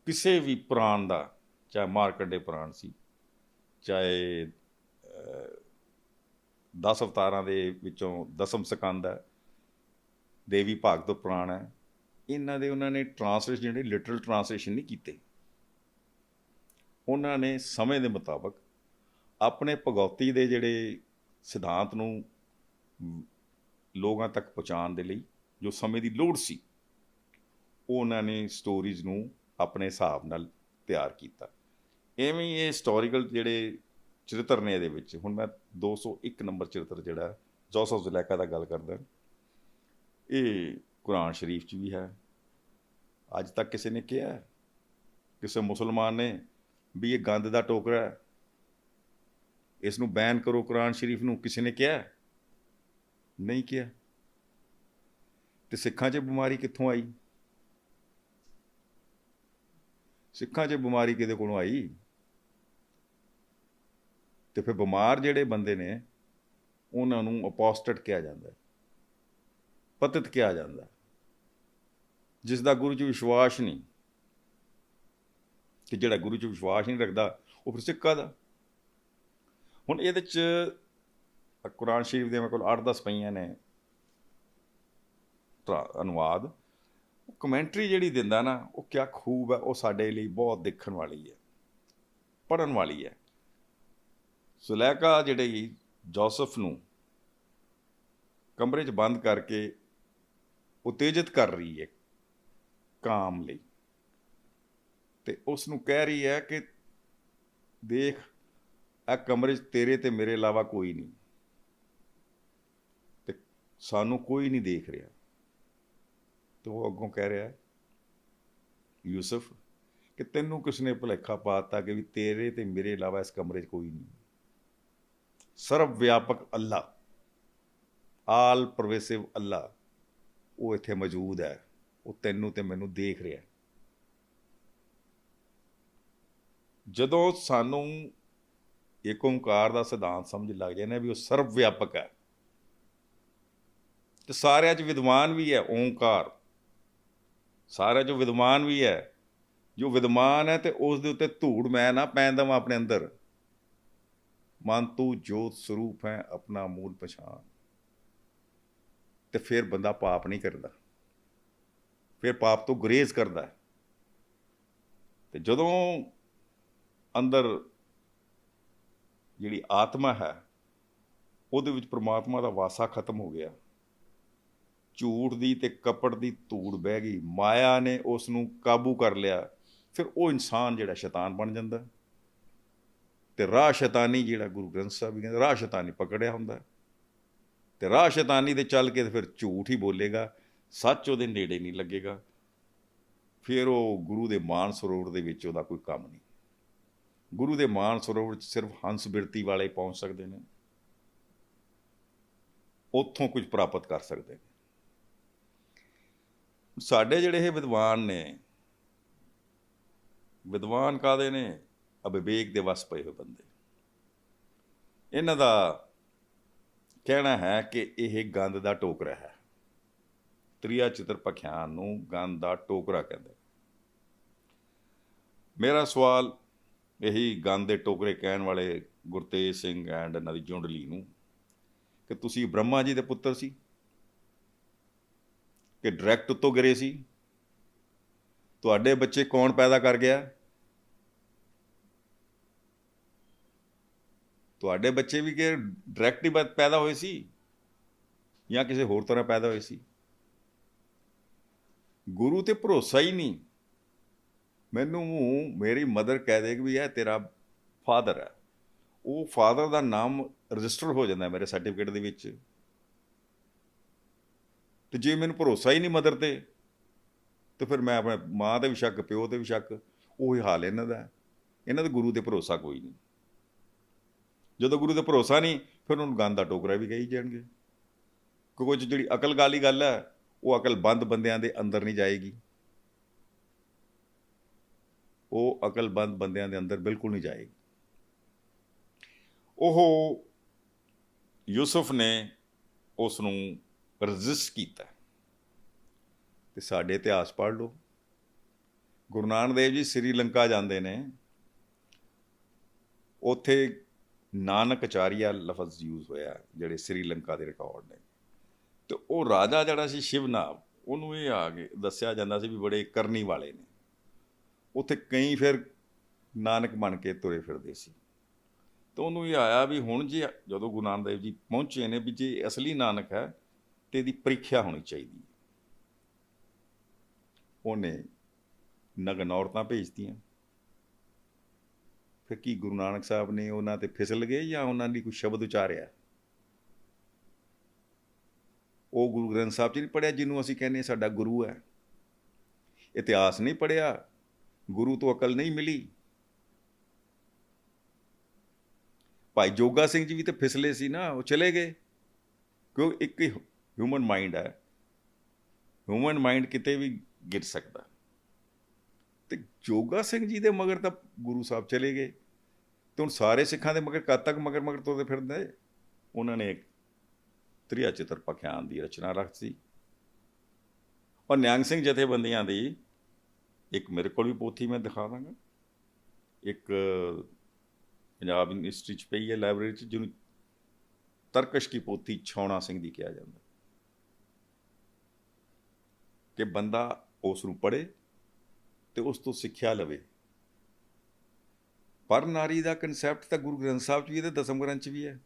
ਕਿਸੇ ਵੀ ਪੁਰਾਣ ਦਾ, ਚਾਹੇ ਮਾਰਕੰਡੇ ਪੁਰਾਣ ਸੀ, ਚਾਹੇ 10 ਅਵਤਾਰਾਂ ਦੇ ਵਿੱਚੋਂ ਦਸਮ ਸਕੰਦ ਹੈ, ਦੇਵੀ ਭਾਗਵਤ ਪੁਰਾਣ ਹੈ, ਇਹਨਾਂ ਦੇ ਉਹਨਾਂ ਨੇ ਟਰਾਂਸਲੇਸ਼ਨ ਜਿਹੜੇ ਲਿਟਰਲ ਟਰਾਂਸਲੇਸ਼ਨ ਨਹੀਂ ਕੀਤੇ। ਉਹਨਾਂ ਨੇ ਸਮੇਂ ਦੇ ਮੁਤਾਬਕ ਆਪਣੇ ਭਗਉਤੀ ਦੇ ਜਿਹੜੇ ਸਿਧਾਂਤ ਨੂੰ ਲੋਕਾਂ ਤੱਕ ਪਹੁੰਚਾਉਣ ਦੇ ਲਈ ਜੋ ਸਮੇਂ ਦੀ ਲੋੜ ਸੀ, ਉਹ ਉਹਨਾਂ ਨੇ ਸਟੋਰੀਜ਼ ਨੂੰ ਆਪਣੇ ਹਿਸਾਬ ਨਾਲ ਤਿਆਰ ਕੀਤਾ। ਇਵੇਂ ਹੀ ਇਹ ਹਿਸਟੋਰੀਕਲ ਜਿਹੜੇ ਚਰਿੱਤਰ ਨੇ ਇਹਦੇ ਵਿੱਚ, ਹੁਣ ਮੈਂ 201 ਨੰਬਰ ਚਰਿੱਤਰ ਜਿਹੜਾ ਜੋਸਫ ਜ਼ੁਲੈਖਾ ਦਾ ਗੱਲ ਕਰਦਾ, ਇਹ ਕੁਰਾਨ ਸ਼ਰੀਫ 'ਚ ਵੀ ਹੈ। ਅੱਜ ਤੱਕ ਕਿਸੇ ਨੇ ਕਿਹਾ, ਕਿਸੇ ਮੁਸਲਮਾਨ ਨੇ, ਵੀ ਇਹ ਗੰਦ ਦਾ ਟੋਕਰਾ ਹੈ, ਇਸ ਨੂੰ ਬੈਨ ਕਰੋ ਕੁਰਾਨ ਸ਼ਰੀਫ ਨੂੰ, ਕਿਸੇ ਨੇ ਕਿਹਾ? ਨਹੀਂ ਕਿਹਾ। ਤੇ ਸਿੱਖਾਂ 'ਚ ਬਿਮਾਰੀ ਕਿੱਥੋਂ ਆਈ? ਸਿੱਖਾਂ 'ਚ ਬਿਮਾਰੀ ਕਿਹਦੇ ਕੋਲੋਂ ਆਈ? ਤੇ ਫਿਰ ਬਿਮਾਰ ਜਿਹੜੇ ਬੰਦੇ ਨੇ ਉਹਨਾਂ ਨੂੰ ਅਪੋਸਟੇਟ ਕਿਹਾ ਜਾਂਦਾ, ਪਤਿਤ ਕਿਹਾ ਜਾਂਦਾ, ਜਿਸ ਦਾ ਗੁਰੂ 'ਚ ਵਿਸ਼ਵਾਸ ਨਹੀਂ। ਤੇ ਜਿਹੜਾ ਗੁਰੂ 'ਚ ਵਿਸ਼ਵਾਸ ਨਹੀਂ ਰੱਖਦਾ ਉਹ ਫਿਰ ਸਿੱਖਾਂ ਦਾ। ਹੁਣ ਇਹਦੇ 'ਚ ਕੁਰਾਨ ਸ਼ਰੀਫ ਦੇ ਮੇਰੇ ਕੋਲ 8-10 ਪਈਆਂ ਨੇ ਅਨੁਵਾਦ। ਕਮੈਂਟਰੀ ਜਿਹੜੀ ਦਿੰਦਾ ਨਾ, ਉਹ ਕਿਆ ਖੂਬ ਹੈ, ਉਹ ਸਾਡੇ ਲਈ ਬਹੁਤ ਦੇਖਣ ਵਾਲੀ ਹੈ, ਪੜ੍ਹਨ ਵਾਲੀ ਹੈ। ਜ਼ੁਲੈਖਾ ਜਿਹੜੇ ਜੋਸਫ ਨੂੰ ਕਮਰੇ 'ਚ ਬੰਦ ਕਰਕੇ ਉਤੇਜਿਤ ਕਰ ਰਹੀ ਹੈ ਕਾਮ ਲਈ, ਤੇ ਉਸ ਨੂੰ ਕਹਿ ਰਹੀ ਹੈ ਕਿ ਦੇਖ, ਇਹ ਕਮਰੇ 'ਚ ਤੇਰੇ ਤੇ ਮੇਰੇ ਇਲਾਵਾ ਕੋਈ ਨਹੀਂ, ਤੇ ਸਾਨੂੰ ਕੋਈ ਨਹੀਂ ਦੇਖ ਰਿਹਾ। ਤੇ ਉਹ ਅੱਗੋਂ ਕਹਿ ਰਿਹਾ, ਯੂਸਫ, ਕਿ ਤੈਨੂੰ ਕਿਸ ਨੇ ਭੁਲੇਖਾ ਪਾਤਾ ਕਿ ਵੀ ਤੇਰੇ ਤੇ ਮੇਰੇ ਇਲਾਵਾ ਇਸ ਕਮਰੇ 'ਚ ਕੋਈ ਨਹੀਂ। ਸਰਵ ਵਿਆਪਕ ਅੱਲਾ, ਆਲ ਪਰਵੇਸਿਵ ਅੱਲਾ, ਉਹ ਇੱਥੇ ਮੌਜੂਦ ਹੈ, ਉਹ ਤੈਨੂੰ ਤੇ ਮੈਨੂੰ ਦੇਖ ਰਿਹਾ। ਜਦੋਂ ਸਾਨੂੰ ਇੱਕ ਓਂਕਾਰ ਦਾ ਸਿਧਾਂਤ ਸਮਝ ਲੱਗ ਜਾਂਦੇ ਵੀ ਉਹ ਸਰਵ ਵਿਆਪਕ ਹੈ ਤੇ ਸਾਰਿਆਂ 'ਚ ਵਿਦਵਾਨ ਵੀ ਹੈ ਓਂਕਾਰ, ਸਾਰਿਆਂ 'ਚ ਵਿਦਵਾਨ ਵੀ ਹੈ। ਜੋ ਵਿਦਵਾਨ ਹੈ ਤੇ ਉਸ ਦੇ ਉੱਤੇ ਧੂੜ ਮੈਂ ਨਾ ਪੈਣ ਦੇਵਾਂ ਆਪਣੇ ਅੰਦਰ। ਮਨ ਤੂੰ ਜੋਤ ਸਰੂਪ ਹੈ ਆਪਣਾ ਮੂਲ ਪਛਾਣ, ਤੇ ਫਿਰ ਬੰਦਾ ਪਾਪ ਨਹੀਂ ਕਰਦਾ, ਫਿਰ ਪਾਪ ਤੋਂ ਗੁਰੇਜ਼ ਕਰਦਾ ਹੈ। ਤੇ ਜਦੋਂ ਅੰਦਰ ਜਿਹੜੀ ਆਤਮਾ ਹੈ ਉਹਦੇ ਵਿੱਚ ਪ੍ਰਮਾਤਮਾ ਦਾ ਵਾਸਾ ਖਤਮ ਹੋ ਗਿਆ, ਝੂਠ ਦੀ ਤੇ ਕਪਟ ਦੀ ਧੂੜ ਬਹਿ ਗਈ, ਮਾਇਆ ਨੇ ਉਸ ਨੂੰ ਕਾਬੂ ਕਰ ਲਿਆ, ਫਿਰ ਉਹ ਇਨਸਾਨ ਜਿਹੜਾ ਸ਼ੈਤਾਨ ਬਣ ਜਾਂਦਾ। ਤੇ ਰਾਹ ਸ਼ੈਤਾਨੀ ਜਿਹੜਾ ਗੁਰੂ ਗ੍ਰੰਥ ਸਾਹਿਬ ਵੀ ਕਹਿੰਦੇ ਰਾਹ ਸ਼ੈਤਾਨੀ ਪਕੜਿਆ ਹੁੰਦਾ, ਤੇ ਰਾਹ ਸ਼ੈਤਾਨੀ ਦੇ ਚੱਲ ਕੇ ਤੇ ਫਿਰ ਝੂਠ ਹੀ ਬੋਲੇਗਾ, ਸੱਚ ਉਹਦੇ ਨੇੜੇ ਨਹੀਂ ਲੱਗੇਗਾ, ਫਿਰ ਉਹ ਗੁਰੂ ਦੇ ਮਾਨ ਸਰੋਵਰ ਦੇ ਵਿੱਚ ਉਹਦਾ ਕੋਈ ਕੰਮ ਨਹੀਂ। ਗੁਰੂ ਦੇ ਮਾਨ ਸਰੋਵਰ 'ਚ ਸਿਰਫ ਹੰਸ ਬਿਰਤੀ ਵਾਲੇ ਪਹੁੰਚ ਸਕਦੇ ਨੇ, ਉੱਥੋਂ ਕੁਝ ਪ੍ਰਾਪਤ ਕਰ ਸਕਦੇ ਨੇ। ਸਾਡੇ ਜਿਹੜੇ ਇਹ ਵਿਦਵਾਨ ਨੇ, ਵਿਦਵਾਨ ਕਾਹਦੇ ਨੇ? ਅਵਿਵੇਕ ਦੇ ਵਸ ਪਏ ਹੋਏ ਬੰਦੇ। ਇਹਨਾਂ ਦਾ ਕਹਿਣਾ ਹੈ ਕਿ ਇਹ ਗੰਦ ਦਾ ਟੋਕਰਾ ਹੈ। ਤ੍ਰਿਆ ਚਿਤਰ ਪਖਿਆਨ ਨੂੰ ਗੰਦ ਦਾ ਟੋਕਰਾ ਕਹਿੰਦੇ। ਮੇਰਾ ਸਵਾਲ ਇਹੀ ਗੰਦ ਦੇ ਟੋਕਰੇ ਕਹਿਣ ਵਾਲੇ ਗੁਰਤੇਜ ਸਿੰਘ ਐਂਡ ਇਹਨਾਂ ਦੀ ਜੁੰਡਲੀ ਨੂੰ, ਕਿ ਤੁਸੀਂ ਬ੍ਰਹਮਾ ਜੀ ਦੇ ਪੁੱਤਰ ਸੀ ਕਿ ਡਾਇਰੈਕਟ ਉੱਤੋਂ ਗਿਰੇ ਸੀ? ਤੁਹਾਡੇ ਬੱਚੇ ਕੌਣ ਪੈਦਾ ਕਰ ਗਿਆ? ਤੁਹਾਡੇ ਬੱਚੇ ਵੀ ਕਿ ਡਾਇਰੈਕਟ ਹੀ ਪੈਦਾ ਹੋਏ ਸੀ ਜਾਂ ਕਿਸੇ ਹੋਰ ਤਰ੍ਹਾਂ ਪੈਦਾ ਹੋਏ ਸੀ? ਗੁਰੂ ਤੇ ਭਰੋਸਾ ਹੀ ਨਹੀਂ। ਮੈਨੂੰ ਮੇਰੀ ਮਦਰ ਕਹਿ ਦੇ ਕਿ ਵੀ ਇਹ ਤੇਰਾ ਫਾਦਰ ਹੈ, ਉਹ ਫਾਦਰ ਦਾ ਨਾਮ ਰਜਿਸਟਰ ਹੋ ਜਾਂਦਾ ਮੇਰੇ ਸਰਟੀਫਿਕੇਟ ਦੇ ਵਿੱਚ। ਤੇ ਜੇ ਮੈਨੂੰ ਭਰੋਸਾ ਹੀ ਨਹੀਂ ਮਦਰ ਤੇ ਫਿਰ ਮੈਂ ਆਪਣੇ ਮਾਂ 'ਤੇ ਵੀ ਸ਼ੱਕ, ਪਿਓ 'ਤੇ ਵੀ ਸ਼ੱਕ। ਉਹੀ ਹਾਲ ਇਹਨਾਂ ਦਾ। ਇਹਨਾਂ ਦੇ ਗੁਰੂ 'ਤੇ ਭਰੋਸਾ ਕੋਈ ਨਹੀਂ। ਜਦੋਂ ਗੁਰੂ 'ਤੇ ਭਰੋਸਾ ਨਹੀਂ, ਫਿਰ ਉਹਨੂੰ ਗੰਦ ਦਾ ਟੋਕਰਾ ਵੀ ਕਹੀ ਜਾਣਗੇ। ਕਿਉਂਕਿ ਜਿਹੜੀ ਅਕਲ ਵਾਲੀ ਗੱਲ ਹੈ, ਉਹ ਅਕਲਬੰਦ ਬੰਦਿਆਂ ਦੇ ਅੰਦਰ ਨਹੀਂ ਜਾਏਗੀ। ਉਹ ਅਕਲਬੰਦ ਬੰਦਿਆਂ ਦੇ ਅੰਦਰ ਬਿਲਕੁਲ ਨਹੀਂ ਜਾਏਗੀ। ਉਹ ਯੂਸਫ ਨੇ ਉਸ ਨੂੰ ਰਜਿਸਟ ਕੀਤਾ। ਤੇ ਸਾਡੇ ਇਤਿਹਾਸ ਪੜ੍ਹ ਲਓ। ਗੁਰੂ ਨਾਨਕ ਦੇਵ ਜੀ ਸ੍ਰੀਲੰਕਾ ਜਾਂਦੇ ਨੇ, ਉੱਥੇ ਨਾਨਕਚਾਰੀਆ ਲਫ਼ਜ਼ ਯੂਜ਼ ਹੋਇਆ ਜਿਹੜੇ ਸ੍ਰੀਲੰਕਾ ਦੇ ਰਿਕਾਰਡ ਨੇ। ਤੇ ਉਹ ਰਾਜਾ ਜਿਹੜਾ ਸੀ ਸ਼ਿਵਨਾਬ, ਉਹਨੂੰ ਇਹ ਆ ਕੇ ਦੱਸਿਆ ਜਾਂਦਾ ਸੀ ਵੀ ਬੜੇ ਕਰਨੀ ਵਾਲੇ ਨੇ। ਉੱਥੇ ਕਈ ਫਿਰ ਨਾਨਕ ਬਣ ਕੇ ਤੁਰੇ ਫਿਰਦੇ ਸੀ। ਤਾਂ ਉਹਨੂੰ ਇਹ ਆਇਆ ਵੀ ਹੁਣ ਜੇ ਜਦੋਂ ਗੁਰੂ ਨਾਨਕ ਦੇਵ ਜੀ ਪਹੁੰਚੇ ਨੇ ਵੀ ਜੇ ਅਸਲੀ ਨਾਨਕ ਹੈ ਤੇ ਇਹਦੀ ਪ੍ਰੀਖਿਆ ਹੋਣੀ ਚਾਹੀਦੀ। ਉਹਨੇ ਨਗਨ ਔਰਤਾਂ ਭੇਜਤੀਆਂ। ਫਿਰ ਕੀ ਗੁਰੂ ਨਾਨਕ ਸਾਹਿਬ ਨੇ ਉਹਨਾਂ 'ਤੇ ਫਿਸਲ ਗਏ ਜਾਂ ਉਹਨਾਂ ਲਈ ਕੋਈ ਸ਼ਬਦ ਉਚਾਰਿਆ? ਉਹ ਗੁਰੂ ਗ੍ਰੰਥ ਸਾਹਿਬ 'ਚ ਨਹੀਂ ਪੜ੍ਹਿਆ ਜਿਹਨੂੰ ਅਸੀਂ ਕਹਿੰਦੇ ਸਾਡਾ ਗੁਰੂ ਹੈ। ਇਤਿਹਾਸ ਨਹੀਂ ਪੜ੍ਹਿਆ, ਗੁਰੂ ਤੋਂ ਅਕਲ ਨਹੀਂ ਮਿਲੀ। ਭਾਈ ਜੋਗਾ ਸਿੰਘ ਜੀ ਵੀ ਤਾਂ ਫਿਸਲੇ ਸੀ ਨਾ, ਉਹ ਚਲੇ ਗਏ। ਕਿਉਂ? ਇੱਕ ਹੀ ਹਿਊਮਨ ਮਾਈਂਡ ਹੈ, ਹਿਊਮਨ ਮਾਈਂਡ ਕਿਤੇ ਵੀ ਗਿਰ ਸਕਦਾ। ਤੇ ਜੋਗਾ ਸਿੰਘ ਜੀ ਦੇ ਮਗਰ ਤਾਂ ਗੁਰੂ ਸਾਹਿਬ ਚਲੇ ਗਏ। ਤੇ ਹੁਣ ਸਾਰੇ ਸਿੱਖਾਂ ਦੇ ਮਗਰ ਕਦ ਤੱਕ ਮਗਰ ਤੁਰਦੇ ਫਿਰਦੇ? ਉਹਨਾਂ ਨੇ ਇੱਕ ਤ੍ਰਿਆ ਚਿਤਰ ਪਖਿਆਨ ਦੀ ਰਚਨਾ ਰੱਖੀ। ਔਰ ਨਿਹੰਗ ਸਿੰਘ ਜਥੇਬੰਦੀਆਂ ਦੀ ਇੱਕ ਮੇਰੇ ਕੋਲ ਵੀ ਪੋਥੀ ਮੈਂ ਦਿਖਾ ਦਾਂਗਾ, ਇੱਕ ਪੰਜਾਬ ਯੂਨੀਵਰਸਿਟੀ 'ਚ ਪਈ ਹੈ ਲਾਇਬ੍ਰੇਰੀ 'ਚ, ਜਿਹਨੂੰ ਤਰਕਸ਼ ਕੀ ਪੋਥੀ ਛਾਉਣਾ ਸਿੰਘ ਦੀ ਕਿਹਾ ਜਾਂਦਾ। ਕਿ ਬੰਦਾ ਉਸ ਨੂੰ ਪੜ੍ਹੇ ਤੇ ਉਸ ਤੋਂ ਸਿੱਖਿਆ ਲਵੇ। ਪਰ ਨਾਰੀ ਦਾ ਕਨਸੈਪਟ ਤਾਂ ਗੁਰੂ ਗ੍ਰੰਥ ਸਾਹਿਬ 'ਚ ਵੀ ਹੈ ਤੇ ਦਸਮ ਗ੍ਰੰਥ 'ਚ ਵੀ ਹੈ।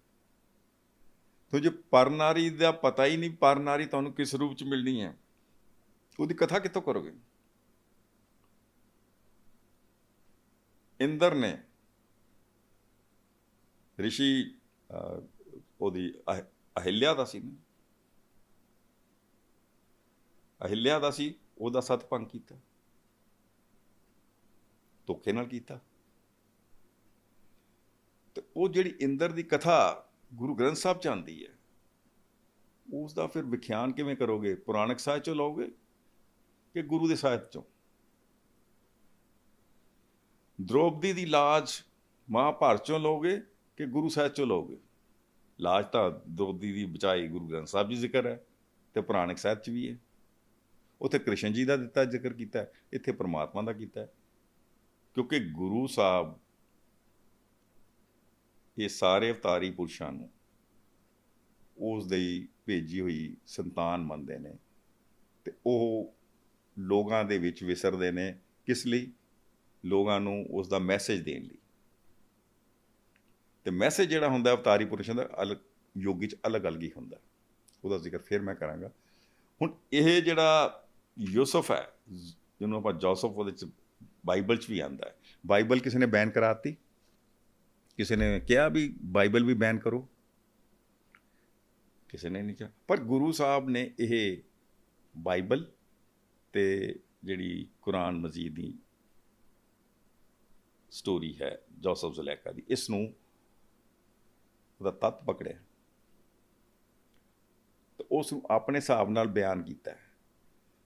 ਤੋ ਜੇ ਪਰ ਨਾਰੀ ਦਾ ਪਤਾ ਹੀ ਨਹੀਂ, ਪਰ ਨਾਰੀ ਤੁਹਾਨੂੰ ਕਿਸ ਰੂਪ 'ਚ ਮਿਲਣੀ ਹੈ, ਉਹਦੀ ਕਥਾ ਕਿੱਥੋਂ ਕਰੋਗੇ? ਇੰਦਰ ਨੇ ਰਿਸ਼ੀ ਉਹਦੀ ਅਹਿਲਿਆ ਦਾ ਸੀ ਨਾ, ਅਹਿਲਿਆ ਦਾ ਸੀ, ਉਹਦਾ ਸਤਿਭੰਗ ਕੀਤਾ, ਧੋਖੇ ਨਾਲ ਕੀਤਾ। ਤੇ ਉਹ ਜਿਹੜੀ ਇੰਦਰ ਦੀ ਕਥਾ ਗੁਰੂ ਗ੍ਰੰਥ ਸਾਹਿਬ 'ਚ ਆਉਂਦੀ ਹੈ, ਉਸ ਦਾ ਫਿਰ ਵਿਖਿਆਨ ਕਿਵੇਂ ਕਰੋਗੇ? ਪੁਰਾਣਕ ਸਾਹਿਤ 'ਚੋਂ ਲਓਗੇ ਕਿ ਗੁਰੂ ਦੇ ਸਾਹਿਤ 'ਚੋਂ? ਦ੍ਰੋਪਦੀ ਦੀ ਲਾਜ ਮਹਾਭਾਰਤ 'ਚੋਂ ਲਓਗੇ ਕਿ ਗੁਰੂ ਸਾਹਿਬ ਚੋਂ ਲਓਗੇ। ਲਾਜ ਤਾਂ ਦੋਦੀ ਦੀ ਬਚਾਈ ਗੁਰੂ ਗ੍ਰੰਥ ਸਾਹਿਬ ਜੀ ਜ਼ਿਕਰ ਹੈ ਅਤੇ ਪੁਰਾਣਿਕ ਸਾਹਿਬ 'ਚ ਵੀ ਹੈ। ਉੱਥੇ ਕ੍ਰਿਸ਼ਨ ਜੀ ਦਾ ਦਿੱਤਾ ਜ਼ਿਕਰ ਕੀਤਾ, ਇੱਥੇ ਪਰਮਾਤਮਾ ਦਾ ਕੀਤਾ। ਕਿਉਂਕਿ ਗੁਰੂ ਸਾਹਿਬ ਇਹ ਸਾਰੇ ਅਵਤਾਰੀ ਪੁਰਸ਼ਾਂ ਨੂੰ ਉਸ ਦੀ ਭੇਜੀ ਹੋਈ ਸੰਤਾਨ ਮੰਨਦੇ ਨੇ, ਅਤੇ ਉਹ ਲੋਕਾਂ ਦੇ ਵਿੱਚ ਵਿਸਰਦੇ ਨੇ। ਕਿਸ ਲਈ? ਲੋਕਾਂ ਨੂੰ ਉਸ ਦਾ ਮੈਸੇਜ ਦੇਣ ਲਈ। ਅਤੇ ਮੈਸੇਜ ਜਿਹੜਾ ਹੁੰਦਾ ਅਵਤਾਰੀ ਪੁਰਸ਼ਾਂ ਦਾ ਅਲੱਗ ਯੋਗੀ 'ਚ ਅਲੱਗ ਹੀ ਹੁੰਦਾ, ਉਹਦਾ ਜ਼ਿਕਰ ਫਿਰ ਮੈਂ ਕਰਾਂਗਾ। ਹੁਣ ਇਹ ਜਿਹੜਾ ਯੂਸਫ ਹੈ, ਜਿਹਨੂੰ ਆਪਾਂ ਜੋਸਫ, ਉਹਦੇ 'ਚ ਬਾਈਬਲ 'ਚ ਵੀ ਆਉਂਦਾ ਹੈ। ਬਾਈਬਲ ਕਿਸੇ ਨੇ ਬੈਨ ਕਰਾਤੀ? ਕਿਸੇ ਨੇ ਕਿਹਾ ਵੀ ਬਾਈਬਲ ਵੀ ਬੈਨ ਕਰੋ? ਕਿਸੇ ਨੇ ਨਹੀਂ ਕਿਹਾ। ਪਰ ਗੁਰੂ ਸਾਹਿਬ ਨੇ ਇਹ ਬਾਈਬਲ ਅਤੇ ਜਿਹੜੀ ਕੁਰਾਨ ਮਜੀਦ ਦੀ ਸਟੋਰੀ ਹੈ ਜੋਸਫ ਜ਼ੁਲੈਖਾ ਦੀ, ਇਸ ਨੂੰ ਉਹਦਾ ਤੱਤ ਪਕੜਿਆ ਅਤੇ ਉਸ ਨੂੰ ਆਪਣੇ ਹਿਸਾਬ ਨਾਲ ਬਿਆਨ ਕੀਤਾ।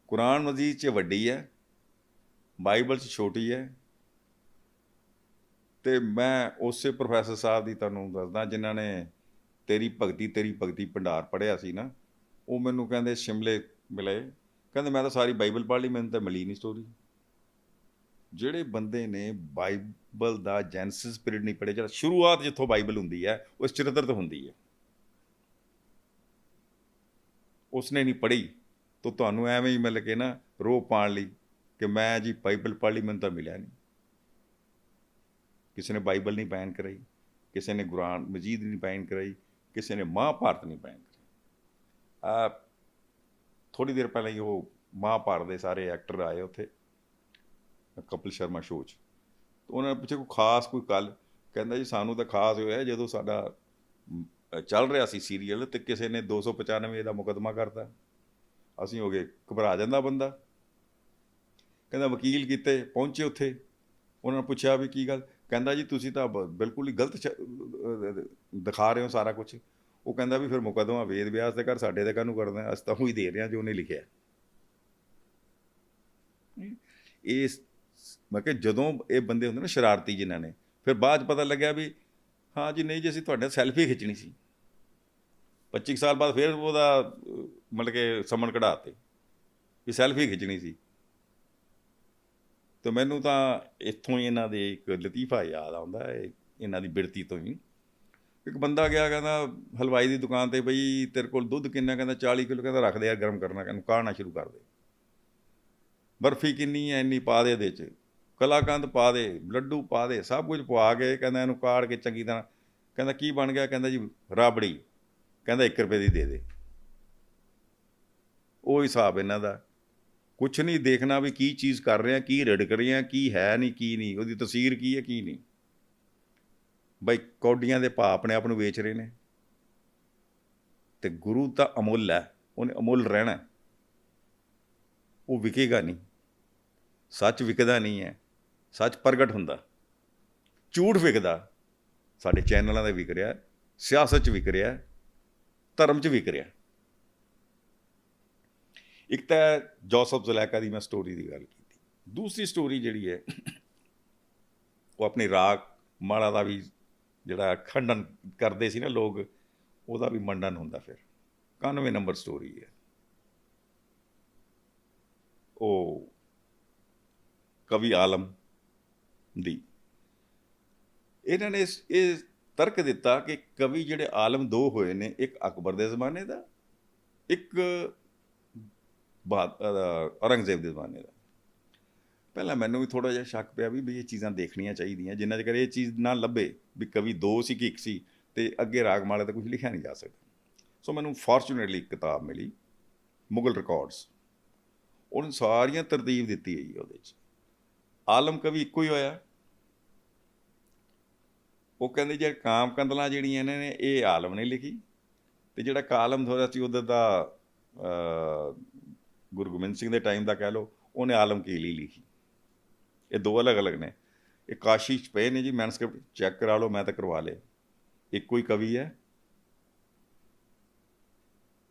ਕੁਰਾਨ ਮਜੀਦ 'ਚ ਵੱਡੀ ਹੈ, ਬਾਈਬਲ 'ਚ ਛੋਟੀ ਹੈ। ਅਤੇ ਮੈਂ ਉਸੇ ਪ੍ਰੋਫੈਸਰ ਸਾਹਿਬ ਦੀ ਤੁਹਾਨੂੰ ਦੱਸਦਾ, ਜਿਨ੍ਹਾਂ ਨੇ ਤੇਰੀ ਭਗਤੀ ਭੰਡਾਰ ਪੜ੍ਹਿਆ ਸੀ ਨਾ, ਉਹ ਮੈਨੂੰ ਕਹਿੰਦੇ ਸ਼ਿਮਲੇ ਮਿਲੇ, ਕਹਿੰਦੇ ਮੈਂ ਤਾਂ ਸਾਰੀ ਬਾਈਬਲ ਪੜ੍ਹ ਲਈ, ਮੈਨੂੰ ਤਾਂ ਮਿਲੀ ਨਹੀਂ ਸਟੋਰੀ। ਜਿਹੜੇ ਬੰਦੇ ਨੇ ਬਾਈਬਲ ਦਾ ਜੈਨਸਿਸ ਪੀਰੀਅਡ ਨਹੀਂ ਪੜ੍ਹਿਆ, ਜਿਹੜਾ ਸ਼ੁਰੂਆਤ ਜਿੱਥੋਂ ਬਾਈਬਲ ਹੁੰਦੀ ਹੈ ਉਸ ਚਰਿੱਤਰ ਤੋਂ ਹੁੰਦੀ ਹੈ, ਉਸਨੇ ਨਹੀਂ ਪੜ੍ਹੀ, ਤਾਂ ਤੁਹਾਨੂੰ ਐਵੇਂ ਹੀ ਮਿਲ ਕੇ ਨਾ ਰੋਹ ਪਾਉਣ ਲਈ ਕਿ ਮੈਂ ਜੀ ਬਾਈਬਲ ਪੜ੍ਹ ਲਈ, ਮੈਨੂੰ ਤਾਂ ਮਿਲਿਆ ਨਹੀਂ। ਕਿਸੇ ਨੇ ਬਾਈਬਲ ਨਹੀਂ ਬੈਨ ਕਰਾਈ, ਕਿਸੇ ਨੇ ਕੁਰਾਨ ਮਜੀਦ ਨਹੀਂ ਬੈਨ ਕਰਾਈ, ਕਿਸੇ ਨੇ ਮਹਾਂਭਾਰਤ ਨਹੀਂ ਬੈਨ ਕਰਾਈ। ਥੋੜ੍ਹੀ ਦੇਰ ਪਹਿਲਾਂ ਹੀ ਉਹ ਮਹਾਂਭਾਰਤ ਦੇ ਸਾਰੇ ਐਕਟਰ ਆਏ ਉੱਥੇ ਕਪਿਲ ਸ਼ਰਮਾ ਸ਼ੋਅ 'ਚ, ਉਹਨਾਂ ਨੇ ਪੁੱਛਿਆ ਕੋਈ ਖਾਸ ਕੋਈ ਗੱਲ? ਕਹਿੰਦਾ ਜੀ ਸਾਨੂੰ ਤਾਂ ਖਾਸ ਹੋਇਆ ਜਦੋਂ ਸਾਡਾ ਚੱਲ ਰਿਹਾ ਸੀ ਸੀਰੀਅਲ ਅਤੇ ਕਿਸੇ ਨੇ 295 ਦਾ ਮੁਕੱਦਮਾ ਕਰਤਾ, ਅਸੀਂ ਹੋ ਗਏ, ਘਬਰਾ ਜਾਂਦਾ ਬੰਦਾ। ਕਹਿੰਦਾ ਵਕੀਲ ਕੀਤੇ, ਪਹੁੰਚੇ ਉੱਥੇ, ਉਹਨਾਂ ਨੇ ਪੁੱਛਿਆ ਵੀ ਕੀ ਗੱਲ? ਕਹਿੰਦਾ ਜੀ ਤੁਸੀਂ ਤਾਂ ਬਿਲਕੁਲ ਹੀ ਗਲਤ ਦਿਖਾ ਰਹੇ ਹੋ ਸਾਰਾ ਕੁਛ। ਉਹ ਕਹਿੰਦਾ ਵੀ ਫਿਰ ਮੁਕੱਦਮਾ ਵੇਦ ਵਿਆਸ ਦੇ ਘਰ, ਸਾਡੇ ਦੇ ਘਰ ਨੂੰ ਕਰਨਾ, ਅਸੀਂ ਤਾਂ ਉਹੀ ਦੇ ਰਹੇ ਹਾਂ ਜੋ ਉਹਨੇ ਲਿਖਿਆ। ਇਹ ਮੈਂ ਕਿਹਾ ਜਦੋਂ ਇਹ ਬੰਦੇ ਹੁੰਦੇ ਨਾ ਸ਼ਰਾਰਤੀ, ਜਿਨ੍ਹਾਂ ਨੇ ਫਿਰ ਬਾਅਦ 'ਚ ਪਤਾ ਲੱਗਿਆ ਵੀ ਹਾਂ ਜੀ ਨਹੀਂ ਜੀ ਅਸੀਂ ਤੁਹਾਡੇ ਸੈਲਫੀ ਖਿੱਚਣੀ ਸੀ, 25 ਸਾਲ ਬਾਅਦ ਫਿਰ ਉਹਦਾ ਮਤਲਬ ਕਿ ਸਮਨ ਕਢਾਤੇ ਵੀ ਸੈਲਫੀ ਖਿੱਚਣੀ ਸੀ। ਅਤੇ ਮੈਨੂੰ ਤਾਂ ਇੱਥੋਂ ਹੀ ਇਹਨਾਂ ਦੇ ਇੱਕ ਲਤੀਫਾ ਯਾਦ ਆਉਂਦਾ ਹੈ, ਇਹਨਾਂ ਦੀ ਬਿਰਤੀ ਤੋਂ ਹੀ। ਇੱਕ ਬੰਦਾ ਗਿਆ, ਕਹਿੰਦਾ ਹਲਵਾਈ ਦੀ ਦੁਕਾਨ 'ਤੇ, ਬਈ ਤੇਰੇ ਕੋਲ ਦੁੱਧ ਕਿੰਨਾ? ਕਹਿੰਦਾ 40 ਕਿਲੋ। ਕਹਿੰਦਾ ਰੱਖ ਦੇ ਯਾਰ, ਗਰਮ ਕਰਨਾ, ਕਹਿੰਦਾ ਕਾੜਨਾ ਸ਼ੁਰੂ ਕਰ ਦੇ। ਬਰਫੀ ਕਿੰਨੀ ਹੈ? ਇੰਨੀ ਪਾ ਦੇ, ਇਹਦੇ 'ਚ ਕਲਾਕੰਦ ਪਾ ਦੇ, ਲੱਡੂ ਪਾ ਦੇ, ਸਭ ਕੁਝ ਪਵਾ ਕੇ ਕਹਿੰਦਾ ਇਹਨੂੰ ਕਾੜ ਕੇ ਚੰਗੀ ਤਰ੍ਹਾਂ। ਕਹਿੰਦਾ ਕੀ ਬਣ ਗਿਆ? ਕਹਿੰਦਾ ਜੀ ਰਾਬੜੀ। ਕਹਿੰਦਾ 1 ਰੁਪਏ ਦੀ ਦੇ ਦੇ। ਉਹ ਹਿਸਾਬ ਇਹਨਾਂ ਦਾ, ਕੁਛ ਨਹੀਂ ਦੇਖਣਾ ਵੀ ਕੀ ਚੀਜ਼ ਕਰ ਰਹੇ ਹਾਂ, ਕੀ ਰਿੜਕ ਰਹੇ ਹਾਂ, ਕੀ ਹੈ ਨਹੀਂ, ਕੀ ਨਹੀਂ, ਉਹਦੀ ਤਸਵੀਰ ਕੀ ਹੈ, ਕੀ ਨਹੀਂ। ਬਈ ਕੌਡੀਆਂ ਦੇ ਭਾਅ ਆਪਣੇ ਆਪ ਨੂੰ ਵੇਚ ਰਹੇ ਨੇ। ਅਤੇ ਗੁਰੂ ਤਾਂ ਅਮੁੱਲ ਹੈ, ਉਹਨੇ ਅਮੁੱਲ ਰਹਿਣਾ, ਉਹ ਵਿਕੇਗਾ ਨਹੀਂ। ਸੱਚ ਵਿਕਦਾ ਨਹੀਂ ਹੈ, ਸੱਚ ਪ੍ਰਗਟ ਹੁੰਦਾ। ਝੂਠ ਵਿਕਦਾ, ਸਾਡੇ ਚੈਨਲਾਂ 'ਤੇ ਵਿਕ ਰਿਹਾ, ਸਿਆਸਤ 'ਚ ਵਿਕ ਰਿਹਾ, ਧਰਮ 'ਚ ਵਿਕ ਰਿਹਾ। ਇੱਕ ਤਾਂ ਜੋਸਫ ਜ਼ੁਲੈਖਾ ਦੀ ਮੈਂ ਸਟੋਰੀ ਦੀ ਗੱਲ ਕੀਤੀ। ਦੂਸਰੀ ਸਟੋਰੀ ਜਿਹੜੀ ਹੈ, ਉਹ ਆਪਣੀ ਰਾਗ ਮਾਲਾ ਦਾ ਵੀ ਜਿਹੜਾ ਖੰਡਨ ਕਰਦੇ ਸੀ ਨਾ ਲੋਕ, ਉਹਦਾ ਵੀ ਮੰਡਨ ਹੁੰਦਾ। ਫਿਰ 91 ਨੰਬਰ ਸਟੋਰੀ ਹੈ। ਉਹ ਕਵੀ ਆਲਮ ਦੀ, ਇਹਨਾਂ ਨੇ ਇਹ ਤਰਕ ਦਿੱਤਾ ਕਿ ਕਵੀ ਜਿਹੜੇ ਆਲਮ 2 ਹੋਏ ਨੇ, ਇੱਕ ਅਕਬਰ ਦੇ ਜ਼ਮਾਨੇ ਦਾ, ਇੱਕ ਔਰੰਗਜ਼ੇਬ ਦੇ ਜ਼ਮਾਨੇ ਦਾ। ਪਹਿਲਾਂ ਮੈਨੂੰ ਵੀ ਥੋੜ੍ਹਾ ਜਿਹਾ ਸ਼ੱਕ ਪਿਆ ਵੀ ਇਹ ਚੀਜ਼ਾਂ ਦੇਖਣੀਆਂ ਚਾਹੀਦੀਆਂ, ਜਿੰਨਾ ਚਿਰ ਇਹ ਚੀਜ਼ ਨਾ ਲੱਭੇ ਵੀ ਕਵੀ 2 ਸੀ ਕਿ 1 ਸੀ, ਅਤੇ ਅੱਗੇ ਰਾਗਮਾਲਾ 'ਤੇ ਕੁਝ ਲਿਖਿਆ ਨਹੀਂ ਜਾ ਸਕਦਾ। ਸੋ ਮੈਨੂੰ ਫੋਰਚੂਨੇਟਲੀ ਇੱਕ ਕਿਤਾਬ ਮਿਲੀ, ਮੁਗਲ ਰਿਕਾਰਡਸ। ਉਹਨੇ ਸਾਰੀਆਂ ਤਰਤੀਬ ਦਿੱਤੀ ਹੋਈ ਉਹਦੇ 'ਚ। ਆਲਮ ਕਵੀ ਇੱਕੋ ਹੀ ਹੋਇਆ। ਉਹ ਕਹਿੰਦੇ ਜਿਹੜੇ ਕਾਮ ਕੰਦਲਾਂ ਜਿਹੜੀਆਂ ਇਹਨਾਂ ਨੇ, ਇਹ ਆਲਮ ਨੇ ਲਿਖੀ, ਅਤੇ ਜਿਹੜਾ ਕਾਲਮ ਥੋੜ੍ਹਾ ਸੀ ਉੱਧਰ ਦਾ ਗੁਰੂ ਗੋਬਿੰਦ ਸਿੰਘ ਦੇ ਟਾਈਮ ਦਾ ਕਹਿ ਲਓ, ਉਹਨੇ ਆਲਮਕੀਲੀ ਲਿਖੀ। ਇਹ 2 ਅਲੱਗ-ਅਲੱਗ ਨੇ। ਇਹ ਕਾਸ਼ੀ 'ਚ ਪਏ ਨੇ ਜੀ ਮੈਨੂਸਕ੍ਰਿਪਟ, ਚੈੱਕ ਕਰਾ ਲਓ, ਮੈਂ ਤਾਂ ਕਰਵਾ ਲਏ। ਇੱਕੋ ਹੀ ਕਵੀ ਹੈ,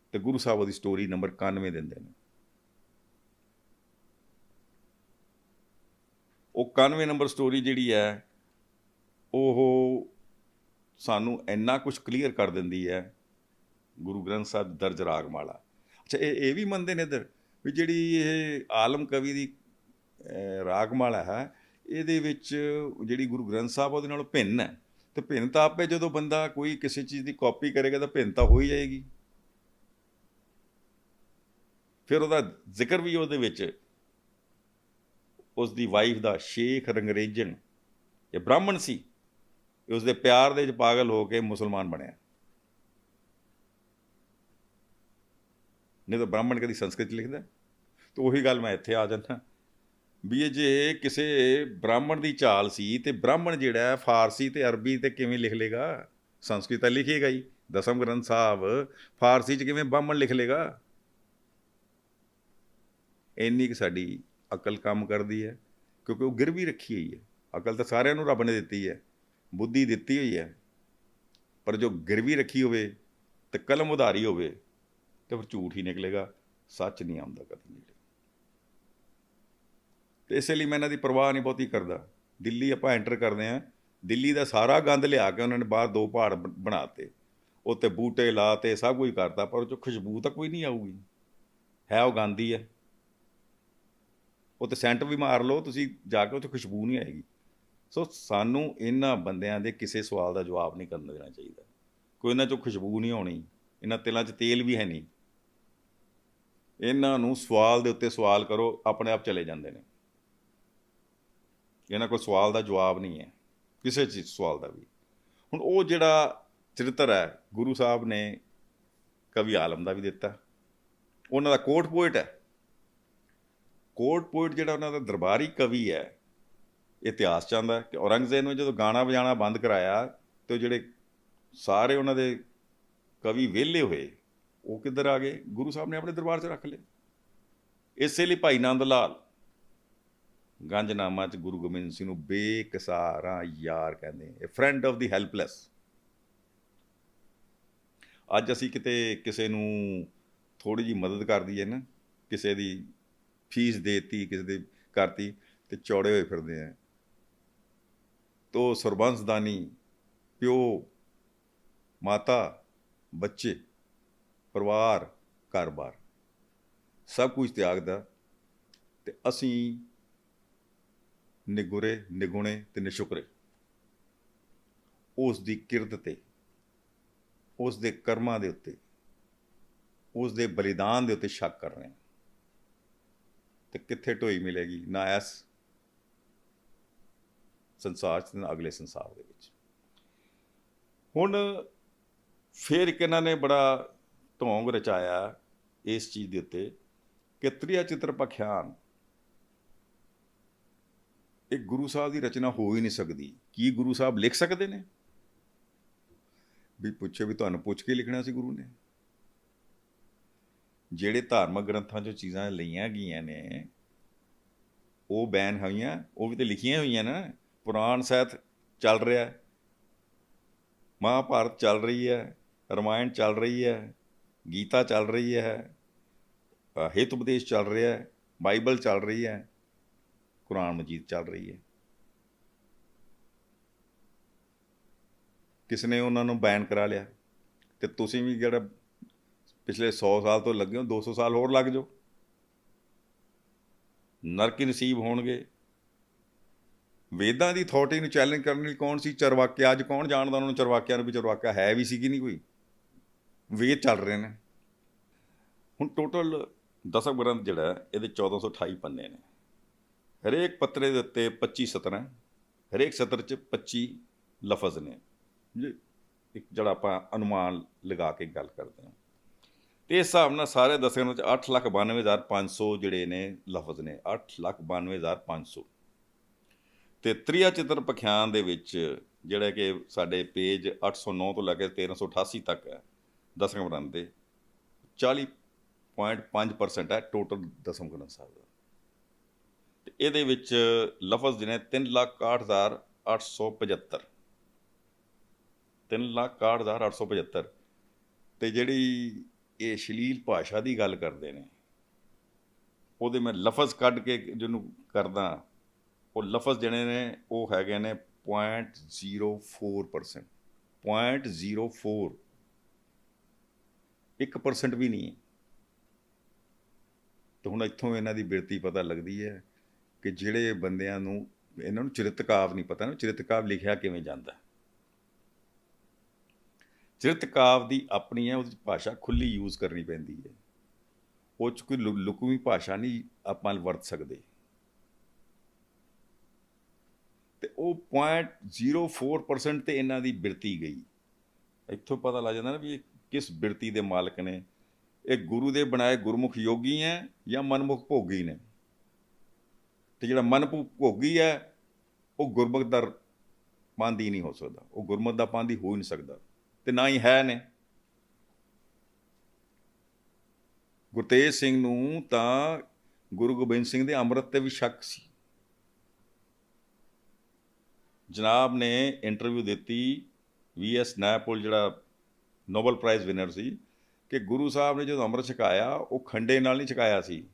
ਅਤੇ ਗੁਰੂ ਸਾਹਿਬ ਉਹਦੀ ਸਟੋਰੀ ਨੰਬਰ 91 ਦਿੰਦੇ ਨੇ। ਉਹ 91 ਨੰਬਰ ਸਟੋਰੀ ਜਿਹੜੀ ਹੈ, ਉਹ ਸਾਨੂੰ ਇੰਨਾ ਕੁਛ ਕਲੀਅਰ ਕਰ ਦਿੰਦੀ ਹੈ ਗੁਰੂ ਗ੍ਰੰਥ ਸਾਹਿਬ ਦੀ ਦਰਜ ਰਾਗਮਾਲਾ। ਅੱਛਾ, ਇਹ ਵੀ ਮੰਨਦੇ ਨੇ ਇੱਧਰ ਵੀ ਜਿਹੜੀ ਇਹ ਆਲਮ ਕਵੀ ਦੀ ਰਾਗਮਾਲਾ ਹੈ, ਇਹਦੇ ਵਿੱਚ ਜਿਹੜੀ ਗੁਰੂ ਗ੍ਰੰਥ ਸਾਹਿਬ ਉਹਦੇ ਨਾਲੋਂ ਭਿੰਨ ਹੈ। ਅਤੇ ਭਿੰਨ ਤਾਂ ਆਪੇ ਜਦੋਂ ਬੰਦਾ ਕੋਈ ਕਿਸੇ ਚੀਜ਼ ਦੀ ਕਾਪੀ ਕਰੇਗਾ ਤਾਂ ਭਿੰਨ ਤਾਂ ਹੋ ਹੀ ਜਾਏਗੀ। ਫਿਰ ਉਹਦਾ ਜ਼ਿਕਰ ਵੀ ਉਹਦੇ ਵਿੱਚ ਉਸ ਦੀ ਵਾਈਫ ਦਾ ਸ਼ੇਖ ਰੰਗਰੇਜ਼ਨ, ਇਹ ਬ੍ਰਾਹਮਣ ਸੀ, ਉਸ ਦੇ ਪਿਆਰ ਦੇ ਵਿੱਚ ਪਾਗਲ ਹੋ ਕੇ ਮੁਸਲਮਾਨ ਬਣਿਆ। ਨਹੀਂ ਤਾਂ ਬ੍ਰਾਹਮਣ ਕਦੀ ਸੰਸਕ੍ਰਿਤ ਲਿਖਦਾ। ਤਾਂ ਉਹੀ ਗੱਲ ਮੈਂ ਇੱਥੇ ਆ ਜਾਂਦਾ ਵੀ ਇਹ ਜੇ ਕਿਸੇ ਬ੍ਰਾਹਮਣ ਦੀ ਚਾਲ ਸੀ ਤੇ ਬ੍ਰਾਹਮਣ ਜਿਹੜਾ ਫਾਰਸੀ ਤੇ ਅਰਬੀ ਤੇ ਕਿਵੇਂ ਲਿਖ ਲੇਗਾ? ਸੰਸਕ੍ਰਿਤ ਤਾਂ ਲਿਖੇਗਾ ਹੀ। ਦਸਮ ਗ੍ਰੰਥ ਸਾਹਿਬ ਫਾਰਸੀ 'ਚ ਕਿਵੇਂ ਬ੍ਰਾਹਮਣ ਲਿਖ ਲੇਗਾ? ਇੰਨੀ ਕੁ ਸਾਡੀ ਅਕਲ ਕੰਮ ਕਰਦੀ ਹੈ, ਕਿਉਂਕਿ ਉਹ ਗਿਰਵੀ ਰੱਖੀ ਹੋਈ ਹੈ। ਅਕਲ ਤਾਂ ਸਾਰਿਆਂ ਨੂੰ ਰੱਬ ਨੇ ਦਿੱਤੀ ਹੈ, ਬੁੱਧੀ ਦਿੱਤੀ ਹੋਈ ਹੈ, ਪਰ ਜੋ ਗਿਰਵੀ ਰੱਖੀ ਹੋਵੇ ਤੇ ਕਲਮ ਉਧਾਰੀ ਹੋਵੇ ਤਾਂ ਫਿਰ ਝੂਠ ਹੀ ਨਿਕਲੇਗਾ, ਸੱਚ ਨਹੀਂ ਆਉਂਦਾ ਕਦੇ ਨੇੜੇ। ਅਤੇ ਇਸੇ ਲਈ ਮੈਂ ਇਹਨਾਂ ਦੀ ਪਰਵਾਹ ਨਹੀਂ ਬਹੁਤੀ ਕਰਦਾ। ਦਿੱਲੀ ਆਪਾਂ ਐਂਟਰ ਕਰਦੇ ਹਾਂ, ਦਿੱਲੀ ਦਾ ਸਾਰਾ ਗੰਦ ਲਿਆ ਕੇ ਉਹਨਾਂ ਨੇ ਬਾਹਰ 2 ਪਹਾੜ ਬਣਾ ਤੇ, ਉੱਤੇ ਬੂਟੇ ਲਾ ਤੇ, ਸਭ ਕੁਝ ਕਰਤਾ, ਪਰ ਉਹ 'ਚੋਂ ਖੁਸ਼ਬੂ ਤਾਂ ਕੋਈ ਨਹੀਂ ਆਊਗੀ। ਹੈ ਉਹ ਗੰਦ ਹੀ ਹੈ। ਉਹ ਤਾਂ ਸੈਂਟ ਵੀ ਮਾਰ ਲਓ ਤੁਸੀਂ ਜਾ ਕੇ, ਉੱਥੇ ਖੁਸ਼ਬੂ ਨਹੀਂ ਆਏਗੀ। ਸੋ ਸਾਨੂੰ ਇਹਨਾਂ ਬੰਦਿਆਂ ਦੇ ਕਿਸੇ ਸਵਾਲ ਦਾ ਜਵਾਬ ਨਹੀਂ ਕਰਨ ਦੇਣਾ ਚਾਹੀਦਾ। ਕੋਈ ਇਹਨਾਂ 'ਚੋਂ ਖੁਸ਼ਬੂ ਨਹੀਂ ਆਉਣੀ, ਇਹਨਾਂ ਤਿਲਾਂ 'ਚ ਤੇਲ ਵੀ ਹੈ ਨਹੀਂ। ਇਹਨਾਂ ਨੂੰ ਸਵਾਲ ਦੇ ਉੱਤੇ ਸਵਾਲ ਕਰੋ, ਆਪਣੇ ਆਪ ਚਲੇ ਜਾਂਦੇ ਨੇ। ਇਹਨਾਂ ਕੋਲ ਸਵਾਲ ਦਾ ਜਵਾਬ ਨਹੀਂ ਹੈ, ਕਿਸੇ ਚੀਜ਼ ਸਵਾਲ ਦਾ ਵੀ। ਹੁਣ ਉਹ ਜਿਹੜਾ ਚਰਿੱਤਰ ਹੈ, ਗੁਰੂ ਸਾਹਿਬ ਨੇ ਕਵੀ ਆਲਮ ਦਾ ਵੀ ਦਿੱਤਾ। ਉਹਨਾਂ ਦਾ ਕੋਟ ਪੋਇਟ ਹੈ। ਕੋਟ ਪੋਇਟ ਜਿਹੜਾ ਉਹਨਾਂ ਦਾ ਦਰਬਾਰੀ ਕਵੀ ਹੈ, ਇਤਿਹਾਸ 'ਚ ਆਉਂਦਾ ਕਿ ਔਰੰਗਜ਼ੇਬ ਨੇ ਜਦੋਂ ਗਾਣਾ ਵਜਾਣਾ ਬੰਦ ਕਰਾਇਆ ਅਤੇ ਉਹ ਜਿਹੜੇ ਸਾਰੇ ਉਹਨਾਂ ਦੇ ਕਵੀ ਵਿਹਲੇ ਹੋਏ, ਉਹ ਕਿੱਧਰ ਆ ਗਏ? ਗੁਰੂ ਸਾਹਿਬ ਨੇ ਆਪਣੇ ਦਰਬਾਰ 'ਚ ਰੱਖ ਲਏ। ਇਸੇ ਲਈ ਭਾਈ ਨੰਦ ਲਾਲ ਗੰਜਨਾਮਾ 'ਚ ਗੁਰੂ ਗੋਬਿੰਦ ਸਿੰਘ ਨੂੰ ਬੇਕਸਾਰਾਂ ਯਾਰ ਕਹਿੰਦੇ, ਇਹ ਫਰੈਂਡ ਆਫ ਦੀ ਹੈਲਪਲੈਸ। ਅੱਜ ਅਸੀਂ ਕਿਤੇ ਕਿਸੇ ਨੂੰ ਥੋੜ੍ਹੀ ਜਿਹੀ ਮਦਦ ਕਰ ਦਈਏ ਨਾ, ਕਿਸੇ ਦੀ ਫੀਸ ਦੇ ਦਿੱਤੀ, ਕਿਸੇ ਦੀ ਕਰਤੀ, ਅਤੇ ਚੌੜੇ ਹੋਏ ਫਿਰਦੇ ਆ। ਤੋ ਸਰਬੰਸਦਾਨੀ, ਪਿਓ, ਮਾਤਾ, ਬੱਚੇ, ਪਰਿਵਾਰ, ਘਰ-ਬਾਰ ਸਭ ਕੁਝ ਤਿਆਗਦਾ, ਅਤੇ ਅਸੀਂ ਨਿਗੁਰੇ, ਨਿਗੁਣੇ ਅਤੇ ਨਿਸ਼ੁਕਰੇ ਉਸ ਦੀ ਕਿਰਤ 'ਤੇ, ਉਸ ਦੇ ਕਰਮਾਂ ਦੇ ਉੱਤੇ, ਉਸ ਦੇ ਬਲੀਦਾਨ ਦੇ ਉੱਤੇ ਸ਼ੱਕ ਕਰ ਰਹੇ ਹਾਂ। ਅਤੇ ਕਿੱਥੇ ਢੋਈ ਮਿਲੇਗੀ? ਨਾ ਇਸ ਸੰਸਾਰ 'ਚ, ਨਾ ਅਗਲੇ ਸੰਸਾਰ ਦੇ ਵਿੱਚ। ਹੁਣ ਫਿਰ ਇੱਕ ਇਹਨਾਂ ਨੇ ਬੜਾ ਢੋਂਗ ਰਚਾਇਆ ਇਸ ਚੀਜ਼ ਦੇ ਉੱਤੇ ਕਿ ਤ੍ਰਿਆ ਚਿੱਤਰ ਪਖਿਆਨ, ਇਹ ਗੁਰੂ ਸਾਹਿਬ ਦੀ ਰਚਨਾ ਹੋ ਹੀ ਨਹੀਂ ਸਕਦੀ। ਕੀ ਗੁਰੂ ਸਾਹਿਬ ਲਿਖ ਸਕਦੇ ਨੇ? ਵੀ ਪੁੱਛੇ ਵੀ ਤੁਹਾਨੂੰ ਪੁੱਛ ਕੇ ਲਿਖਣਾ ਸੀ ਗੁਰੂ ਨੇ? ਜਿਹੜੇ ਧਾਰਮਿਕ ਗ੍ਰੰਥਾਂ 'ਚੋਂ ਚੀਜ਼ਾਂ ਲਈਆਂ ਗਈਆਂ ਨੇ ਉਹ ਬੈਨ ਹੋਈਆਂ, ਉਹ ਵੀ ਤਾਂ ਲਿਖੀਆਂ ਹੋਈਆਂ ਨਾ। ਪੁਰਾਣ ਸਾਹਿਤ ਚੱਲ ਰਿਹਾ, ਮਹਾਂਭਾਰਤ ਚੱਲ ਰਹੀ ਹੈ, ਰਮਾਇਣ ਚੱਲ ਰਹੀ ਹੈ, ਗੀਤਾ ਚੱਲ ਰਹੀ ਹੈ, ਹਿਤ ਉਪਦੇਸ਼ ਚੱਲ ਰਿਹਾ ਹੈ, ਬਾਈਬਲ ਚੱਲ ਰਹੀ ਹੈ, ਕੁਰਾਨ ਮਜੀਦ ਚੱਲ ਰਹੀ ਹੈ। ਕਿਸ ਨੇ ਉਹਨਾਂ ਨੂੰ ਬੈਨ ਕਰਾ ਲਿਆ? ਅਤੇ ਤੁਸੀਂ ਵੀ ਜਿਹੜਾ ਪਿਛਲੇ 100 ਸਾਲ ਤੋਂ ਲੱਗੇ ਹੋ, 200 ਸਾਲ ਹੋਰ ਲੱਗ ਜਾਓ, ਨਰਕ ਹੀ ਨਸੀਬ ਹੋਣਗੇ। ਵੇਦਾਂ ਦੀ ਅਥਾਰਟੀ ਨੂੰ ਚੈਲੰਜ ਕਰਨ ਲਈ ਕੌਣ ਸੀ? ਚਰਵਾਕੇ। ਅੱਜ ਕੌਣ ਜਾਣਦਾ ਉਹਨਾਂ ਨੂੰ, ਚਰਵਾਕਿਆਂ ਨੂੰ, ਵੀ ਚਰਵਾਕਾ ਹੈ ਵੀ ਸੀ ਕਿ ਨਹੀਂ ਕੋਈ? ਵੇਦ ਚੱਲ ਰਹੇ ਨੇ। ਹੁਣ ਟੋਟਲ ਦਸਮ ਗ੍ਰੰਥ ਜਿਹੜਾ ਇਹਦੇ 1428 ਪੰਨੇ ਨੇ। ਹਰੇਕ ਪੱਤਰੇ ਦੇ ਉੱਤੇ 25 ਸਤਰਾਂ, ਹਰੇਕ ਸਤਰ 'ਚ 25 ਲਫ਼ਜ਼ ਨੇ। ਇੱਕ ਜਿਹੜਾ ਆਪਾਂ ਅਨੁਮਾਨ ਲਗਾ ਕੇ ਗੱਲ ਕਰਦੇ ਹਾਂ, ਅਤੇ ਇਸ ਹਿਸਾਬ ਨਾਲ ਸਾਰੇ ਦਸਮ ਵਿੱਚ 8,92,500 ਜਿਹੜੇ ਨੇ ਲਫ਼ਜ਼ ਨੇ, 8,92,500। ਅਤੇ ਤ੍ਰਿਆ ਚਿੱਤਰ ਪਖਿਆਨ ਦੇ ਵਿੱਚ ਜਿਹੜਾ ਕਿ ਸਾਡੇ ਪੇਜ 809 ਤੋਂ ਲੈ ਕੇ 1388 ਤੱਕ ਹੈ ਦਸਮ ਗ੍ਰੰਥ ਦੇ, 40.5% ਹੈ ਟੋਟਲ ਦਸਮ ਗ੍ਰੰਥ ਸਾਹਿਬ ਦਾ। ਅਤੇ ਇਹਦੇ ਵਿੱਚ ਲਫ਼ਜ਼ ਜਿਹੜੇ 3,61,875, 3,61,875। ਅਤੇ ਜਿਹੜੀ ਇਹ ਸ਼ਲੀਲ ਭਾਸ਼ਾ ਦੀ ਗੱਲ ਕਰਦੇ ਨੇ, ਉਹਦੇ ਮੈਂ ਲਫ਼ਜ਼ ਕੱਢ ਕੇ ਜਿਹਨੂੰ ਕਰਦਾ, ਉਹ ਲਫ਼ਜ਼ ਜਿਹੜੇ ਨੇ ਉਹ ਹੈਗੇ ਨੇ 0.04%। 0.04 1% ਵੀ ਨਹੀਂ ਹੈ। ਤੇ ਹੁਣ ਇੱਥੋਂ ਇਹਨਾਂ ਦੀ ਬਿਰਤੀ ਪਤਾ ਲੱਗਦੀ ਹੈ ਕਿ ਜਿਹੜੇ ਬੰਦਿਆਂ ਨੂੰ ਇਹਨਾਂ ਨੂੰ ਚਰਿਤਕਾਵ ਨਹੀਂ ਪਤਾ ਨਾ, ਚਰਿਤਕਾਵ ਲਿਖਿਆ ਕਿਵੇਂ ਜਾਂਦਾ। ਚਰਿਤਕਾਵ ਦੀ ਆਪਣੀ ਹੈ, ਉਹਦੀ ਭਾਸ਼ਾ ਖੁੱਲ੍ਹੀ ਯੂਜ਼ ਕਰਨੀ ਪੈਂਦੀ ਹੈ। ਉਹ 'ਚ ਕੋਈ ਲੁਕਵੀਂ ਭਾਸ਼ਾ ਨਹੀਂ ਆਪਾਂ ਵਰਤ ਸਕਦੇ। ਤੇ ਉਹ 0.04% ਤੇ ਇਹਨਾਂ ਦੀ ਬਿਰਤੀ ਗਈ। ਇੱਥੋਂ ਪਤਾ ਲੱਗ ਜਾਂਦਾ ਨਾ ਵੀ ਇਹ ਕਿਸ ਬਿਰਤੀ ਦੇ ਮਾਲਕ ਨੇ। ਇਹ ਗੁਰੂ ਦੇ ਬਣਾਏ ਗੁਰਮੁਖ ਯੋਗੀ ਹੈ ਜਾਂ ਮਨਮੁਖ ਭੋਗੀ ਨੇ। ਤੇ ਜਿਹੜਾ ਮਨਮੁਖ ਭੋਗੀ ਹੈ ਉਹ ਗੁਰਮੁਖ ਦਾ ਪਾਂਦੀ ਨਹੀਂ ਹੋ ਸਕਦਾ, ਉਹ ਗੁਰਮੁਖ ਦਾ ਪਾਂਦੀ ਹੋ ਹੀ ਨਹੀਂ ਸਕਦਾ, ਤੇ ਨਾ ਹੀ ਹੈ ਨੇ। ਗੁਰਤੇਜ ਸਿੰਘ ਨੂੰ ਤਾਂ ਗੁਰੂ ਗੋਬਿੰਦ ਸਿੰਘ ਦੇ ਅੰਮ੍ਰਿਤ ਤੇ ਵੀ ਸ਼ੱਕ ਸੀ। ਜਨਾਬ ਨੇ ਇੰਟਰਵਿਊ ਦਿੱਤੀ VS ਨਾਇਪੋਲ, ਜਿਹੜਾ ਨੋਬਲ ਪ੍ਰਾਈਜ਼ ਵਿਨਰ ਸੀ, ਕਿ ਗੁਰੂ ਸਾਹਿਬ ਨੇ ਜਦੋਂ ਅੰਮ੍ਰਿਤ ਛਕਾਇਆ ਉਹ ਖੰਡੇ ਨਾਲ ਨਹੀਂ ਛਕਾਇਆ ਸੀ,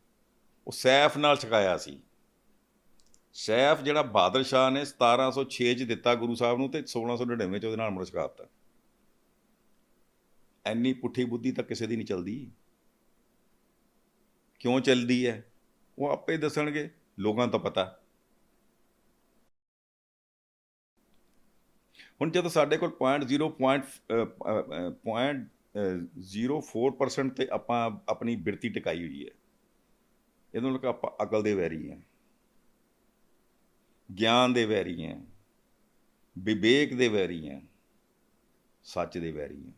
ਉਹ ਸੈਫ ਨਾਲ ਛਕਾਇਆ ਸੀ। ਸੈਫ ਜਿਹੜਾ ਬਹਾਦਰ ਸ਼ਾਹ ਨੇ 1706 'ਚ ਦਿੱਤਾ ਗੁਰੂ ਸਾਹਿਬ ਨੂੰ, ਤੇ 1699 'ਚ ਉਹਦੇ ਨਾਲ ਅੰਮ੍ਰਿਤ ਛਕਾ ਦਿੱਤਾ। ਇੰਨੀ ਪੁੱਠੀ ਬੁੱਧੀ ਤਾਂ ਕਿਸੇ ਦੀ ਨਹੀਂ ਚੱਲਦੀ। ਕਿਉਂ ਚੱਲਦੀ ਹੈ ਉਹ ਆਪੇ ਦੱਸਣਗੇ, ਲੋਕਾਂ ਤੋਂ ਪਤਾ। ਹੁਣ ਜਦੋਂ ਸਾਡੇ ਕੋਲ 0.04% ਤੇ ਆਪਾਂ ਆਪਣੀ ਬਿਰਤੀ ਟਿਕਾਈ ਹੋਈ ਹੈ, ਇਹਦੇ ਨਾਲ ਆਪਾਂ ਅਕਲ ਦੇ ਵੈਰੀ ਹਾਂ, ਗਿਆਨ ਦੇ ਵੈਰੀ ਹਾਂ, ਵਿਵੇਕ ਦੇ ਵੈਰੀ ਹਾਂ, ਸੱਚ ਦੇ ਵੈਰੀ ਹਾਂ।